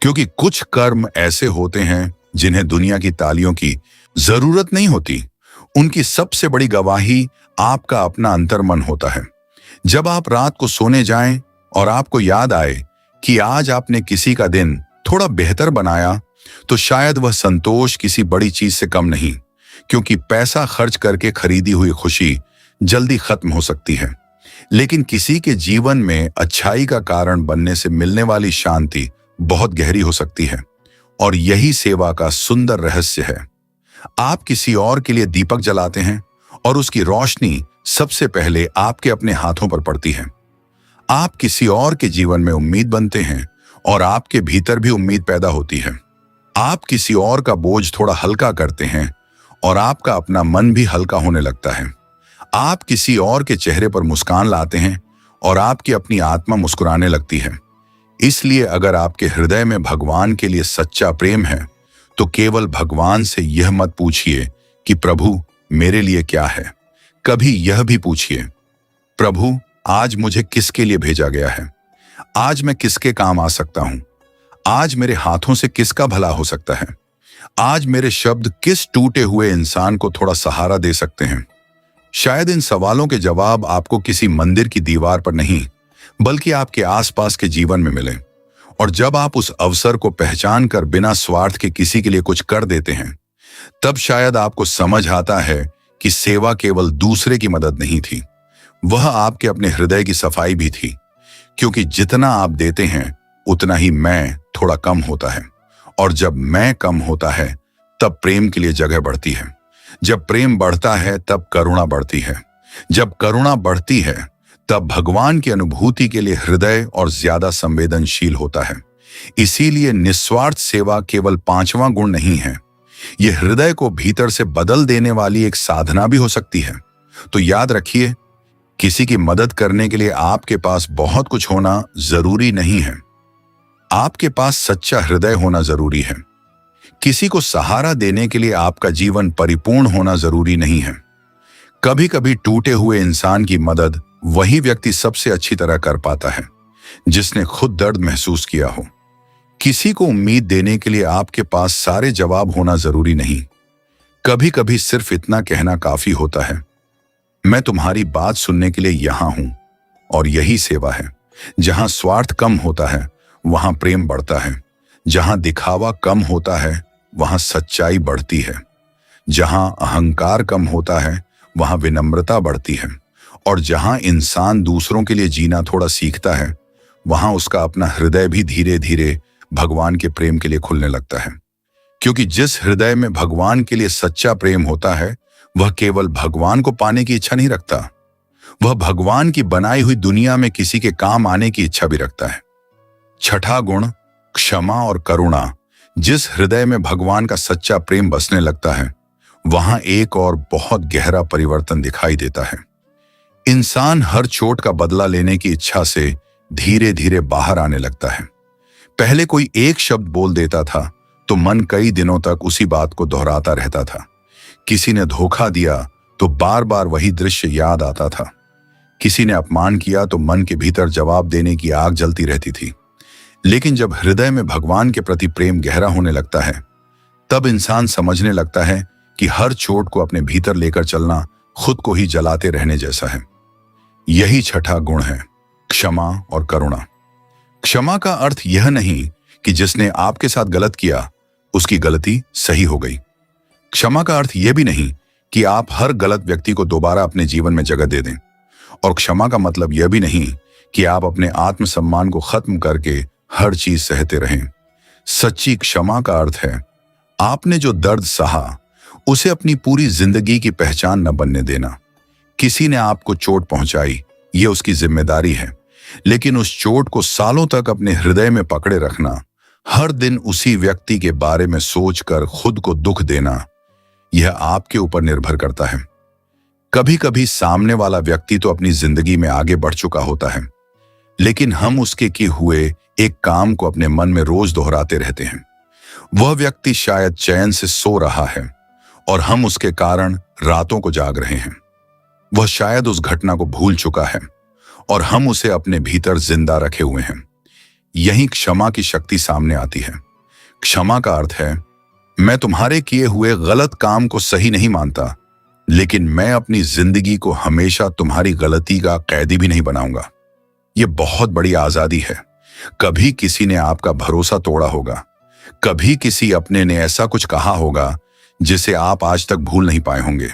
क्योंकि कुछ कर्म ऐसे होते हैं जिन्हें दुनिया की तालियों की जरूरत नहीं होती। उनकी सबसे बड़ी गवाही आपका अपना अंतर्मन होता है। जब आप रात को सोने जाएं और आपको याद आए कि आज आपने किसी का दिन थोड़ा बेहतर बनाया, तो शायद वह संतोष किसी बड़ी चीज से कम नहीं, क्योंकि पैसा खर्च करके खरीदी हुई खुशी जल्दी खत्म हो सकती है, लेकिन किसी के जीवन में अच्छाई का कारण बनने से मिलने वाली शांति बहुत गहरी हो सकती है। और यही सेवा का सुंदर रहस्य है। आप किसी और के लिए दीपक जलाते हैं और उसकी रोशनी सबसे पहले आपके अपने हाथों पर पड़ती है। आप किसी और के जीवन में उम्मीद बनते हैं और आपके भीतर भी उम्मीद पैदा होती है। आप किसी और का बोझ थोड़ा हल्का करते हैं और आपका अपना मन भी हल्का होने लगता है। आप किसी और के चेहरे पर मुस्कान लाते हैं और आपकी अपनी आत्मा मुस्कुराने लगती है। इसलिए अगर आपके हृदय में भगवान के लिए सच्चा प्रेम है, तो केवल भगवान से यह मत पूछिए कि प्रभु मेरे लिए क्या है। कभी यह भी पूछिए, प्रभु आज मुझे किसके लिए भेजा गया है? आज मैं किसके काम आ सकता हूं? आज मेरे हाथों से किसका भला हो सकता है? आज मेरे शब्द किस टूटे हुए इंसान को थोड़ा सहारा दे सकते हैं? शायद इन सवालों के जवाब आपको किसी मंदिर की दीवार पर नहीं, बल्कि आपके आसपास के जीवन में मिले। और जब आप उस अवसर को पहचान कर बिना स्वार्थ के किसी के लिए कुछ कर देते हैं, तब शायद आपको समझ आता है कि सेवा केवल दूसरे की मदद नहीं थी, वह आपके अपने हृदय की सफाई भी थी। क्योंकि जितना आप देते हैं उतना ही मैं थोड़ा कम होता है, और जब मैं कम होता है तब प्रेम के लिए जगह बढ़ती है। जब प्रेम बढ़ता है तब करुणा बढ़ती है। जब करुणा बढ़ती है तब भगवान की अनुभूति के लिए हृदय और ज्यादा संवेदनशील होता है। इसीलिए निस्वार्थ सेवा केवल 5वां गुण नहीं है, यह हृदय को भीतर से बदल देने वाली एक साधना भी हो सकती है। तो याद रखिए, किसी की मदद करने के लिए आपके पास बहुत कुछ होना जरूरी नहीं है, आपके पास सच्चा हृदय होना जरूरी है। किसी को सहारा देने के लिए आपका जीवन परिपूर्ण होना जरूरी नहीं है। कभी कभी टूटे हुए इंसान की मदद वही व्यक्ति सबसे अच्छी तरह कर पाता है जिसने खुद दर्द महसूस किया हो। किसी को उम्मीद देने के लिए आपके पास सारे जवाब होना जरूरी नहीं। कभी कभी सिर्फ इतना कहना काफी होता है, मैं तुम्हारी बात सुनने के लिए यहां हूं। और यही सेवा है। जहां स्वार्थ कम होता है वहां प्रेम बढ़ता है। जहां दिखावा कम होता है वहां सच्चाई बढ़ती है। जहां अहंकार कम होता है वहां विनम्रता बढ़ती है। और जहां इंसान दूसरों के लिए जीना थोड़ा सीखता है वहां उसका अपना हृदय भी धीरे धीरे भगवान के प्रेम के लिए खुलने लगता है। क्योंकि जिस हृदय में भगवान के लिए सच्चा प्रेम होता है वह केवल भगवान को पाने की इच्छा नहीं रखता, वह भगवान की बनाई हुई दुनिया में किसी के काम आने की इच्छा भी रखता है। छठा गुण, क्षमा और करुणा। जिस हृदय में भगवान का सच्चा प्रेम बसने लगता है वहां एक और बहुत गहरा परिवर्तन दिखाई देता है। इंसान हर चोट का बदला लेने की इच्छा से धीरे धीरे बाहर आने लगता है। पहले कोई एक शब्द बोल देता था तो मन कई दिनों तक उसी बात को दोहराता रहता था। किसी ने धोखा दिया तो बार बार वही दृश्य याद आता था। किसी ने अपमान किया तो मन के भीतर जवाब देने की आग जलती रहती थी। लेकिन जब हृदय में भगवान के प्रति प्रेम गहरा होने लगता है तब इंसान समझने लगता है कि हर चोट को अपने भीतर लेकर चलना खुद को ही जलाते रहने जैसा है। यही छठा गुण है, क्षमा और करुणा। क्षमा का अर्थ यह नहीं कि जिसने आपके साथ गलत किया उसकी गलती सही हो गई। क्षमा का अर्थ यह भी नहीं कि आप हर गलत व्यक्ति को दोबारा अपने जीवन में जगह दे दें। और क्षमा का मतलब यह भी नहीं कि आप अपने आत्मसम्मान को खत्म करके हर चीज सहते रहें। सच्ची क्षमा का अर्थ है आपने जो दर्द सहा उसे अपनी पूरी जिंदगी की पहचान न बनने देना। किसी ने आपको चोट पहुंचाई, यह उसकी जिम्मेदारी है, लेकिन उस चोट को सालों तक अपने हृदय में पकड़े रखना, हर दिन उसी व्यक्ति के बारे में सोचकर खुद को दुख देना, यह आपके ऊपर निर्भर करता है। कभी कभी सामने वाला व्यक्ति तो अपनी जिंदगी में आगे बढ़ चुका होता है, लेकिन हम उसके किए हुए एक काम को अपने मन में रोज दोहराते रहते हैं। वह व्यक्ति शायद चैन से सो रहा है और हम उसके कारण रातों को जाग रहे हैं। वह शायद उस घटना को भूल चुका है और हम उसे अपने भीतर जिंदा रखे हुए हैं। यही क्षमा की शक्ति सामने आती है। क्षमा का अर्थ है मैं तुम्हारे किए हुए गलत काम को सही नहीं मानता, लेकिन मैं अपनी जिंदगी को हमेशा तुम्हारी गलती का कैदी भी नहीं बनाऊंगा। यह बहुत बड़ी आजादी है। कभी किसी ने आपका भरोसा तोड़ा होगा, कभी किसी अपने ने ऐसा कुछ कहा होगा जिसे आप आज तक भूल नहीं पाए होंगे,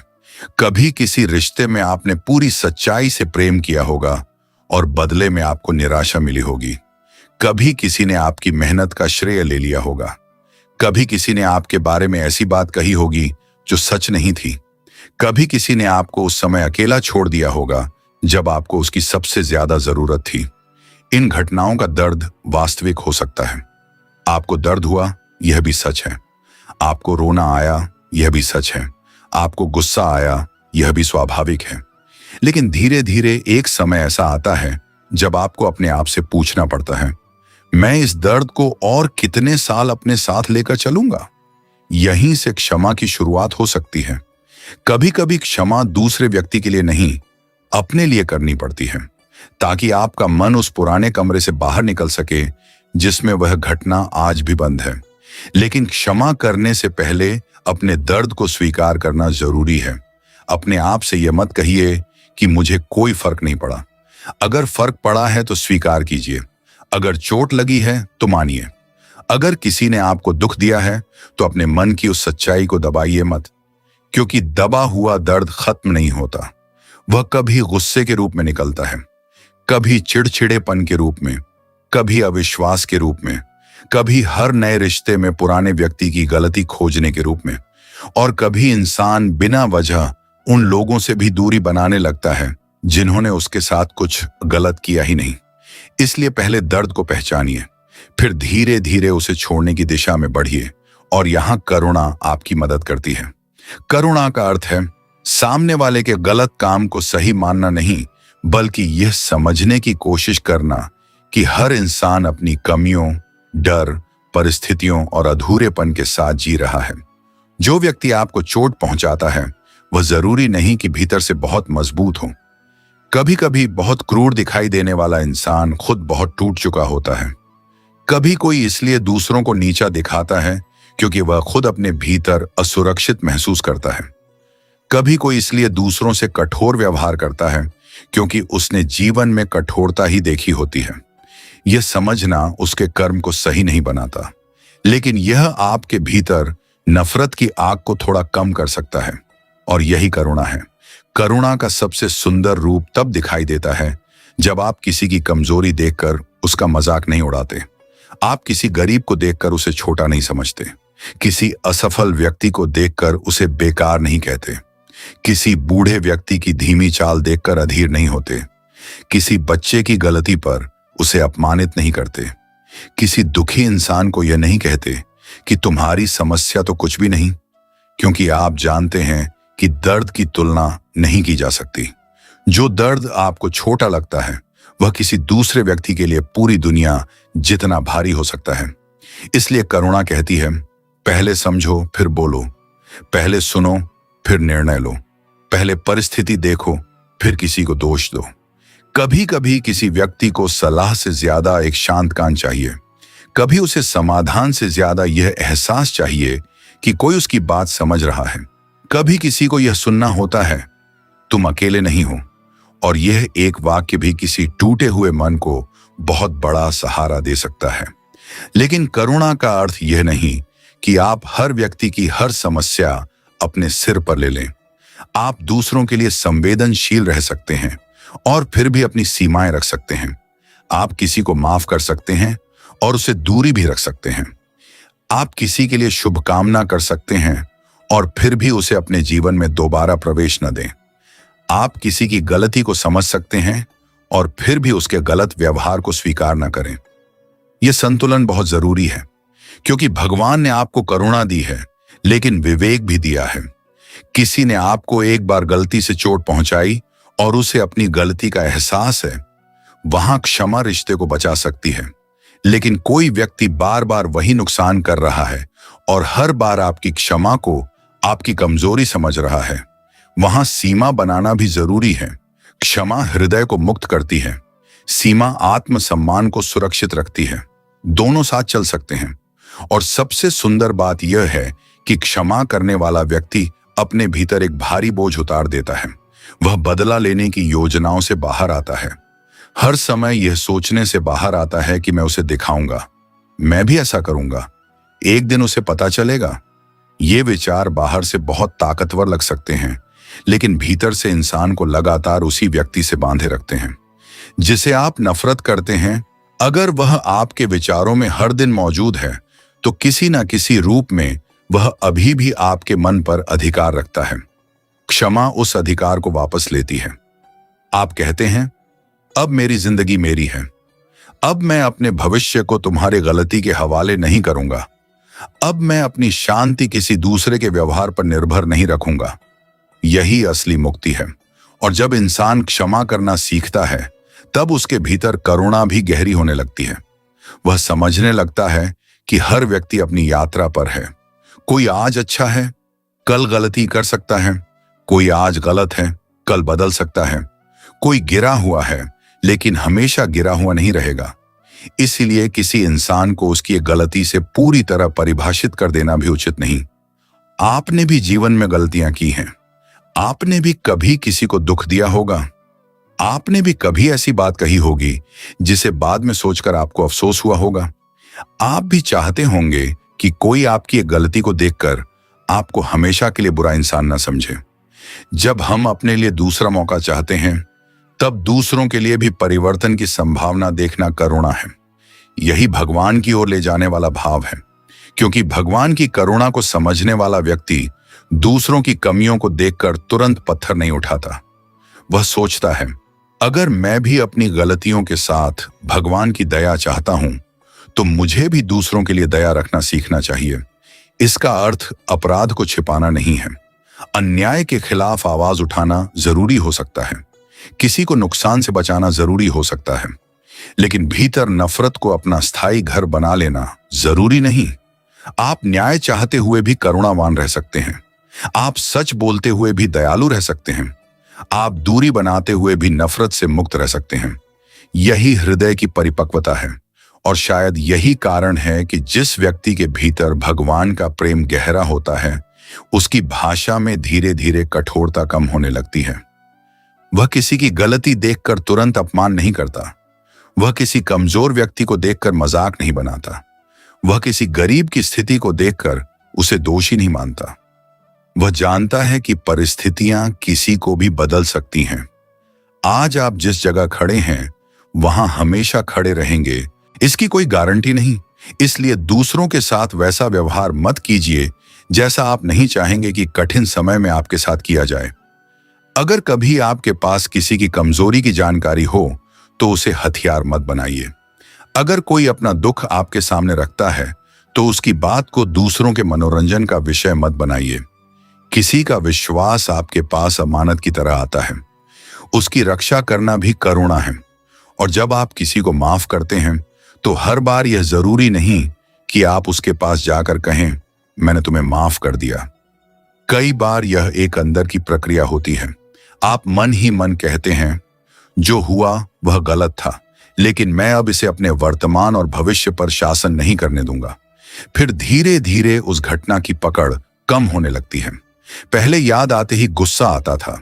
कभी किसी रिश्ते में आपने पूरी सच्चाई से प्रेम किया होगा और बदले में आपको निराशा मिली होगी, कभी किसी ने आपकी मेहनत का श्रेय ले लिया होगा, कभी किसी ने आपके बारे में ऐसी बात कही होगी जो सच नहीं थी, कभी किसी ने आपको उस समय अकेला छोड़ दिया होगा जब आपको उसकी सबसे ज्यादा जरूरत थी। इन घटनाओं का दर्द वास्तविक हो सकता है। आपको दर्द हुआ, यह भी सच है। आपको रोना आया, यह भी सच है। आपको गुस्सा आया, यह भी स्वाभाविक है। लेकिन धीरे धीरे एक समय ऐसा आता है जब आपको अपने आप से पूछना पड़ता है, मैं इस दर्द को और कितने साल अपने साथ लेकर चलूंगा? यहीं से क्षमा की शुरुआत हो सकती है। कभी कभी क्षमा दूसरे व्यक्ति के लिए नहीं, अपने लिए करनी पड़ती है, ताकि आपका मन उस पुराने कमरे से बाहर निकल सके जिसमें वह घटना आज भी बंद है। लेकिन क्षमा करने से पहले अपने दर्द को स्वीकार करना जरूरी है। अपने आप से यह मत कहिए कि मुझे कोई फर्क नहीं पड़ा। अगर फर्क पड़ा है तो स्वीकार कीजिए। अगर चोट लगी है तो मानिए। अगर किसी ने आपको दुख दिया है तो अपने मन की उस सच्चाई को दबाइए मत, क्योंकि दबा हुआ दर्द खत्म नहीं होता। वह कभी गुस्से के रूप में निकलता है, कभी चिड़चिड़ेपन के रूप में, कभी अविश्वास के रूप में, कभी हर नए रिश्ते में पुराने व्यक्ति की गलती खोजने के रूप में, और कभी इंसान बिना वजह उन लोगों से भी दूरी बनाने लगता है जिन्होंने उसके साथ कुछ गलत किया ही नहीं। इसलिए पहले दर्द को पहचानिए, फिर धीरे धीरे उसे छोड़ने की दिशा में बढ़िए। और यहां करुणा आपकी मदद करती है। करुणा का अर्थ है सामने वाले के गलत काम को सही मानना नहीं, बल्कि यह समझने की कोशिश करना कि हर इंसान अपनी कमियों, डर, परिस्थितियों और अधूरेपन के साथ जी रहा है। जो व्यक्ति आपको चोट पहुंचाता है वह जरूरी नहीं कि भीतर से बहुत मजबूत हो। कभी कभी बहुत क्रूर दिखाई देने वाला इंसान खुद बहुत टूट चुका होता है। कभी कोई इसलिए दूसरों को नीचा दिखाता है क्योंकि वह खुद अपने भीतर असुरक्षित महसूस करता है। कभी कोई इसलिए दूसरों से कठोर व्यवहार करता है क्योंकि उसने जीवन में कठोरता ही देखी होती है। यह समझना उसके कर्म को सही नहीं बनाता, लेकिन यह आपके भीतर नफरत की आग को थोड़ा कम कर सकता है। और यही करुणा है। करुणा का सबसे सुंदर रूप तब दिखाई देता है जब आप किसी की कमजोरी देखकर उसका मजाक नहीं उड़ाते। आप किसी गरीब को देखकर उसे छोटा नहीं समझते। किसी असफल व्यक्ति को देखकर उसे बेकार नहीं कहते। किसी बूढ़े व्यक्ति की धीमी चाल देखकर अधीर नहीं होते। किसी बच्चे की गलती पर उसे अपमानित नहीं करते। किसी दुखी इंसान को यह नहीं कहते कि तुम्हारी समस्या तो कुछ भी नहीं, क्योंकि आप जानते हैं कि दर्द की तुलना नहीं की जा सकती। जो दर्द आपको छोटा लगता है वह किसी दूसरे व्यक्ति के लिए पूरी दुनिया जितना भारी हो सकता है। इसलिए करुणा कहती है, पहले समझो फिर बोलो, पहले सुनो फिर निर्णय लो, पहले परिस्थिति देखो फिर किसी को दोष दो। कभी कभी किसी व्यक्ति को सलाह से ज्यादा एक शांत कान चाहिए। कभी उसे समाधान से ज्यादा यह एहसास चाहिए कि कोई उसकी बात समझ रहा है। कभी किसी को यह सुनना होता है, तुम अकेले नहीं हो। और यह एक वाक्य भी किसी टूटे हुए मन को बहुत बड़ा सहारा दे सकता है। लेकिन करुणा का अर्थ यह नहीं कि आप हर व्यक्ति की हर समस्या अपने सिर पर ले लें। आप दूसरों के लिए संवेदनशील रह सकते हैं और फिर भी अपनी सीमाएं रख सकते हैं। आप किसी को माफ कर सकते हैं और उसे दूरी भी रख सकते हैं। आप किसी के लिए शुभकामना कर सकते हैं और फिर भी उसे अपने जीवन में दोबारा प्रवेश न दें। आप किसी की गलती को समझ सकते हैं और फिर भी उसके गलत व्यवहार को स्वीकार न करें। यह संतुलन बहुत जरूरी है, क्योंकि भगवान ने आपको करुणा दी है लेकिन विवेक भी दिया है। किसी ने आपको एक बार गलती से चोट पहुंचाई और उसे अपनी गलती का एहसास है, वहां क्षमा रिश्ते को बचा सकती है। लेकिन कोई व्यक्ति बार बार वही नुकसान कर रहा है और हर बार आपकी क्षमा को आपकी कमजोरी समझ रहा है, वहां सीमा बनाना भी जरूरी है। क्षमा हृदय को मुक्त करती है, सीमा आत्मसम्मान को सुरक्षित रखती है। दोनों साथ चल सकते हैं। और सबसे सुंदर बात यह है कि क्षमा करने वाला व्यक्ति अपने भीतर एक भारी बोझ उतार देता है। वह बदला लेने की योजनाओं से बाहर आता है। हर समय यह सोचने से बाहर आता है कि मैं उसे दिखाऊंगा, मैं भी ऐसा करूंगा, एक दिन उसे पता चलेगा। ये विचार बाहर से बहुत ताकतवर लग सकते हैं, लेकिन भीतर से इंसान को लगातार उसी व्यक्ति से बांधे रखते हैं जिसे आप नफरत करते हैं। अगर वह आपके विचारों में हर दिन मौजूद है तो किसी न किसी रूप में वह अभी भी आपके मन पर अधिकार रखता है। क्षमा उस अधिकार को वापस लेती है। आप कहते हैं, अब मेरी जिंदगी मेरी है, अब मैं अपने भविष्य को तुम्हारे गलती के हवाले नहीं करूंगा, अब मैं अपनी शांति किसी दूसरे के व्यवहार पर निर्भर नहीं रखूंगा। यही असली मुक्ति है। और जब इंसान क्षमा करना सीखता है तब उसके भीतर करुणा भी गहरी होने लगती है। वह समझने लगता है कि हर व्यक्ति अपनी यात्रा पर है। कोई आज अच्छा है, कल गलती कर सकता है। कोई आज गलत है, कल बदल सकता है। कोई गिरा हुआ है लेकिन हमेशा गिरा हुआ नहीं रहेगा। इसीलिए किसी इंसान को उसकी एक गलती से पूरी तरह परिभाषित कर देना भी उचित नहीं। आपने भी जीवन में गलतियां की हैं। आपने भी कभी किसी को दुख दिया होगा। आपने भी कभी ऐसी बात कही होगी जिसे बाद में सोचकर आपको अफसोस हुआ होगा। आप भी चाहते होंगे कि कोई आपकी एक गलती को देखकर आपको हमेशा के लिए बुरा इंसान न समझे। जब हम अपने लिए दूसरा मौका चाहते हैं तब दूसरों के लिए भी परिवर्तन की संभावना देखना करुणा है। यही भगवान की ओर ले जाने वाला भाव है, क्योंकि भगवान की करुणा को समझने वाला व्यक्ति दूसरों की कमियों को देखकर तुरंत पत्थर नहीं उठाता। वह सोचता है, अगर मैं भी अपनी गलतियों के साथ भगवान की दया चाहता हूं तो मुझे भी दूसरों के लिए दया रखना सीखना चाहिए। इसका अर्थ अपराध को छिपाना नहीं है। अन्याय के खिलाफ आवाज उठाना जरूरी हो सकता है, किसी को नुकसान से बचाना जरूरी हो सकता है, लेकिन भीतर नफरत को अपना स्थायी घर बना लेना जरूरी नहीं। आप न्याय चाहते हुए भी करुणावान रह सकते हैं। आप सच बोलते हुए भी दयालु रह सकते हैं। आप दूरी बनाते हुए भी नफरत से मुक्त रह सकते हैं। यही हृदय की परिपक्वता है, और शायद यही कारण है कि जिस व्यक्ति के भीतर भगवान का प्रेम गहरा होता है, उसकी भाषा में धीरे धीरे कठोरता कम होने लगती है। वह किसी की गलती देखकर तुरंत अपमान नहीं करता। वह किसी कमजोर व्यक्ति को देखकर मजाक नहीं बनाता। वह किसी गरीब की स्थिति को देखकर उसे दोषी नहीं मानता। वह जानता है कि परिस्थितियां किसी को भी बदल सकती हैं। आज आप जिस जगह खड़े हैं वहां हमेशा खड़े रहेंगे, इसकी कोई गारंटी नहीं। इसलिए दूसरों के साथ वैसा व्यवहार मत कीजिए जैसा आप नहीं चाहेंगे कि कठिन समय में आपके साथ किया जाए। अगर कभी आपके पास किसी की कमजोरी की जानकारी हो तो उसे हथियार मत बनाइए। अगर कोई अपना दुख आपके सामने रखता है तो उसकी बात को दूसरों के मनोरंजन का विषय मत बनाइए। किसी का विश्वास आपके पास अमानत की तरह आता है। उसकी रक्षा करना भी करुणा है। और जब आप किसी को माफ करते हैं तो हर बार यह जरूरी नहीं कि आप उसके पास जाकर कहें, मैंने तुम्हें माफ कर दिया। कई बार यह एक अंदर की प्रक्रिया होती है। आप मन ही मन कहते हैं, जो हुआ वह गलत था, लेकिन मैं अब इसे अपने वर्तमान और भविष्य पर शासन नहीं करने दूंगा। फिर धीरे धीरे उस घटना की पकड़ कम होने लगती है। पहले याद आते ही गुस्सा आता था,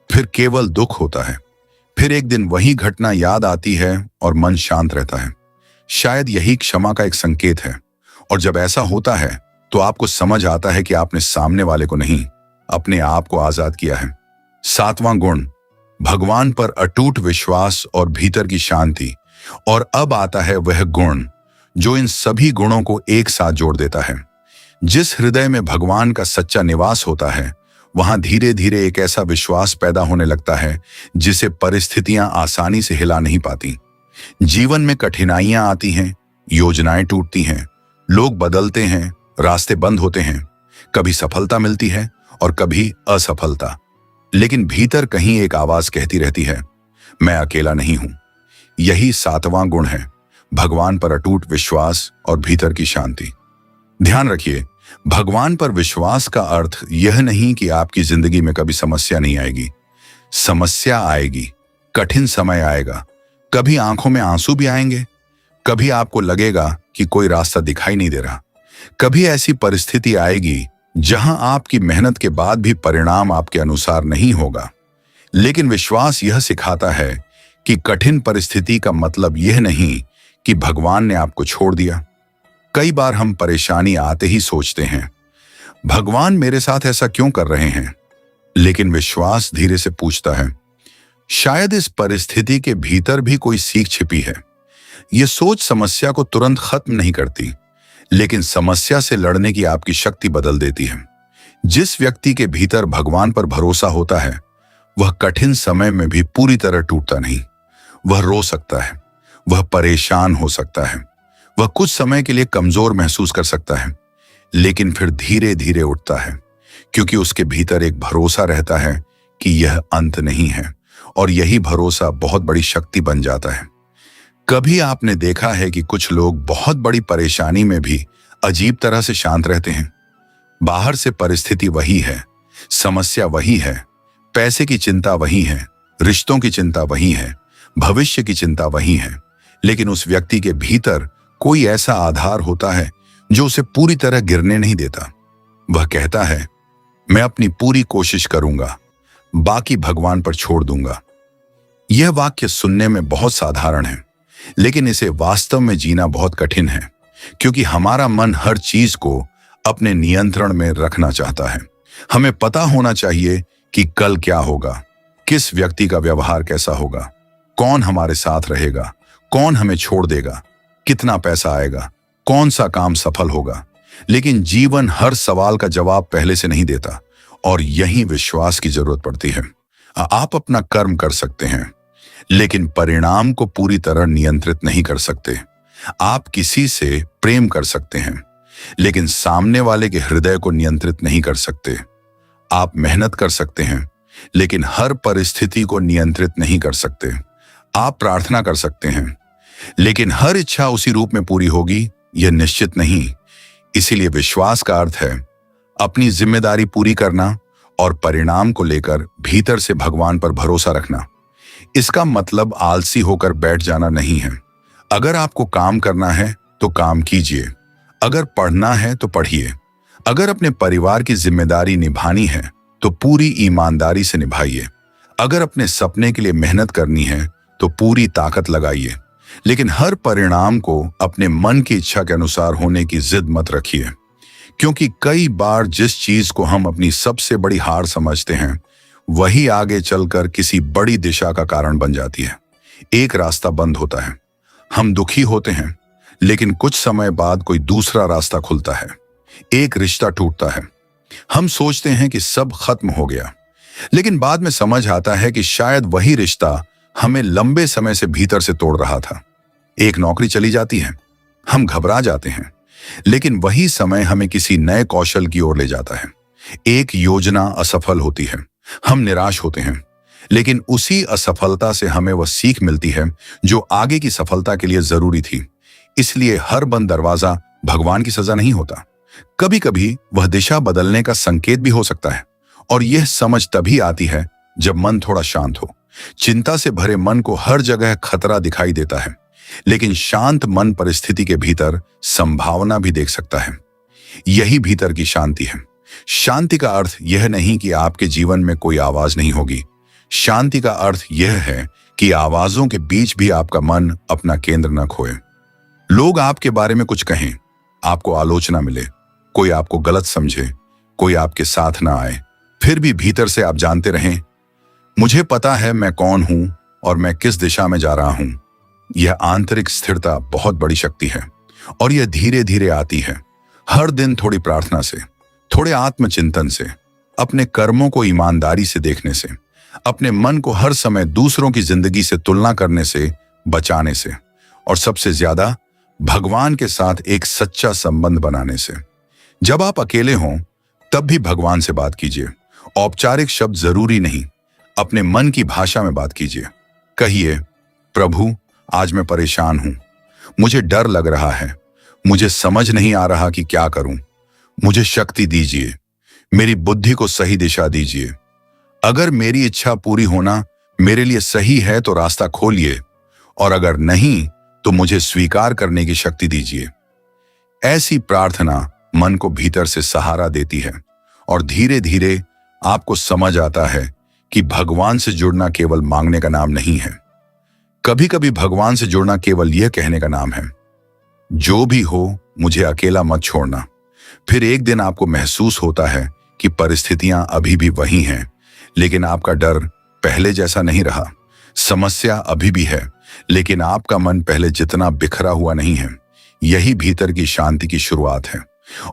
फिर केवल दुख होता है। फिर एक दिन वही घटना याद आती है और मन शांत रहता है। शायद यही क्षमा का एक संकेत है। और जब ऐसा होता है तो आपको समझ आता है कि आपने सामने वाले को नहीं, अपने आप को आजाद किया है। 7वां गुण, भगवान पर अटूट विश्वास और भीतर की शांति। और अब आता है वह गुण जो इन सभी गुणों को एक साथ जोड़ देता है। जिस हृदय में भगवान का सच्चा निवास होता है, वहां धीरे धीरे एक ऐसा विश्वास पैदा होने लगता है जिसे परिस्थितियां आसानी से हिला नहीं पाती। जीवन में कठिनाइयां आती हैं, योजनाएं टूटती हैं, लोग बदलते हैं, रास्ते बंद होते हैं। कभी सफलता मिलती है और कभी असफलता, लेकिन भीतर कहीं एक आवाज कहती रहती है, मैं अकेला नहीं हूं। यही 7वां गुण है, भगवान पर अटूट विश्वास और भीतर की शांति। ध्यान रखिए, भगवान पर विश्वास का अर्थ यह नहीं कि आपकी जिंदगी में कभी समस्या नहीं आएगी। समस्या आएगी, कठिन समय आएगा, कभी आंखों में आंसू भी आएंगे, कभी आपको लगेगा कि कोई रास्ता दिखाई नहीं दे रहा। कभी ऐसी परिस्थिति आएगी जहां आपकी मेहनत के बाद भी परिणाम आपके अनुसार नहीं होगा। लेकिन विश्वास यह सिखाता है कि कठिन परिस्थिति का मतलब यह नहीं कि भगवान ने आपको छोड़ दिया। कई बार हम परेशानी आते ही सोचते हैं, भगवान मेरे साथ ऐसा क्यों कर रहे हैं? लेकिन विश्वास धीरे से पूछता है, शायद इस परिस्थिति के भीतर भी कोई सीख छिपी है। यह सोच समस्या को तुरंत खत्म नहीं करती, लेकिन समस्या से लड़ने की आपकी शक्ति बदल देती है। जिस व्यक्ति के भीतर भगवान पर भरोसा होता है, वह कठिन समय में भी पूरी तरह टूटता नहीं। वह रो सकता है, वह परेशान हो सकता है, वह कुछ समय के लिए कमजोर महसूस कर सकता है, लेकिन फिर धीरे धीरे उठता है, क्योंकि उसके भीतर एक भरोसा रहता है कि यह अंत नहीं है। और यही भरोसा बहुत बड़ी शक्ति बन जाता है। कभी आपने देखा है कि कुछ लोग बहुत बड़ी परेशानी में भी अजीब तरह से शांत रहते हैं। बाहर से परिस्थिति वही है, समस्या वही है, पैसे की चिंता वही है, रिश्तों की चिंता वही है, भविष्य की चिंता वही है, लेकिन उस व्यक्ति के भीतर कोई ऐसा आधार होता है जो उसे पूरी तरह गिरने नहीं देता। वह कहता है, मैं अपनी पूरी कोशिश करूंगा, बाकी भगवान पर छोड़ दूंगा। यह वाक्य सुनने में बहुत साधारण है, लेकिन इसे वास्तव में जीना बहुत कठिन है, क्योंकि हमारा मन हर चीज को अपने नियंत्रण में रखना चाहता है। हमें पता होना चाहिए कि कल क्या होगा, किस व्यक्ति का व्यवहार कैसा होगा, कौन हमारे साथ रहेगा, कौन हमें छोड़ देगा, कितना पैसा आएगा, कौन सा काम सफल होगा। लेकिन जीवन हर सवाल का जवाब पहले से नहीं देता, और यही विश्वास की जरूरत पड़ती है। आप अपना कर्म कर सकते हैं, लेकिन परिणाम को पूरी तरह नियंत्रित नहीं कर सकते। आप किसी से प्रेम कर सकते हैं, लेकिन सामने वाले के हृदय को नियंत्रित नहीं कर सकते। आप मेहनत कर सकते हैं, लेकिन हर परिस्थिति को नियंत्रित नहीं कर सकते। आप प्रार्थना कर सकते हैं, लेकिन हर इच्छा उसी रूप में पूरी होगी, यह निश्चित नहीं। इसीलिए विश्वास का अर्थ है अपनी जिम्मेदारी पूरी करना और परिणाम को लेकर भीतर से भगवान पर भरोसा रखना। इसका मतलब आलसी होकर बैठ जाना नहीं है। अगर आपको काम करना है तो काम कीजिए, अगर पढ़ना है तो पढ़िए, अगर अपने परिवार की जिम्मेदारी निभानी है तो पूरी ईमानदारी से निभाइए, अगर अपने सपने के लिए मेहनत करनी है तो पूरी ताकत लगाइए। लेकिन हर परिणाम को अपने मन की इच्छा के अनुसार होने की जिद मत रखिए, क्योंकि कई बार जिस चीज को हम अपनी सबसे बड़ी हार समझते हैं वही आगे चलकर किसी बड़ी दिशा का कारण बन जाती है। एक रास्ता बंद होता है, हम दुखी होते हैं, लेकिन कुछ समय बाद कोई दूसरा रास्ता खुलता है। एक रिश्ता टूटता है, हम सोचते हैं कि सब खत्म हो गया, लेकिन बाद में समझ आता है कि शायद वही रिश्ता हमें लंबे समय से भीतर से तोड़ रहा था। एक नौकरी चली जाती है, हम घबरा जाते हैं, लेकिन वही समय हमें किसी नए कौशल की ओर ले जाता है। एक योजना असफल होती है, हम निराश होते हैं, लेकिन उसी असफलता से हमें वह सीख मिलती है जो आगे की सफलता के लिए जरूरी थी। इसलिए हर बंद दरवाजा भगवान की सजा नहीं होता, कभी कभी वह दिशा बदलने का संकेत भी हो सकता है। और यह समझ तभी आती है जब मन थोड़ा शांत हो। चिंता से भरे मन को हर जगह खतरा दिखाई देता है, लेकिन शांत मन परिस्थिति के भीतर संभावना भी देख सकता है। यही भीतर की शांति है। शांति का अर्थ यह नहीं कि आपके जीवन में कोई आवाज नहीं होगी। शांति का अर्थ यह है कि आवाजों के बीच भी आपका मन अपना केंद्र न खोए। लोग आपके बारे में कुछ कहें, आपको आलोचना मिले, कोई आपको गलत समझे, कोई आपके साथ ना आए, फिर भी भीतर से आप जानते रहें, मुझे पता है मैं कौन हूं और मैं किस दिशा में जा रहा हूं। यह आंतरिक स्थिरता बहुत बड़ी शक्ति है और यह धीरे धीरे आती है, हर दिन थोड़ी प्रार्थना से, थोड़े आत्मचिंतन से, अपने कर्मों को ईमानदारी से देखने से, अपने मन को हर समय दूसरों की जिंदगी से तुलना करने से बचाने से, और सबसे ज्यादा भगवान के साथ एक सच्चा संबंध बनाने से। जब आप अकेले हों तब भी भगवान से बात कीजिए। औपचारिक शब्द जरूरी नहीं, अपने मन की भाषा में बात कीजिए। कहिए, प्रभु आज मैं परेशान हूं, मुझे डर लग रहा है, मुझे समझ नहीं आ रहा कि क्या करूं, मुझे शक्ति दीजिए, मेरी बुद्धि को सही दिशा दीजिए। अगर मेरी इच्छा पूरी होना मेरे लिए सही है तो रास्ता खोलिए, और अगर नहीं तो मुझे स्वीकार करने की शक्ति दीजिए। ऐसी प्रार्थना मन को भीतर से सहारा देती है और धीरे धीरे आपको समझ आता है कि भगवान से जुड़ना केवल मांगने का नाम नहीं है। कभी कभी भगवान से जुड़ना केवल यह कहने का नाम है, जो भी हो मुझे अकेला मत छोड़ना। फिर एक दिन आपको महसूस होता है कि परिस्थितियां अभी भी वही हैं, लेकिन आपका डर पहले जैसा नहीं रहा। समस्या अभी भी है, लेकिन आपका मन पहले जितना बिखरा हुआ नहीं है। यही भीतर की शांति की शुरुआत है।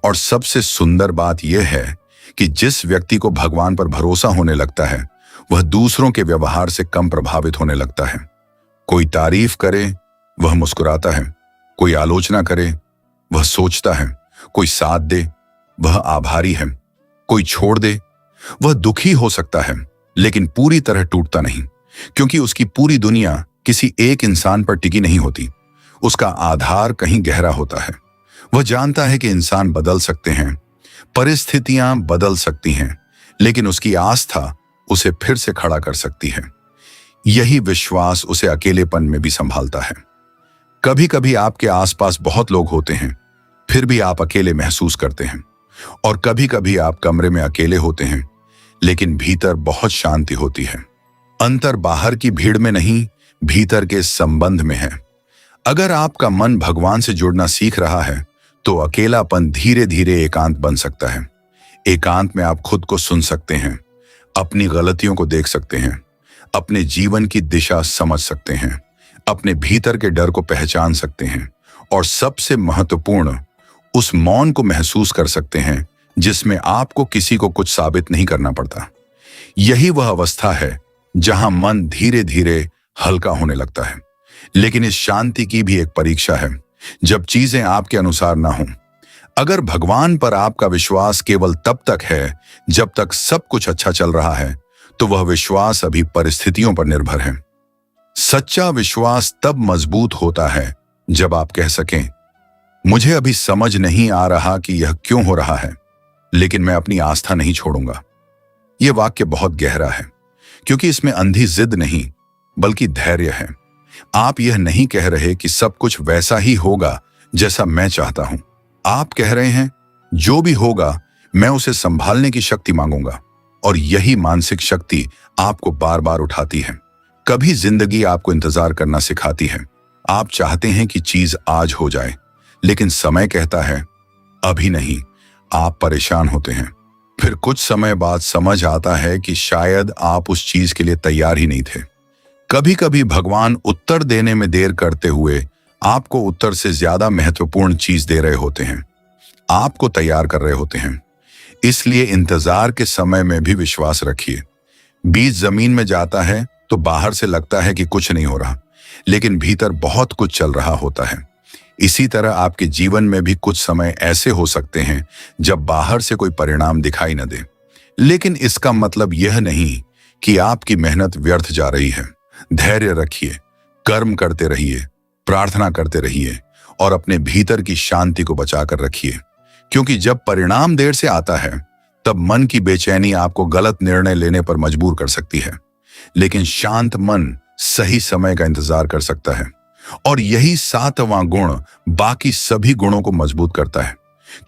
और सबसे सुंदर बात यह है कि जिस व्यक्ति को भगवान पर भरोसा होने लगता है वह दूसरों के व्यवहार से कम प्रभावित होने लगता है। कोई तारीफ करे वह मुस्कुराता है, कोई आलोचना करे वह सोचता है, कोई साथ दे वह आभारी है, कोई छोड़ दे वह दुखी हो सकता है, लेकिन पूरी तरह टूटता नहीं, क्योंकि उसकी पूरी दुनिया किसी एक इंसान पर टिकी नहीं होती। उसका आधार कहीं गहरा होता है। वह जानता है कि इंसान बदल सकते हैं, परिस्थितियां बदल सकती हैं, लेकिन उसकी आस्था उसे फिर से खड़ा कर सकती है। यही विश्वास उसे अकेलेपन में भी संभालता है। कभी कभी आपके आसपास बहुत लोग होते हैं, फिर भी आप अकेले महसूस करते हैं, और कभी कभी आप कमरे में अकेले होते हैं, लेकिन भीतर बहुत शांति होती है। अंतर बाहर की भीड़ में नहीं, भीतर के संबंध में है। अगर आपका मन भगवान से जुड़ना सीख रहा है तो अकेलापन धीरे धीरे एकांत बन सकता है। एकांत में आप खुद को सुन सकते हैं, अपनी गलतियों को देख सकते हैं, अपने जीवन की दिशा समझ सकते हैं, अपने भीतर के डर को पहचान सकते हैं, और सबसे महत्वपूर्ण उस मौन को महसूस कर सकते हैं जिसमें आपको किसी को कुछ साबित नहीं करना पड़ता। यही वह अवस्था है जहां मन धीरे धीरे हल्का होने लगता है। लेकिन इस शांति की भी एक परीक्षा है, जब चीजें आपके अनुसार ना हों। अगर भगवान पर आपका विश्वास केवल तब तक है जब तक सब कुछ अच्छा चल रहा है, तो वह विश्वास अभी परिस्थितियों पर निर्भर है। सच्चा विश्वास तब मजबूत होता है जब आप कह सकें, मुझे अभी समझ नहीं आ रहा कि यह क्यों हो रहा है, लेकिन मैं अपनी आस्था नहीं छोड़ूंगा। ये वाक्य बहुत गहरा है, क्योंकि इसमें अंधी जिद नहीं बल्कि धैर्य है। आप यह नहीं कह रहे कि सब कुछ वैसा ही होगा जैसा मैं चाहता हूं। आप कह रहे हैं जो भी होगा मैं उसे संभालने की शक्ति मांगूंगा। और यही मानसिक शक्ति आपको बार बार उठाती है। कभी जिंदगी आपको इंतजार करना सिखाती है। आप चाहते हैं कि चीज आज हो जाए, लेकिन समय कहता है अभी नहीं। आप परेशान होते हैं। फिर कुछ समय बाद समझ आता है कि शायद आप उस चीज के लिए तैयार ही नहीं थे। कभी कभी भगवान उत्तर देने में देर करते हुए आपको उत्तर से ज्यादा महत्वपूर्ण चीज दे रहे होते हैं। आपको तैयार कर रहे होते हैं। इसलिए इंतजार के समय में भी विश्वास रखिए। बीज जमीन में जाता है तो बाहर से लगता है कि कुछ नहीं हो रहा, लेकिन भीतर बहुत कुछ चल रहा होता है। इसी तरह आपके जीवन में भी कुछ समय ऐसे हो सकते हैं जब बाहर से कोई परिणाम दिखाई न दे, लेकिन इसका मतलब यह नहीं कि आपकी मेहनत व्यर्थ जा रही है। धैर्य रखिए, कर्म करते रहिए, प्रार्थना करते रहिए और अपने भीतर की शांति को बचाकर रखिए, क्योंकि जब परिणाम देर से आता है तब मन की बेचैनी आपको गलत निर्णय लेने पर मजबूर कर सकती है, लेकिन शांत मन सही समय का इंतजार कर सकता है। और यही 7वां गुण बाकी सभी गुणों को मजबूत करता है,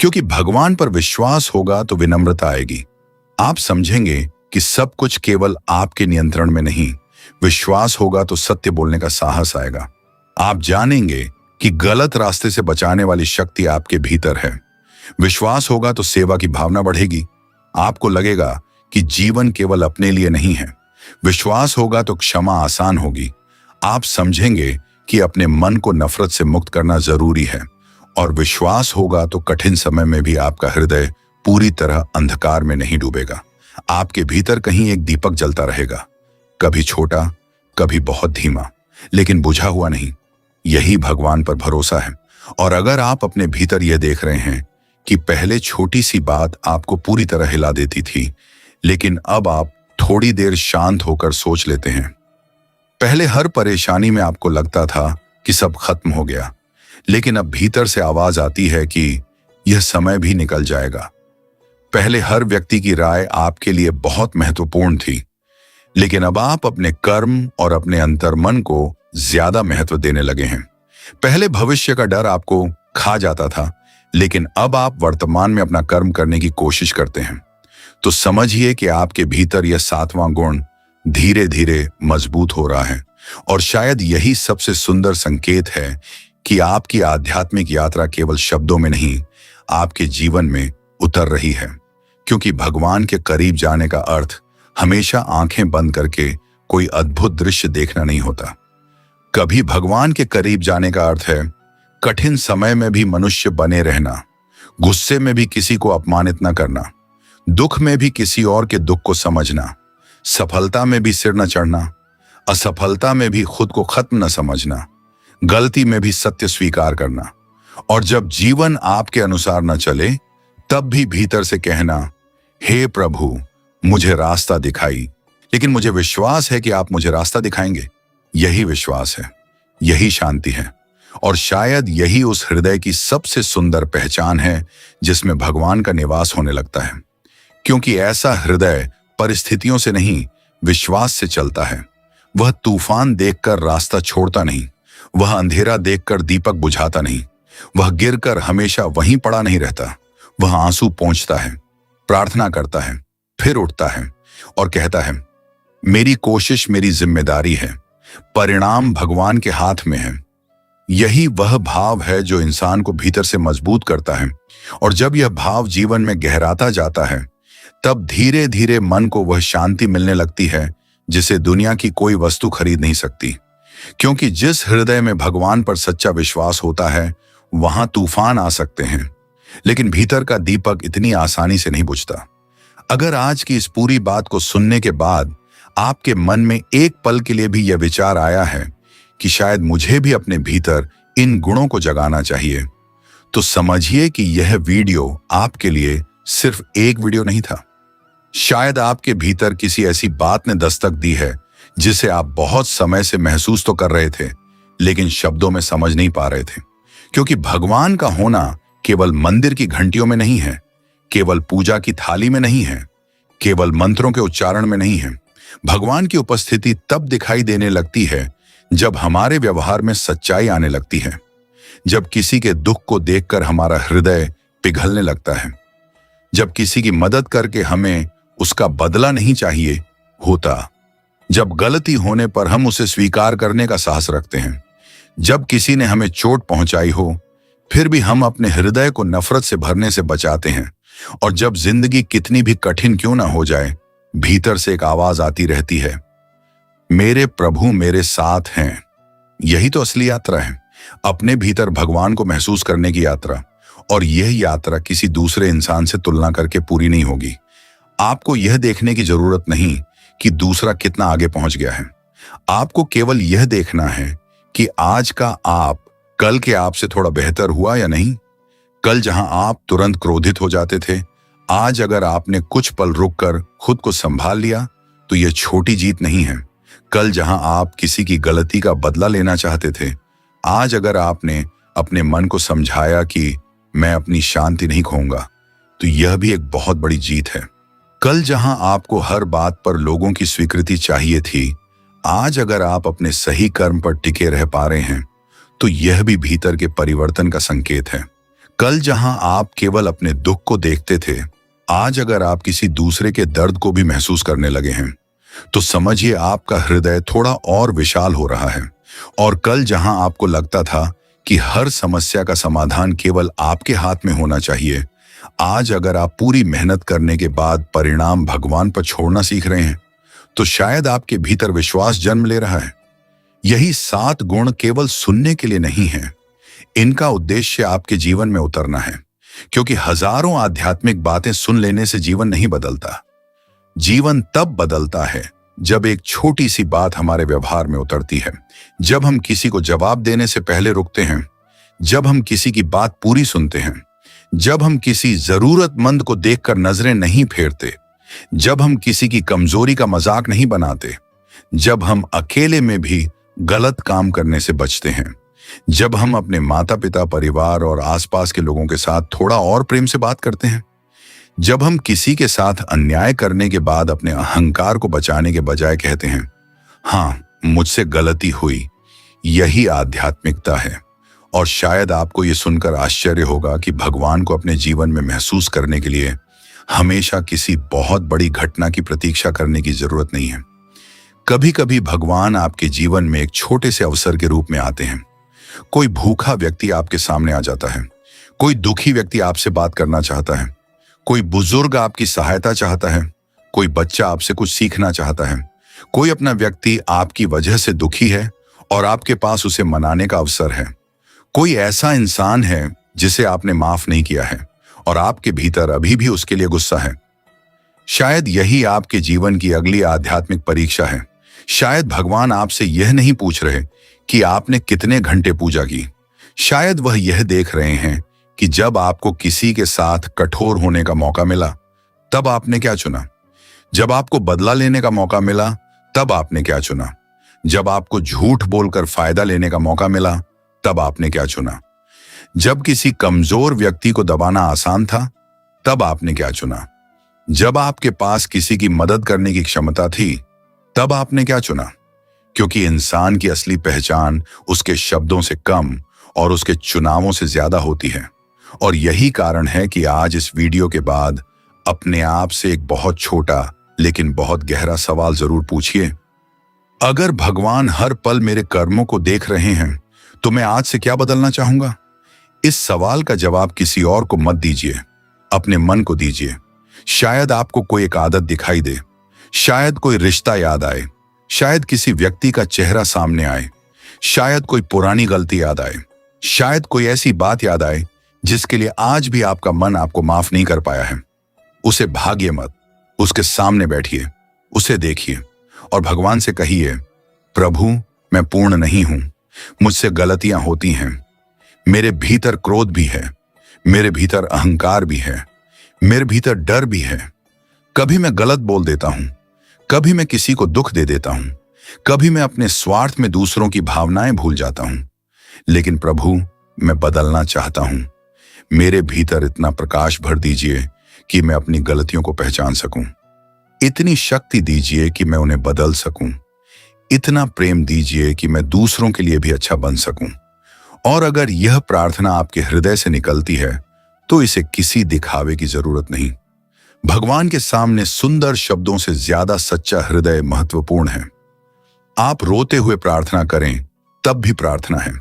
क्योंकि भगवान पर विश्वास होगा तो विनम्रता आएगी। आप समझेंगे कि सब कुछ केवल आपके नियंत्रण में नहीं। विश्वास होगा तो सत्य बोलने का साहस आएगा। आप जानेंगे कि गलत रास्ते से बचाने वाली शक्ति आपके भीतर है। विश्वास होगा तो सेवा की भावना बढ़ेगी। आपको लगेगा कि जीवन केवल अपने लिए नहीं है। विश्वास होगा तो क्षमा आसान होगी। आप समझेंगे कि अपने मन को नफरत से मुक्त करना जरूरी है। और विश्वास होगा तो कठिन समय में भी आपका हृदय पूरी तरह अंधकार में नहीं डूबेगा। आपके भीतर कहीं एक दीपक जलता रहेगा, कभी छोटा, कभी बहुत धीमा, लेकिन बुझा हुआ नहीं। यही भगवान पर भरोसा है। और अगर आप अपने भीतर यह देख रहे हैं कि पहले छोटी सी बात आपको पूरी तरह हिला देती थी, लेकिन अब आप थोड़ी देर शांत होकर सोच लेते हैं। पहले हर परेशानी में आपको लगता था कि सब खत्म हो गया, लेकिन अब भीतर से आवाज आती है कि यह समय भी निकल जाएगा। पहले हर व्यक्ति की राय आपके लिए बहुत महत्वपूर्ण थी, लेकिन अब आप अपने कर्म और अपने अंतर्मन को ज्यादा महत्व देने लगे हैं। पहले भविष्य का डर आपको खा जाता था, लेकिन अब आप वर्तमान में अपना कर्म करने की कोशिश करते हैं। तो समझिए कि आपके भीतर यह 7वां गुण धीरे धीरे मजबूत हो रहा है। और शायद यही सबसे सुंदर संकेत है कि आपकी आध्यात्मिक यात्रा केवल शब्दों में नहीं, आपके जीवन में उतर रही है। क्योंकि भगवान के करीब जाने का अर्थ हमेशा आंखें बंद करके कोई अद्भुत दृश्य देखना नहीं होता। कभी भगवान के करीब जाने का अर्थ है कठिन समय में भी मनुष्य बने रहना, गुस्से में भी किसी को अपमानित न करना, दुख में भी किसी और के दुख को समझना, सफलता में भी सिर न चढ़ना, असफलता में भी खुद को खत्म न समझना, गलती में भी सत्य स्वीकार करना। और जब जीवन आपके अनुसार न चले तब भी भीतर से कहना, हे प्रभु मुझे रास्ता दिखाई, लेकिन मुझे विश्वास है कि आप मुझे रास्ता दिखाएंगे। यही विश्वास है, यही शांति है। और शायद यही उस हृदय की सबसे सुंदर पहचान है जिसमें भगवान का निवास होने लगता है। क्योंकि ऐसा हृदय परिस्थितियों से नहीं, विश्वास से चलता है। वह तूफान देखकर रास्ता छोड़ता नहीं, वह अंधेरा देखकर दीपक बुझाता नहीं, वह गिरकर हमेशा वहीं पड़ा नहीं रहता। वह आंसू पोंछता है, प्रार्थना करता है, फिर उठता है और कहता है, मेरी कोशिश मेरी जिम्मेदारी है, परिणाम भगवान के हाथ में है। यही वह भाव है जो इंसान को भीतर से मजबूत करता है। और जब यह भाव जीवन में गहराता जाता है तब धीरे धीरे मन को वह शांति मिलने लगती है जिसे दुनिया की कोई वस्तु खरीद नहीं सकती। क्योंकि जिस हृदय में भगवान पर सच्चा विश्वास होता है वहां तूफान आ सकते हैं, लेकिन भीतर का दीपक इतनी आसानी से नहीं बुझता। अगर आज की इस पूरी बात को सुनने के बाद आपके मन में एक पल के लिए भी यह विचार आया है कि शायद मुझे भी अपने भीतर इन गुणों को जगाना चाहिए, तो समझिए कि यह वीडियो आपके लिए सिर्फ एक वीडियो नहीं था। शायद आपके भीतर किसी ऐसी बात ने दस्तक दी है जिसे आप बहुत समय से महसूस तो कर रहे थे, लेकिन शब्दों में समझ नहीं पा रहे थे। क्योंकि भगवान का होना केवल मंदिर की घंटियों में नहीं है, केवल पूजा की थाली में नहीं है, केवल मंत्रों के उच्चारण में नहीं है। भगवान की उपस्थिति तब दिखाई देने लगती है जब हमारे व्यवहार में सच्चाई आने लगती है, जब किसी के दुख को देखकर हमारा हृदय पिघलने लगता है, जब किसी की मदद करके हमें उसका बदला नहीं चाहिए होता, जब गलती होने पर हम उसे स्वीकार करने का साहस रखते हैं, जब किसी ने हमें चोट पहुंचाई हो फिर भी हम अपने हृदय को नफरत से भरने से बचाते हैं, और जब जिंदगी कितनी भी कठिन क्यों ना हो जाए, भीतर से एक आवाज आती रहती है, मेरे प्रभु मेरे साथ हैं। यही तो असली यात्रा है, अपने भीतर भगवान को महसूस करने की यात्रा। और यह यात्रा किसी दूसरे इंसान से तुलना करके पूरी नहीं होगी। आपको यह देखने की जरूरत नहीं कि दूसरा कितना आगे पहुंच गया है। आपको केवल यह देखना है कि आज का आप कल के आप से थोड़ा बेहतर हुआ या नहीं। कल जहां आप तुरंत क्रोधित हो जाते थे, आज अगर आपने कुछ पल रुककर खुद को संभाल लिया तो यह छोटी जीत नहीं है। कल जहां आप किसी की गलती का बदला लेना चाहते थे, आज अगर आपने अपने मन को समझाया कि मैं अपनी शांति नहीं खोऊंगा, तो यह भी एक बहुत बड़ी जीत है। कल जहां आपको हर बात पर लोगों की स्वीकृति चाहिए थी, आज अगर आप अपने सही कर्म पर टिके रह पा रहे हैं, तो यह भी भीतर के परिवर्तन का संकेत है। कल जहां आप केवल अपने दुख को देखते थे, आज अगर आप किसी दूसरे के दर्द को भी महसूस करने लगे हैं, तो समझिए आपका हृदय थोड़ा और विशाल हो रहा है। और कल जहां आपको लगता था कि हर समस्या का समाधान केवल आपके हाथ में होना चाहिए, आज अगर आप पूरी मेहनत करने के बाद परिणाम भगवान पर छोड़ना सीख रहे हैं, तो शायद आपके भीतर विश्वास जन्म ले रहा है। यही 7 गुण केवल सुनने के लिए नहीं है, इनका उद्देश्य आपके जीवन में उतरना है। क्योंकि हजारों आध्यात्मिक बातें सुन लेने से जीवन नहीं बदलता। जीवन तब बदलता है जब एक छोटी सी बात हमारे व्यवहार में उतरती है, जब हम किसी को जवाब देने से पहले रुकते हैं, जब हम किसी की बात पूरी सुनते हैं, जब हम किसी जरूरतमंद को देखकर नजरें नहीं फेरते, जब हम किसी की कमजोरी का मजाक नहीं बनाते, जब हम अकेले में भी गलत काम करने से बचते हैं, जब हम अपने माता पिता, परिवार और आसपास के लोगों के साथ थोड़ा और प्रेम से बात करते हैं, जब हम किसी के साथ अन्याय करने के बाद अपने अहंकार को बचाने के बजाय कहते हैं, हाँ मुझसे गलती हुई, यही आध्यात्मिकता है। और शायद आपको ये सुनकर आश्चर्य होगा कि भगवान को अपने जीवन में महसूस करने के लिए हमेशा किसी बहुत बड़ी घटना की प्रतीक्षा करने की जरूरत नहीं है। कभी कभी भगवान आपके जीवन में एक छोटे से अवसर के रूप में आते हैं। कोई भूखा व्यक्ति आपके सामने आ जाता है, कोई दुखी व्यक्ति आपसे बात करना चाहता है, कोई बुजुर्ग आपकी सहायता चाहता है, कोई बच्चा आपसे कुछ सीखना चाहता है, कोई अपना व्यक्ति आपकी वजह से दुखी है और आपके पास उसे मनाने का अवसर है, कोई ऐसा इंसान है जिसे आपने माफ नहीं किया है और आपके भीतर अभी भी उसके लिए गुस्सा है। शायद यही आपके जीवन की अगली आध्यात्मिक परीक्षा है। शायद भगवान आपसे यह नहीं पूछ रहे कि आपने कितने घंटे पूजा की, शायद वह यह देख रहे हैं कि जब आपको किसी के साथ कठोर होने का मौका मिला, तब आपने क्या चुना? जब आपको बदला लेने का मौका मिला, तब आपने क्या चुना? जब आपको झूठ बोलकर फायदा लेने का मौका मिला, तब आपने क्या चुना? जब किसी कमजोर व्यक्ति को दबाना आसान था, तब आपने क्या चुना? जब आपके पास किसी की मदद करने की क्षमता थी, तब आपने क्या चुना? क्योंकि इंसान की असली पहचान उसके शब्दों से कम और उसके चुनावों से ज्यादा होती है। और यही कारण है कि आज इस वीडियो के बाद अपने आप से एक बहुत छोटा लेकिन बहुत गहरा सवाल जरूर पूछिए। अगर भगवान हर पल मेरे कर्मों को देख रहे हैं, तो मैं आज से क्या बदलना चाहूंगा? इस सवाल का जवाब किसी और को मत दीजिए, अपने मन को दीजिए। शायद आपको कोई एक आदत दिखाई दे, शायद कोई रिश्ता याद आए, शायद किसी व्यक्ति का चेहरा सामने आए, शायद कोई पुरानी गलती याद आए, शायद कोई ऐसी बात याद आए जिसके लिए आज भी आपका मन आपको माफ नहीं कर पाया है। उसे भागिए मत, उसके सामने बैठिए, उसे देखिए और भगवान से कहिए, प्रभु मैं पूर्ण नहीं हूं, मुझसे गलतियां होती हैं, मेरे भीतर क्रोध भी है, मेरे भीतर अहंकार भी है, मेरे भीतर डर भी है। कभी मैं गलत बोल देता हूं, कभी मैं किसी को दुख दे देता हूं, कभी मैं अपने स्वार्थ में दूसरों की भावनाएं भूल जाता हूं। लेकिन प्रभु मैं बदलना चाहता हूं, मेरे भीतर इतना प्रकाश भर दीजिए कि मैं अपनी गलतियों को पहचान सकूं। इतनी शक्ति दीजिए कि मैं उन्हें बदल सकूं। इतना प्रेम दीजिए कि मैं दूसरों के लिए भी अच्छा बन सकूं। और अगर यह प्रार्थना आपके हृदय से निकलती है तो इसे किसी दिखावे की जरूरत नहीं। भगवान के सामने सुंदर शब्दों से ज्यादा सच्चा हृदय महत्वपूर्ण है। आप रोते हुए प्रार्थना करें तब भी प्रार्थना है।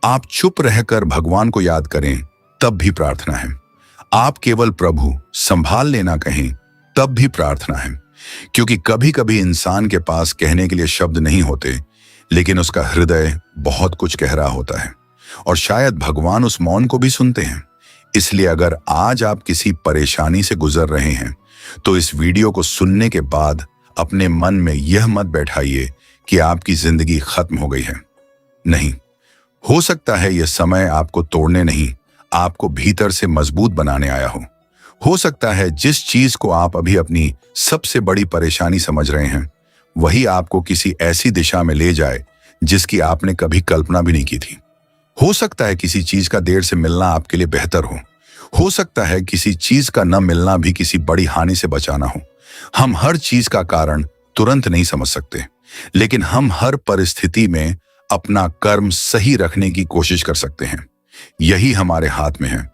आप चुप रहकर भगवान को याद करें तब भी प्रार्थना है। आप केवल प्रभु संभाल लेना कहें तब भी प्रार्थना है। क्योंकि कभी कभी इंसान के पास कहने के लिए शब्द नहीं होते, लेकिन उसका हृदय बहुत कुछ कह रहा होता है और शायद भगवान उस मौन को भी सुनते हैं। इसलिए अगर आज आप किसी परेशानी से गुजर रहे हैं तो इस वीडियो को सुनने के बाद अपने मन में यह मत बैठाइए कि आपकी जिंदगी खत्म हो गई है। नहीं, हो सकता है यह समय आपको तोड़ने नहीं, आपको भीतर से मजबूत बनाने आया हो सकता है जिस चीज को आप अभी अपनी सबसे बड़ी परेशानी समझ रहे हैं वही आपको किसी ऐसी दिशा में ले जाए जिसकी आपने कभी कल्पना भी नहीं की थी। हो सकता है किसी चीज का देर से मिलना आपके लिए बेहतर हो सकता है किसी चीज का न मिलना भी किसी बड़ी हानि से बचाना हो। हम हर चीज का कारण तुरंत नहीं समझ सकते, लेकिन हम हर परिस्थिति में अपना कर्म सही रखने की कोशिश कर सकते हैं। यही हमारे हाथ में है।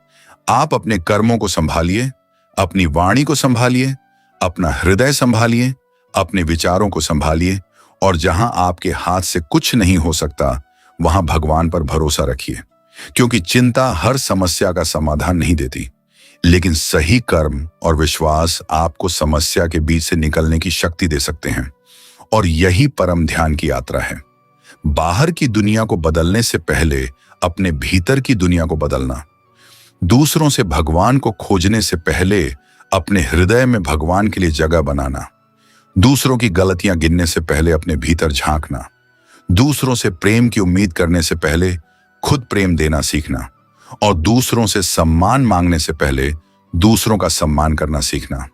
आप अपने कर्मों को संभालिए, अपनी वाणी को संभालिए, अपना हृदय संभालिए, अपने विचारों को संभालिए और जहां आपके हाथ से कुछ नहीं हो सकता वहां भगवान पर भरोसा रखिए। क्योंकि चिंता हर समस्या का समाधान नहीं देती, लेकिन सही कर्म और विश्वास आपको समस्या के बीच से निकलने की शक्ति दे सकते हैं। और यही परम ध्यान की यात्रा है। बाहर की दुनिया को बदलने से पहले अपने भीतर की दुनिया को बदलना, दूसरों से भगवान को खोजने से पहले अपने हृदय में भगवान के लिए जगह बनाना, दूसरों की गलतियां गिनने से पहले अपने भीतर झांकना, दूसरों से प्रेम की उम्मीद करने से पहले खुद प्रेम देना सीखना और दूसरों से सम्मान मांगने से पहले दूसरों का सम्मान करना सीखना।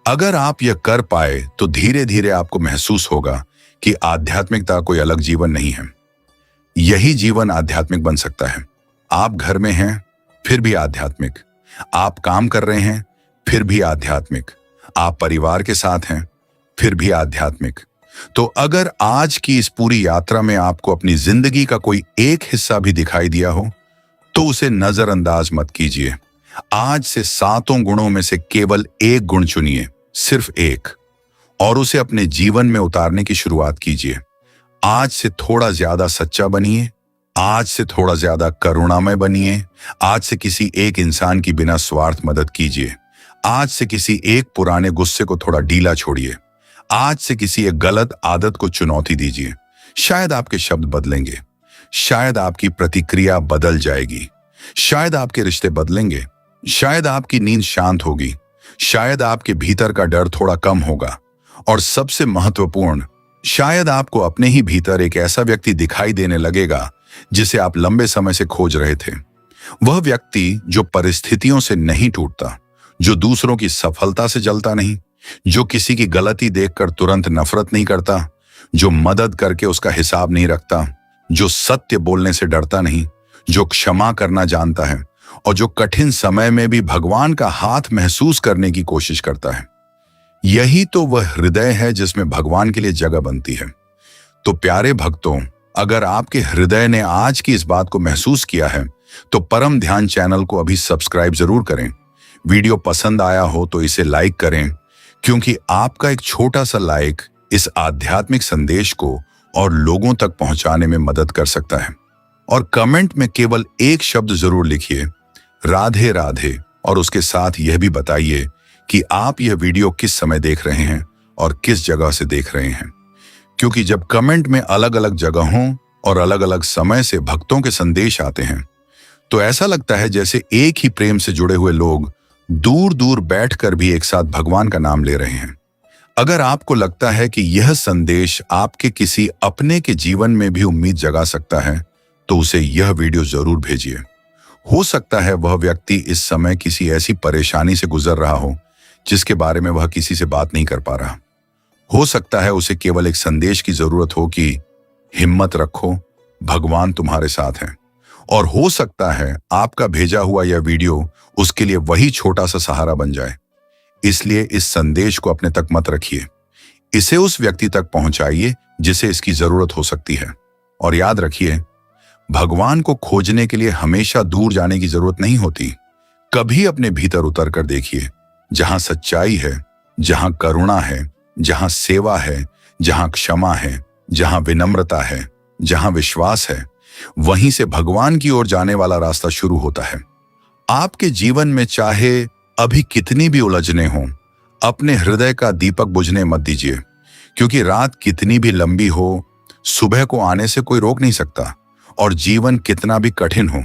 अगर आप यह कर पाए तो धीरे धीरे आपको महसूस होगा कि आध्यात्मिकता कोई अलग जीवन नहीं है, यही जीवन आध्यात्मिक बन सकता है। आप घर में हैं फिर भी आध्यात्मिक, आप काम कर रहे हैं फिर भी आध्यात्मिक, आप परिवार के साथ हैं फिर भी आध्यात्मिक। तो अगर आज की इस पूरी यात्रा में आपको अपनी जिंदगी का कोई एक हिस्सा भी दिखाई दिया हो तो उसे नजरअंदाज मत कीजिए। आज से 7 गुणों में से केवल एक गुण चुनिए, सिर्फ एक, और उसे अपने जीवन में उतारने की शुरुआत कीजिए। आज से थोड़ा ज्यादा सच्चा बनिए, आज से थोड़ा ज्यादा करुणामय बनिए, आज से किसी एक इंसान की बिना स्वार्थ मदद कीजिए, आज से किसी एक पुराने गुस्से को थोड़ा ढीला छोड़िए, आज से किसी एक गलत आदत को चुनौती दीजिए। शायद आपके शब्द बदलेंगे, शायद आपकी प्रतिक्रिया बदल जाएगी, शायद आपके रिश्ते बदलेंगे, शायद आपकी नींद शांत होगी, शायद आपके भीतर का डर थोड़ा कम होगा और सबसे महत्वपूर्ण, शायद आपको अपने ही भीतर एक ऐसा व्यक्ति दिखाई देने लगेगा जिसे आप लंबे समय से खोज रहे थे। वह व्यक्ति जो परिस्थितियों से नहीं टूटता, जो दूसरों की सफलता से जलता नहीं, जो किसी की गलती देखकर तुरंत नफरत नहीं करता, जो मदद करके उसका हिसाब नहीं रखता, जो सत्य बोलने से डरता नहीं, जो क्षमा करना जानता है और जो कठिन समय में भी भगवान का हाथ महसूस करने की कोशिश करता है। यही तो वह हृदय है जिसमें भगवान के लिए जगह बनती है। तो प्यारे भक्तों, अगर आपके हृदय ने आज की इस बात को महसूस किया है तो परम ध्यान चैनल को अभी सब्सक्राइब जरूर करें। वीडियो पसंद आया हो तो इसे लाइक करें, क्योंकि आपका एक छोटा सा लाइक इस आध्यात्मिक संदेश को और लोगों तक पहुंचाने में मदद कर सकता है। और कमेंट में केवल एक शब्द जरूर लिखिए, राधे राधे, और उसके साथ यह भी बताइए कि आप यह वीडियो किस समय देख रहे हैं और किस जगह से देख रहे हैं। क्योंकि जब कमेंट में अलग अलग जगहों और अलग अलग समय से भक्तों के संदेश आते हैं तो ऐसा लगता है जैसे एक ही प्रेम से जुड़े हुए लोग दूर दूर बैठकर भी एक साथ भगवान का नाम ले रहे हैं। अगर आपको लगता है कि यह संदेश आपके किसी अपने के जीवन में भी उम्मीद जगा सकता है तो उसे यह वीडियो जरूर भेजिए। हो सकता है वह व्यक्ति इस समय किसी ऐसी परेशानी से गुजर रहा हो जिसके बारे में वह किसी से बात नहीं कर पा रहा। हो सकता है उसे केवल एक संदेश की जरूरत हो कि हिम्मत रखो, भगवान तुम्हारे साथ है। और हो सकता है आपका भेजा हुआ यह वीडियो उसके लिए वही छोटा सा सहारा बन जाए। इसलिए इस संदेश को अपने तक मत रखिए, इसे उस व्यक्ति तक पहुंचाइए जिसे इसकी जरूरत हो सकती है। और याद रखिए, भगवान को खोजने के लिए हमेशा दूर जाने की जरूरत नहीं होती। कभी अपने भीतर उतर कर देखिए, जहां सच्चाई है, जहां करुणा है, जहां सेवा है, जहां क्षमा है, जहां विनम्रता है, जहां विश्वास है, वहीं से भगवान की ओर जाने वाला रास्ता शुरू होता है। आपके जीवन में चाहे अभी कितनी भी उलझने हों, अपने हृदय का दीपक बुझने मत दीजिए, क्योंकि रात कितनी भी लंबी हो, सुबह को आने से कोई रोक नहीं सकता। और जीवन कितना भी कठिन हो,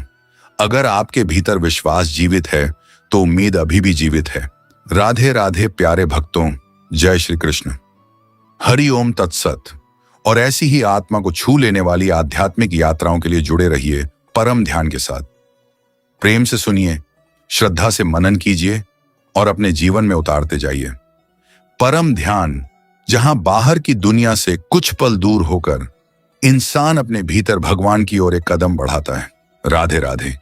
अगर आपके भीतर विश्वास जीवित है तो उम्मीद अभी भी जीवित है। राधे राधे प्यारे भक्तों, जय श्री कृष्ण। हरि ओम तत्सत। और ऐसी ही आत्मा को छू लेने वाली आध्यात्मिक यात्राओं के लिए जुड़े रहिए परम ध्यान के साथ। प्रेम से सुनिए, श्रद्धा से मनन कीजिए और अपने जीवन में उतारते जाइए। परम ध्यान, जहां बाहर की दुनिया से कुछ पल दूर होकर इंसान अपने भीतर भगवान की ओर एक कदम बढ़ाता है। राधे राधे।